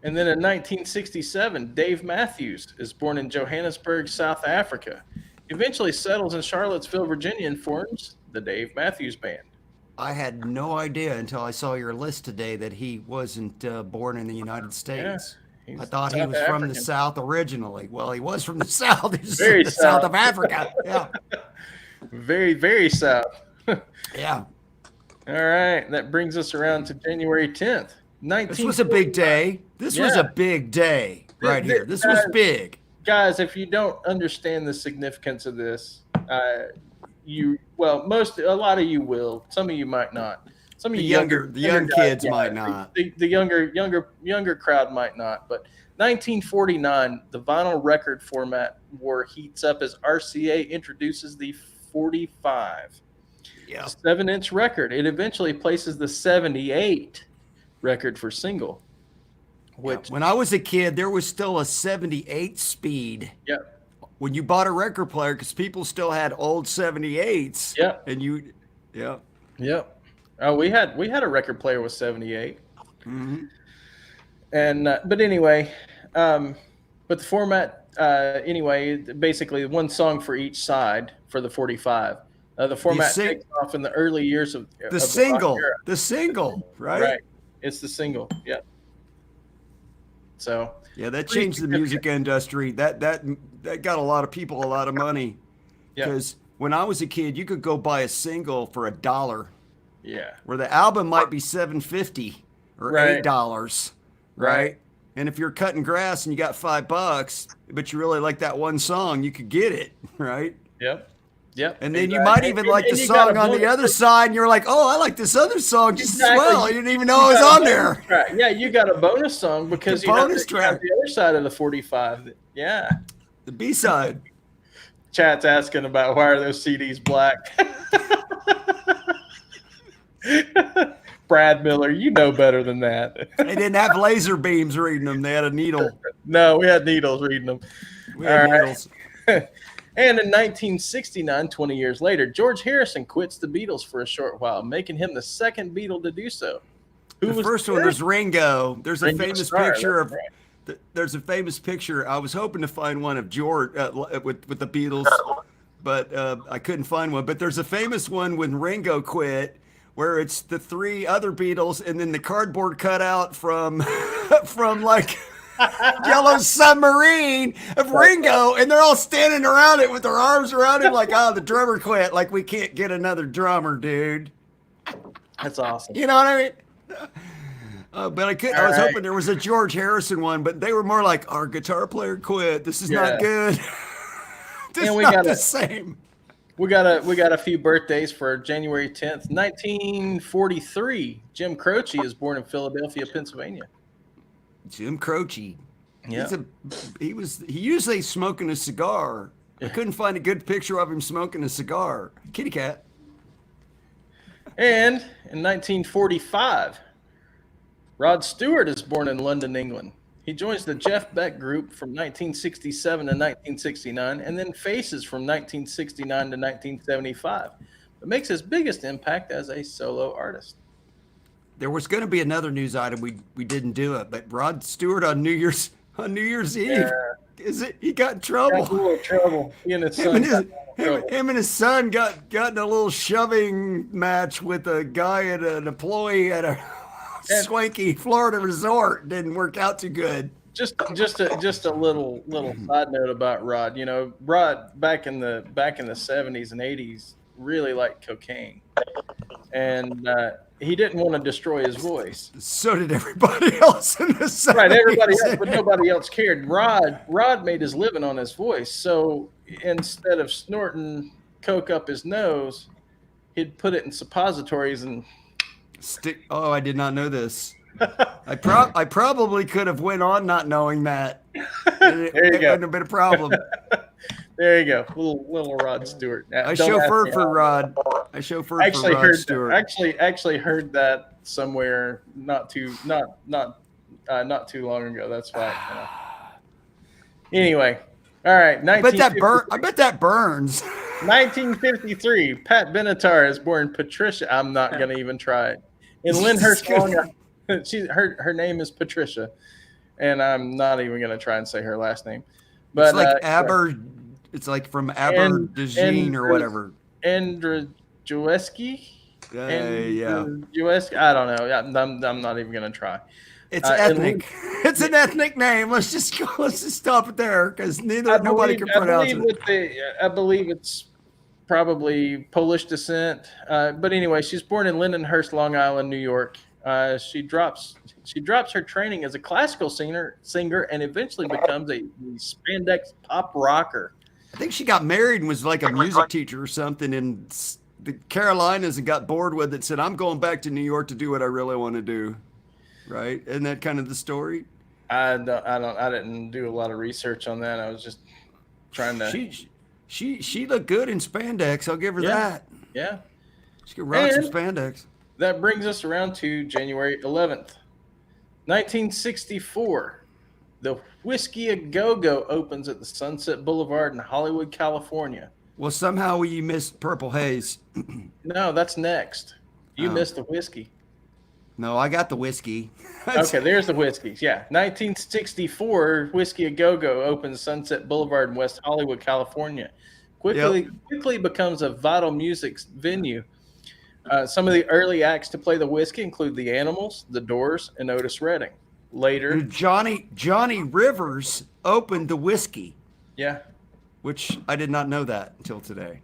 Speaker 1: And then in 1967, Dave Matthews is born in Johannesburg, South Africa. He eventually settles in Charlottesville, Virginia, and forms the Dave Matthews Band.
Speaker 2: I had no idea until I saw your list today that he wasn't born in the United States. I thought he was from the South originally. Well, he was from the South. He's from the South of Africa. Yeah.
Speaker 1: Very, very South.
Speaker 2: Yeah.
Speaker 1: All right. That brings us around to January 10th.
Speaker 2: This was a big day. This was a big day right here. This was big.
Speaker 1: guys, if you don't understand the significance of this, a lot of you will. Some of you might not. Some of
Speaker 2: The
Speaker 1: you
Speaker 2: young kids
Speaker 1: guys,
Speaker 2: might not.
Speaker 1: The younger crowd might not. But 1949, the vinyl record format war heats up as RCA introduces the 45.
Speaker 2: Yeah.
Speaker 1: 7-inch record. It eventually places the 78 record for single. Which
Speaker 2: when I was a kid, there was still a 78 speed.
Speaker 1: Yep.
Speaker 2: When you bought a record player, because people still had old 78s.
Speaker 1: Yep.
Speaker 2: And
Speaker 1: Yep. Oh, we had a record player with 78.
Speaker 2: Mm-hmm.
Speaker 1: And but anyway, but the format anyway, basically one song for each side for the 45. The format takes off in the early years of
Speaker 2: the single, right?
Speaker 1: Right. It's the single. Yeah. So
Speaker 2: yeah, that changed the music industry. That got a lot of people a lot of money. Because when I was a kid, you could go buy a single for $1.
Speaker 1: Yeah.
Speaker 2: Where the album might be $7.50 or $8, right? And if you're cutting grass and you got $5, but you really like that one song, you could get it, right?
Speaker 1: Yep.
Speaker 2: And then you might even like the song on the other side, and you're like, oh, I like this other song just as well. You didn't even know it was on there.
Speaker 1: Right. Yeah, you got a bonus song because you have the other side of the 45. Yeah.
Speaker 2: The B-side.
Speaker 1: Chat's asking about why are those CDs black? Brad Miller, you know better than that.
Speaker 2: They didn't have laser beams reading them. They had a needle.
Speaker 1: No, we had needles reading them.
Speaker 2: We had needles.
Speaker 1: And in 1969, 20 years later, George Harrison quits the Beatles for a short while, making him the second Beatle to do so.
Speaker 2: The first one was Ringo. There's a famous picture of. There's a famous picture. I was hoping to find one of George with the Beatles, but I couldn't find one. But there's a famous one when Ringo quit, where it's the three other Beatles and then the cardboard cutout from like Yellow Submarine of Ringo, and they're all standing around it with their arms around him like, oh, the drummer quit. Like, we can't get another drummer, dude.
Speaker 1: That's awesome.
Speaker 2: You know what I mean? But I was hoping there was a George Harrison one, but they were more like, our guitar player quit. This is not good. This is not the same.
Speaker 1: We got a few birthdays for January 10th, 1943. Jim Croce is born in Philadelphia, Pennsylvania.
Speaker 2: Jim Croce.
Speaker 1: Yeah.
Speaker 2: He usually smoking a cigar. I couldn't find a good picture of him smoking a cigar. Kitty cat.
Speaker 1: And in 1945, Rod Stewart is born in London, England. He joins the Jeff Beck Group from 1967 to 1969, and then Faces from 1969 to 1975, but makes his biggest impact as a solo artist.
Speaker 2: There was going to be another news item. We didn't do it, but Rod Stewart on New Year's Eve, he got in trouble.
Speaker 1: Got in a little trouble. He and his son
Speaker 2: him and his son got in a little shoving match with a guy an employee at a swanky Florida resort. Didn't work out too good.
Speaker 1: Just a little side note about Rod. You know, Rod back in the 70s and 80s really liked cocaine, and he didn't want to destroy his voice.
Speaker 2: So did everybody else in the 70s.
Speaker 1: Right, everybody else, but nobody else cared. Rod made his living on his voice, so instead of snorting coke up his nose, he'd put it in suppositories and
Speaker 2: stick. Oh, I did not know this. I probably could have went on not knowing that.
Speaker 1: There you go.
Speaker 2: It wouldn't have been a problem.
Speaker 1: There you go, little Rod Stewart.
Speaker 2: I chauffeured for Rod. I chauffeured for Rod Stewart.
Speaker 1: Actually heard that somewhere not too long ago. That's why. Anyway, all right.
Speaker 2: I bet that burns.
Speaker 1: 1953. Pat Benatar is born Patricia. I'm not gonna even try it. In Lyndhurst, Long Island. Her name is Patricia, and I'm not even gonna try and say her last name. But
Speaker 2: it's like it's like from Aberdeen or whatever.
Speaker 1: Andrzejewski?
Speaker 2: Yeah.
Speaker 1: I don't know. I'm not even gonna try.
Speaker 2: It's ethnic. It's an ethnic name. Let's just stop it there because nobody can pronounce it.
Speaker 1: I believe it's probably Polish descent. But anyway, she's born in Lindenhurst, Long Island, New York. She drops her training as a classical singer and eventually becomes a spandex pop rocker.
Speaker 2: I think she got married and was like a music teacher or something in the Carolinas and got bored with it. Said, "I'm going back to New York to do what I really want to do." Right? Isn't that kind of the story?
Speaker 1: I didn't do a lot of research on that. I was just trying to.
Speaker 2: She looked good in spandex. I'll give her that.
Speaker 1: Yeah.
Speaker 2: She could rock some spandex.
Speaker 1: That brings us around to January 11th, 1964. The Whiskey A Go-Go opens at the Sunset Boulevard in Hollywood, California.
Speaker 2: Well, somehow you missed Purple Haze.
Speaker 1: No, that's next. You missed the whiskey.
Speaker 2: No, I got the whiskey.
Speaker 1: Okay, there's the whiskeys. Yeah. 1964, Whiskey A Go-Go opens Sunset Boulevard in West Hollywood, California. Quickly becomes a vital music venue. Some of the early acts to play the whiskey include the Animals, the Doors, and Otis Redding. Later,
Speaker 2: Johnny Rivers opened the whiskey.
Speaker 1: Yeah.
Speaker 2: Which I did not know that until today.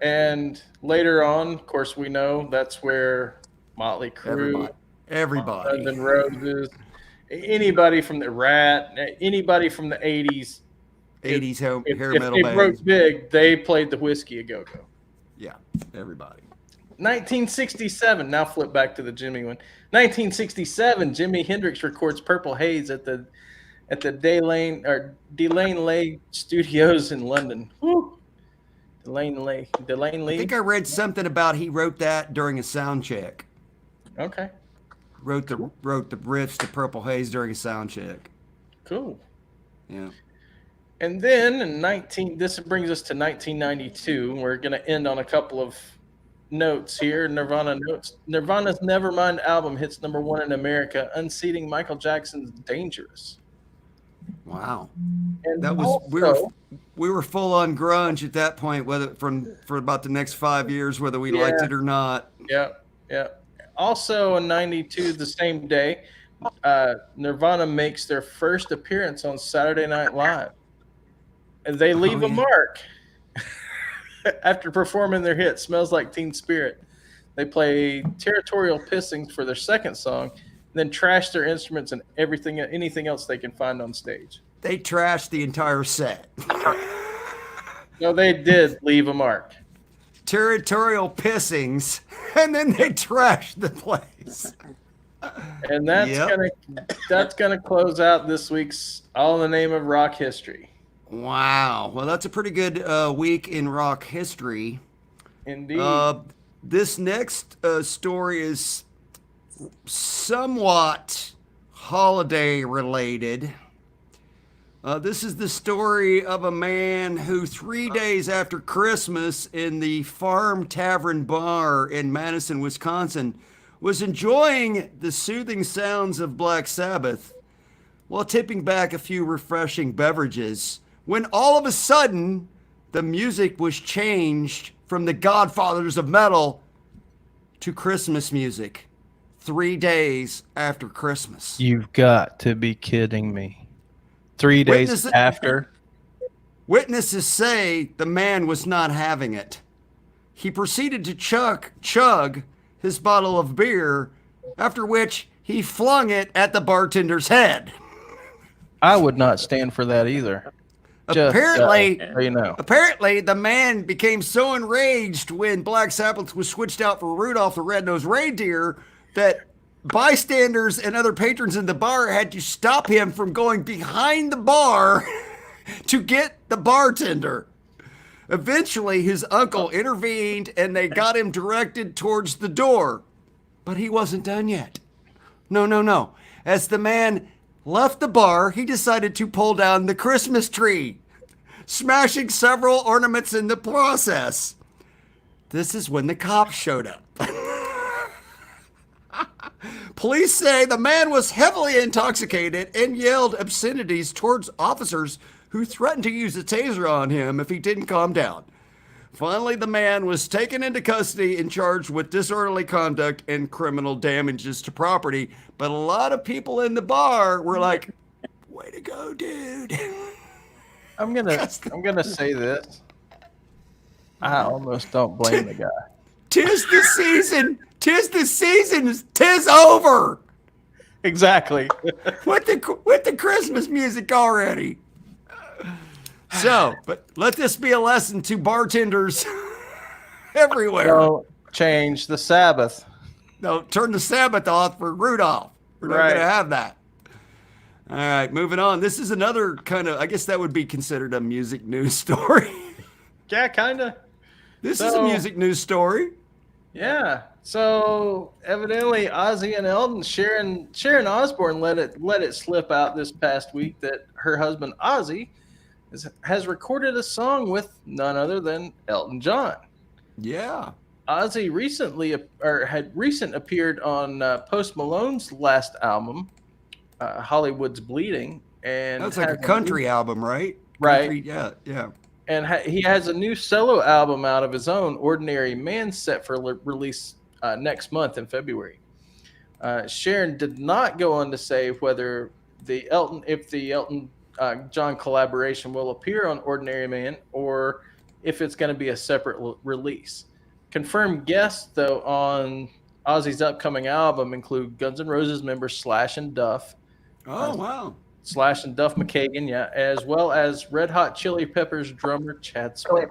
Speaker 1: And later on, of course, we know that's where Motley Crue,
Speaker 2: everybody,
Speaker 1: Guns N' Roses, anybody from the Rat, anybody from the 80s.
Speaker 2: 80s hair metal
Speaker 1: if
Speaker 2: band.
Speaker 1: broke big, they played the Whiskey A Go-Go.
Speaker 2: Yeah, everybody.
Speaker 1: 1967. Now flip back to the Jimmy one. 1967. Jimi Hendrix records Purple Haze at the Delane Lay Studios in London. Woo. Delane Lay.
Speaker 2: I think I read something about he wrote that during a sound check.
Speaker 1: Okay.
Speaker 2: Wrote the riffs to Purple Haze during a sound check.
Speaker 1: Cool.
Speaker 2: Yeah.
Speaker 1: And then this brings us to 1992. We're going to end on a couple of notes here. Nirvana notes. Nirvana's Nevermind album hits #1 in America, unseating Michael Jackson's Dangerous.
Speaker 2: Wow.
Speaker 1: And
Speaker 2: that was
Speaker 1: also,
Speaker 2: we were full on grunge at that point, for about the next 5 years, whether we liked it or not.
Speaker 1: Yeah. Also in 92, the same day, Nirvana makes their first appearance on Saturday Night Live. And they leave a mark. After performing their hit, Smells Like Teen Spirit, they play Territorial Pissings for their second song, then trash their instruments and anything else they can find on stage.
Speaker 2: They trashed the entire set.
Speaker 1: No, they did leave a mark.
Speaker 2: Territorial Pissings, and then they trashed the place.
Speaker 1: And that's gonna close out this week's All in the Name of Rock History.
Speaker 2: Wow. Well, that's a pretty good week in rock history.
Speaker 1: Indeed.
Speaker 2: This next story is somewhat holiday related. This is the story of a man who 3 days after Christmas in the Farm Tavern Bar in Madison, Wisconsin, was enjoying the soothing sounds of Black Sabbath while tipping back a few refreshing beverages, when all of a sudden the music was changed from the Godfathers of metal to Christmas music 3 days after Christmas.
Speaker 4: You've got to be kidding me. 3 days after?
Speaker 2: Witnesses say the man was not having it. He proceeded to chug his bottle of beer, after which he flung it at the bartender's head.
Speaker 4: I would not stand for that either.
Speaker 2: Apparently,
Speaker 4: you know.
Speaker 2: Apparently, the man became so enraged when Black Sabbath was switched out for Rudolph the Red-Nosed Reindeer that bystanders and other patrons in the bar had to stop him from going behind the bar to get the bartender. Eventually, his uncle intervened and they got him directed towards the door. But he wasn't done yet. No. As the man left the bar, he decided to pull down the Christmas tree, smashing several ornaments in the process. This is when the cops showed up. Police say the man was heavily intoxicated and yelled obscenities towards officers who threatened to use a taser on him if he didn't calm down. Finally, the man was taken into custody and charged with disorderly conduct and criminal damages to property. But a lot of people in the bar were like, "Way to go, dude."
Speaker 4: I'm gonna say this. I almost don't blame the guy.
Speaker 2: 'Tis 'Tis the season, 'tis over.
Speaker 1: Exactly.
Speaker 2: With the Christmas music already. So, but let this be a lesson to bartenders everywhere.
Speaker 1: Don't change the Sabbath.
Speaker 2: No, turn the Sabbath off for Rudolph. We're not going to have that. All right, moving on. This is another kind of, I guess that would be considered a music news story.
Speaker 1: Yeah, kind of.
Speaker 2: This is a music news story.
Speaker 1: Yeah. So evidently, Ozzy and Elton, Sharon Osbourne let it slip out this past week that her husband Ozzy has recorded a song with none other than Elton John.
Speaker 2: Yeah.
Speaker 1: Ozzy had appeared on Post Malone's last album, Hollywood's Bleeding, and
Speaker 2: that's like a country album, right?
Speaker 1: Right.
Speaker 2: Country, yeah.
Speaker 1: And he has a new solo album out of his own, Ordinary Man, set for release next month in February. Sharon did not go on to say whether the Elton John collaboration will appear on Ordinary Man or if it's going to be a separate release. Confirmed guests, though, on Ozzy's upcoming album include Guns N' Roses members Slash and Duff.
Speaker 2: Oh, wow.
Speaker 1: Slash and Duff McKagan, yeah, as well as Red Hot Chili Peppers drummer Chad Smith.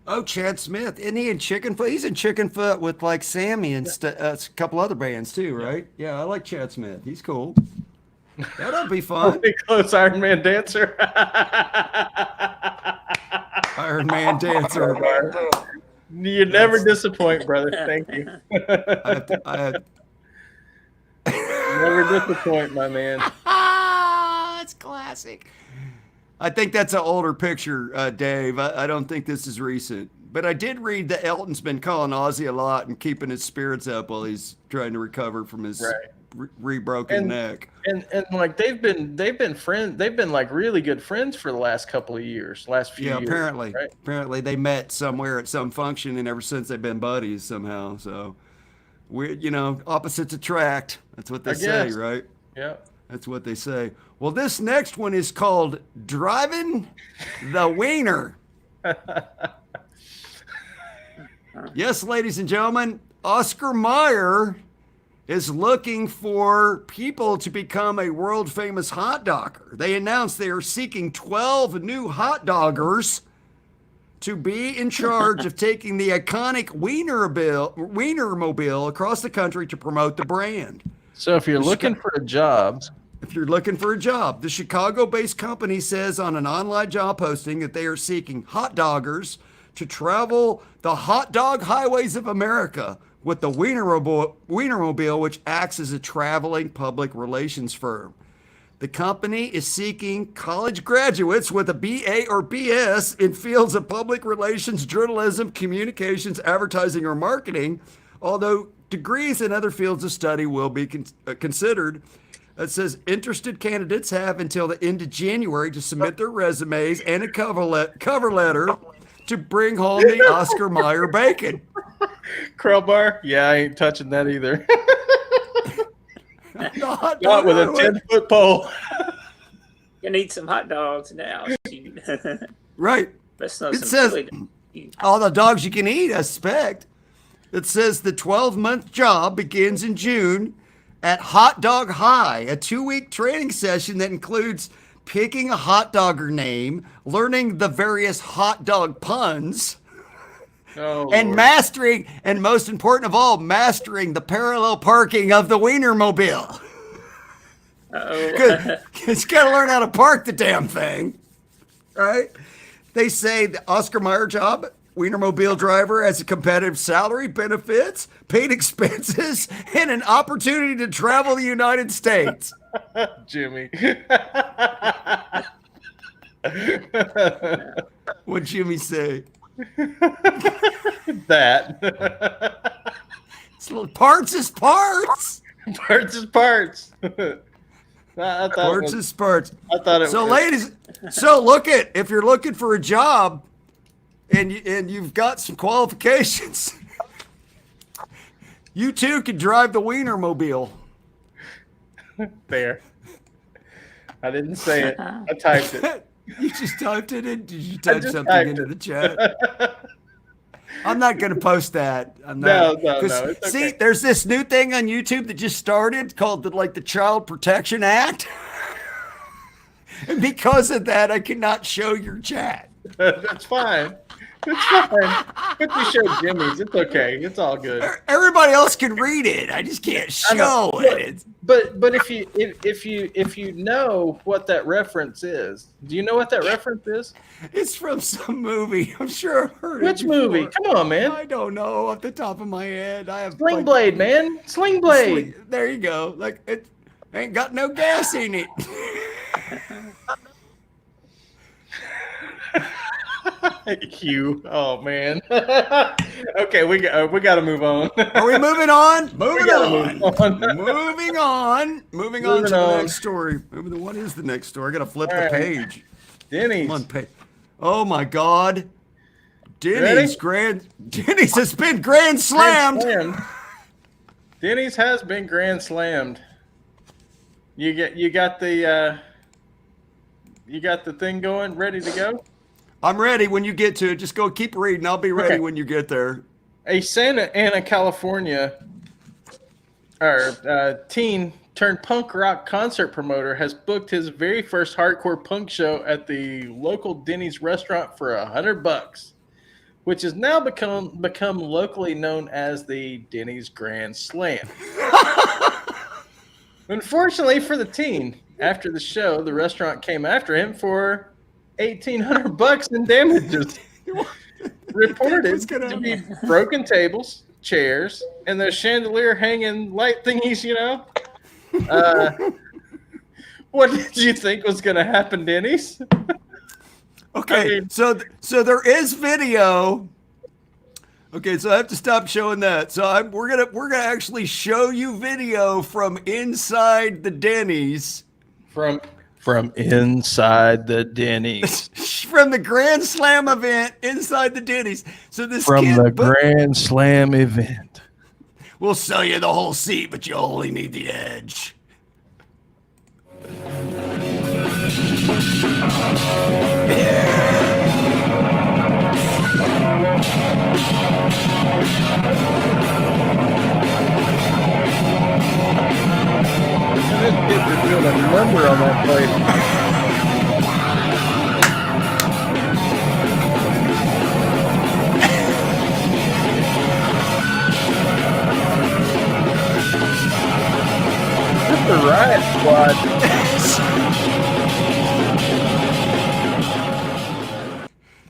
Speaker 2: Oh, Chad Smith. Isn't he in Chickenfoot? He's in Chickenfoot with like Sammy and a couple other bands too, right? Yeah, I like Chad Smith. He's cool. That'll be fun.
Speaker 1: Pretty close Iron Man dancer.
Speaker 2: Iron Man dancer.
Speaker 1: You never disappoint, brother. Thank you. Never disappoint, my man.
Speaker 2: That's classic. I think that's an older picture, Dave. I don't think this is recent. But I did read that Elton's been calling Ozzy a lot and keeping his spirits up while he's trying to recover from his re-broken neck.
Speaker 1: And like they've been friends. They've been like really good friends for the last couple of years, last few years.
Speaker 2: Apparently.
Speaker 1: Right?
Speaker 2: Apparently they met somewhere at some function, and ever since they've been buddies somehow. So opposites attract. That's what they say, right?
Speaker 1: Yeah.
Speaker 2: That's what they say. Well, this next one is called Driving the Wiener. Yes, ladies and gentlemen, Oscar Mayer is looking for people to become a world famous hot dogger. They announced they are seeking 12 new hot doggers to be in charge of taking the iconic Wienermobile across the country to promote the brand.
Speaker 1: So if you're looking for a job,
Speaker 2: the Chicago-based company says on an online job posting that they are seeking hot doggers to travel the hot dog highways of America with the Wienermobile, which acts as a traveling public relations firm. The company is seeking college graduates with a BA or BS in fields of public relations, journalism, communications, advertising, or marketing, although degrees in other fields of study will be considered. It says interested candidates have until the end of January to submit their resumes and a cover letter to bring home the Oscar Mayer bacon.
Speaker 1: Crowbar? Yeah, I ain't touching that either.
Speaker 2: Not
Speaker 1: with a 10-foot pole.
Speaker 3: You need some hot dogs now.
Speaker 2: Right.
Speaker 3: It
Speaker 2: says all the dogs you can eat, I suspect. It says the 12-month job begins in June at Hot Dog High, a 2-week training session that includes picking a hot dogger name, learning the various hot dog puns, and mastering, and most important of all, mastering the parallel parking of the Wienermobile. It's got to learn how to park the damn thing, right? They say the Oscar Mayer job, Wienermobile driver, has a competitive salary, benefits, paid expenses, and an opportunity to travel the United States.
Speaker 1: Jimmy.
Speaker 2: What'd Jimmy say?
Speaker 1: That.
Speaker 2: Parts is parts.
Speaker 1: Parts is parts.
Speaker 2: Parts is parts.
Speaker 1: I thought it
Speaker 2: so
Speaker 1: was.
Speaker 2: Ladies, if you're looking for a job and you've got some qualifications, you too can drive the Wienermobile.
Speaker 1: There. I didn't say it. I typed it.
Speaker 2: You just typed it in? Did you type something into the chat? I'm not going to post that. I'm not.
Speaker 1: No. It's okay.
Speaker 2: See, there's this new thing on YouTube that just started called the Child Protection Act. And because of that, I cannot show your chat.
Speaker 1: That's fine. It's fine. But you show Jimmy's. It's okay. It's all good.
Speaker 2: Everybody else can read it. I just can't show it.
Speaker 1: But if you know what that reference is, do you know what that reference is?
Speaker 2: It's from some movie. I'm sure I've heard
Speaker 1: Which
Speaker 2: it before.
Speaker 1: movie? Come on, man.
Speaker 2: I don't know off the top of my head. I have
Speaker 1: Sling Blade, man. Sling Blade.
Speaker 2: There you go. Like it ain't got no gas in it.
Speaker 1: You. Oh man. Okay, we got to move on.
Speaker 2: Are we moving on?
Speaker 1: Moving on.
Speaker 2: Moving on to the next story. What is the next story? I got to flip the page.
Speaker 1: Denny's.
Speaker 2: Come on, oh my God. Denny's has been grand slammed.
Speaker 1: Denny's has been grand slammed. You got the thing going, ready to go?
Speaker 2: I'm ready when you get to it. Just go keep reading. I'll be ready when you get there.
Speaker 1: A Santa Ana, California teen turned punk rock concert promoter has booked his very first hardcore punk show at the local Denny's restaurant for $100, which has now become locally known as the Denny's Grand Slam. Unfortunately for the teen, after the show, the restaurant came after him for $1,800 in damages. Reported to be broken tables, chairs, and the chandelier hanging light thingies, you know. What did you think was going to happen, Denny's?
Speaker 2: Okay, I mean, so there is video. Okay, so I have to stop showing that. So we're gonna actually show you video from inside the Denny's.
Speaker 4: From inside the Denny's.
Speaker 2: From the Grand Slam event inside the Denny's. So this
Speaker 4: Grand Slam event.
Speaker 2: We'll sell you the whole seat, but you only need the edge.
Speaker 1: This kid's doing a number on that place. The riot squad.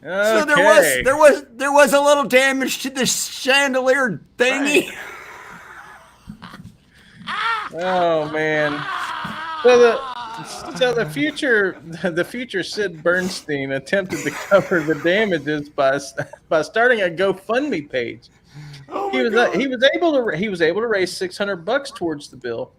Speaker 2: So there was a little damage to the chandelier thingy.
Speaker 1: Oh man. So the future Sid Bernstein attempted to cover the damages by starting a GoFundMe page.
Speaker 2: Oh
Speaker 1: He was able to raise $600 towards the bill,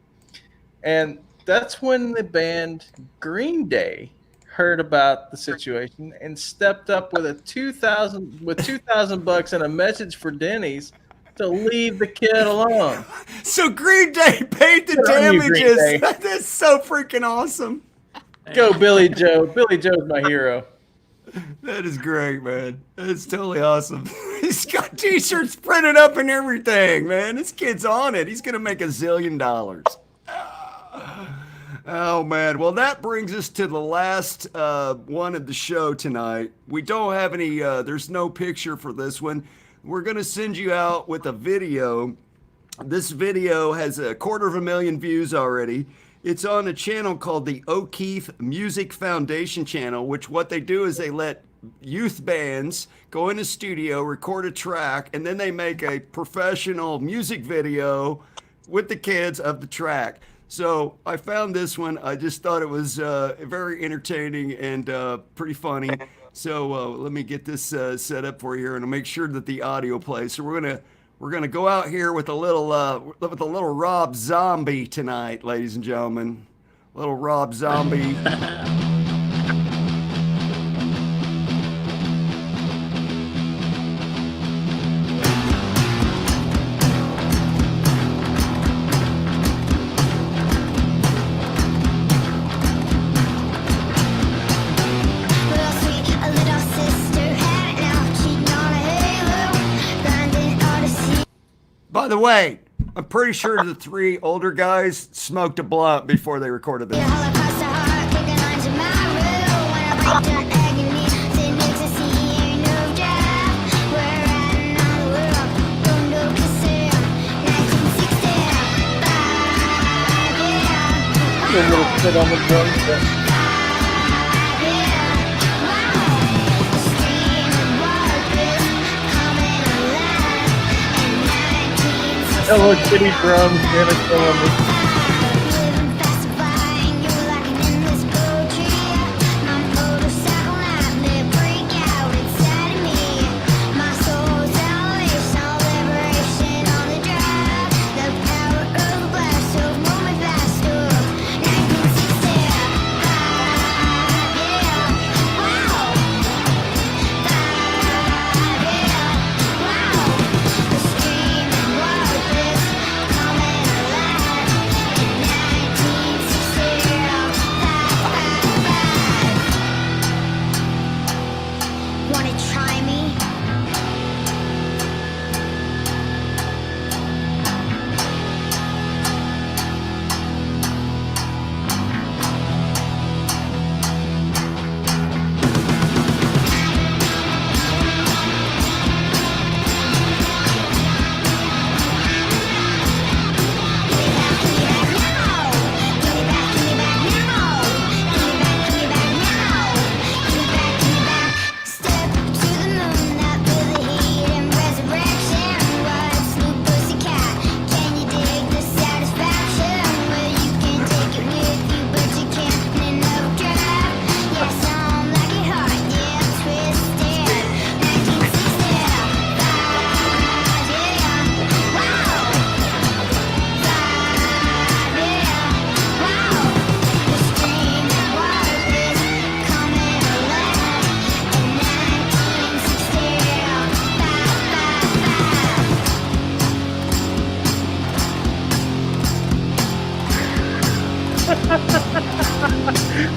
Speaker 1: and that's when the band Green Day heard about the situation and stepped up with $2,000 and a message for Denny's to leave the kid alone.
Speaker 2: So Green Day paid the damages. That's so freaking awesome.
Speaker 1: Go Billy Joe. Billy Joe's my hero.
Speaker 2: That is great, man. That's totally awesome. He's got t-shirts printed up and everything, man. This kid's on it. He's going to make $1 zillion. Oh, man. Well, that brings us to the last one of the show tonight. We don't have any, there's no picture for this one. We're going to send you out with a video. This video has 250,000 views already. It's on a channel called the O'Keefe Music Foundation channel, which what they do is they let youth bands go in a studio, record a track, and then they make a professional music video with the kids of the track. So I found this one. I just thought it was very entertaining and pretty funny. So let me get this set up for you here, and I'll make sure that the audio plays. So we're gonna go out here with a little Rob Zombie tonight, ladies and gentlemen. Little Rob Zombie. the way, I'm pretty sure the 3 older guys smoked a blunt before they recorded this.
Speaker 1: A little fit on the drums there. Hello Kitty drums, man, it's killing me.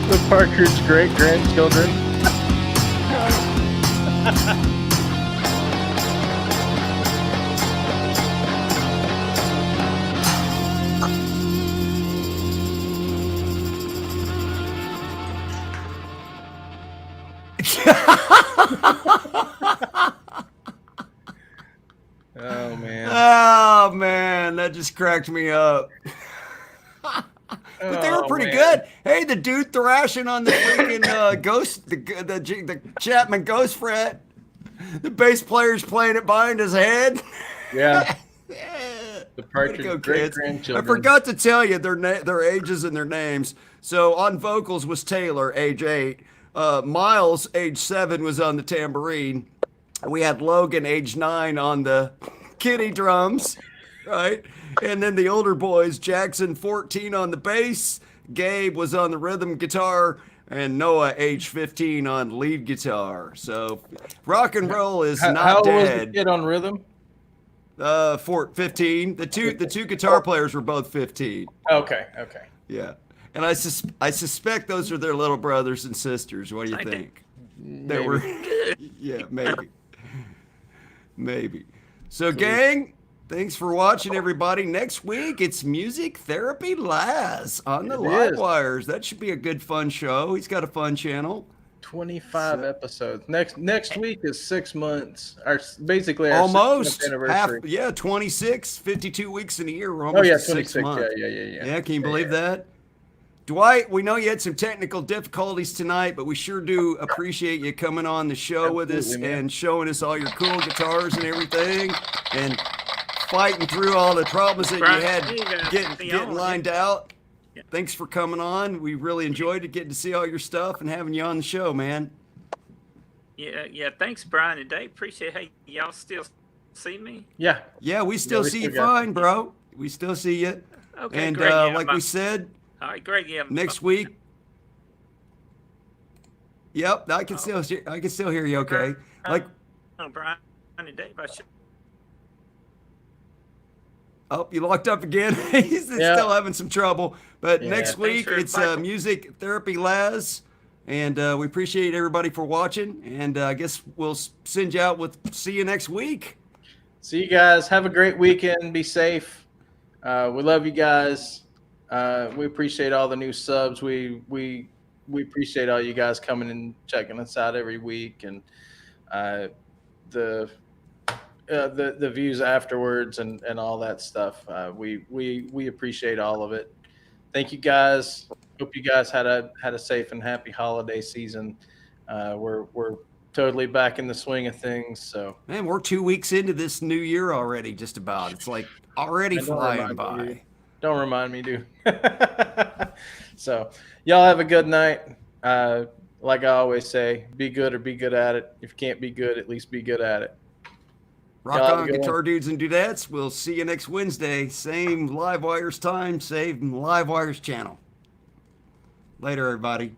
Speaker 1: The Parker's great-grandchildren. Oh man.
Speaker 2: Oh man, that just cracked me up. But they were pretty good. Hey, the dude thrashing on the freaking ghost, the Chapman ghost fret. The bass player's playing it behind his head.
Speaker 1: Yeah.
Speaker 2: Yeah.
Speaker 1: The Partridge great-grandchildren.
Speaker 2: I forgot to tell you their ages and their names. So on vocals was Taylor, age 8. Miles, age 7, was on the tambourine. We had Logan, age 9, on the kitty drums, right? And then the older boys, Jackson, 14, on the bass. Gabe was on the rhythm guitar. And Noah, age 15, on lead guitar. So rock and roll is not
Speaker 1: how
Speaker 2: dead.
Speaker 1: How old was the kid on rhythm?
Speaker 2: 15. The two guitar players were both 15.
Speaker 1: Okay.
Speaker 2: Yeah. And I suspect those are their little brothers and sisters. What do you think? They were. Yeah, maybe. So, gang, thanks for watching, everybody. Next week, it's Music Therapy Laz on the Live Wires. That should be a good, fun show. He's got a fun channel.
Speaker 1: 25 episodes. Next week is 6 months. Basically our
Speaker 2: almost
Speaker 1: 6th anniversary.
Speaker 2: 26, 52 weeks in a year. We're almost
Speaker 1: 26
Speaker 2: months.
Speaker 1: Yeah.
Speaker 2: Yeah, can you believe that? Dwight, we know you had some technical difficulties tonight, but we sure do appreciate you coming on the show with us and showing us all your cool guitars and everything, and fighting through all the problems that you had getting lined out.
Speaker 3: Yeah.
Speaker 2: Thanks for coming on. We really enjoyed it, getting to see all your stuff and having you on the show, man.
Speaker 3: Yeah. Thanks, Brian and Dave. Appreciate it. Hey, y'all still see me?
Speaker 1: Yeah,
Speaker 2: we still see you fine, bro. We still see you.
Speaker 3: Okay,
Speaker 2: and
Speaker 3: great.
Speaker 2: like we said,
Speaker 3: all right, great. Yeah.
Speaker 2: next week. Yep, I can still hear you. Okay, like.
Speaker 3: Brian and Dave, I should.
Speaker 2: Oh, you locked up again. He's still having some trouble. But next week, it's Music Therapy Laz. And we appreciate everybody for watching. And I guess we'll send you out with see you next week.
Speaker 1: See you guys. Have a great weekend. Be safe. We love you guys. We appreciate all the new subs. We appreciate all you guys coming and checking us out every week, and the views afterwards and all that stuff. We appreciate all of it. Thank you guys. Hope you guys had a safe and happy holiday season. We're totally back in the swing of things. So
Speaker 2: man, we're 2 weeks into this new year already. Just about. It's like already flying by.
Speaker 1: Don't remind me, dude. So y'all have a good night. Like I always say, be good or be good at it. If you can't be good, at least be good at it.
Speaker 2: Rock on, guitar dudes and dudettes. We'll see you next Wednesday. Same Live Wires time, same Live Wires channel. Later, everybody.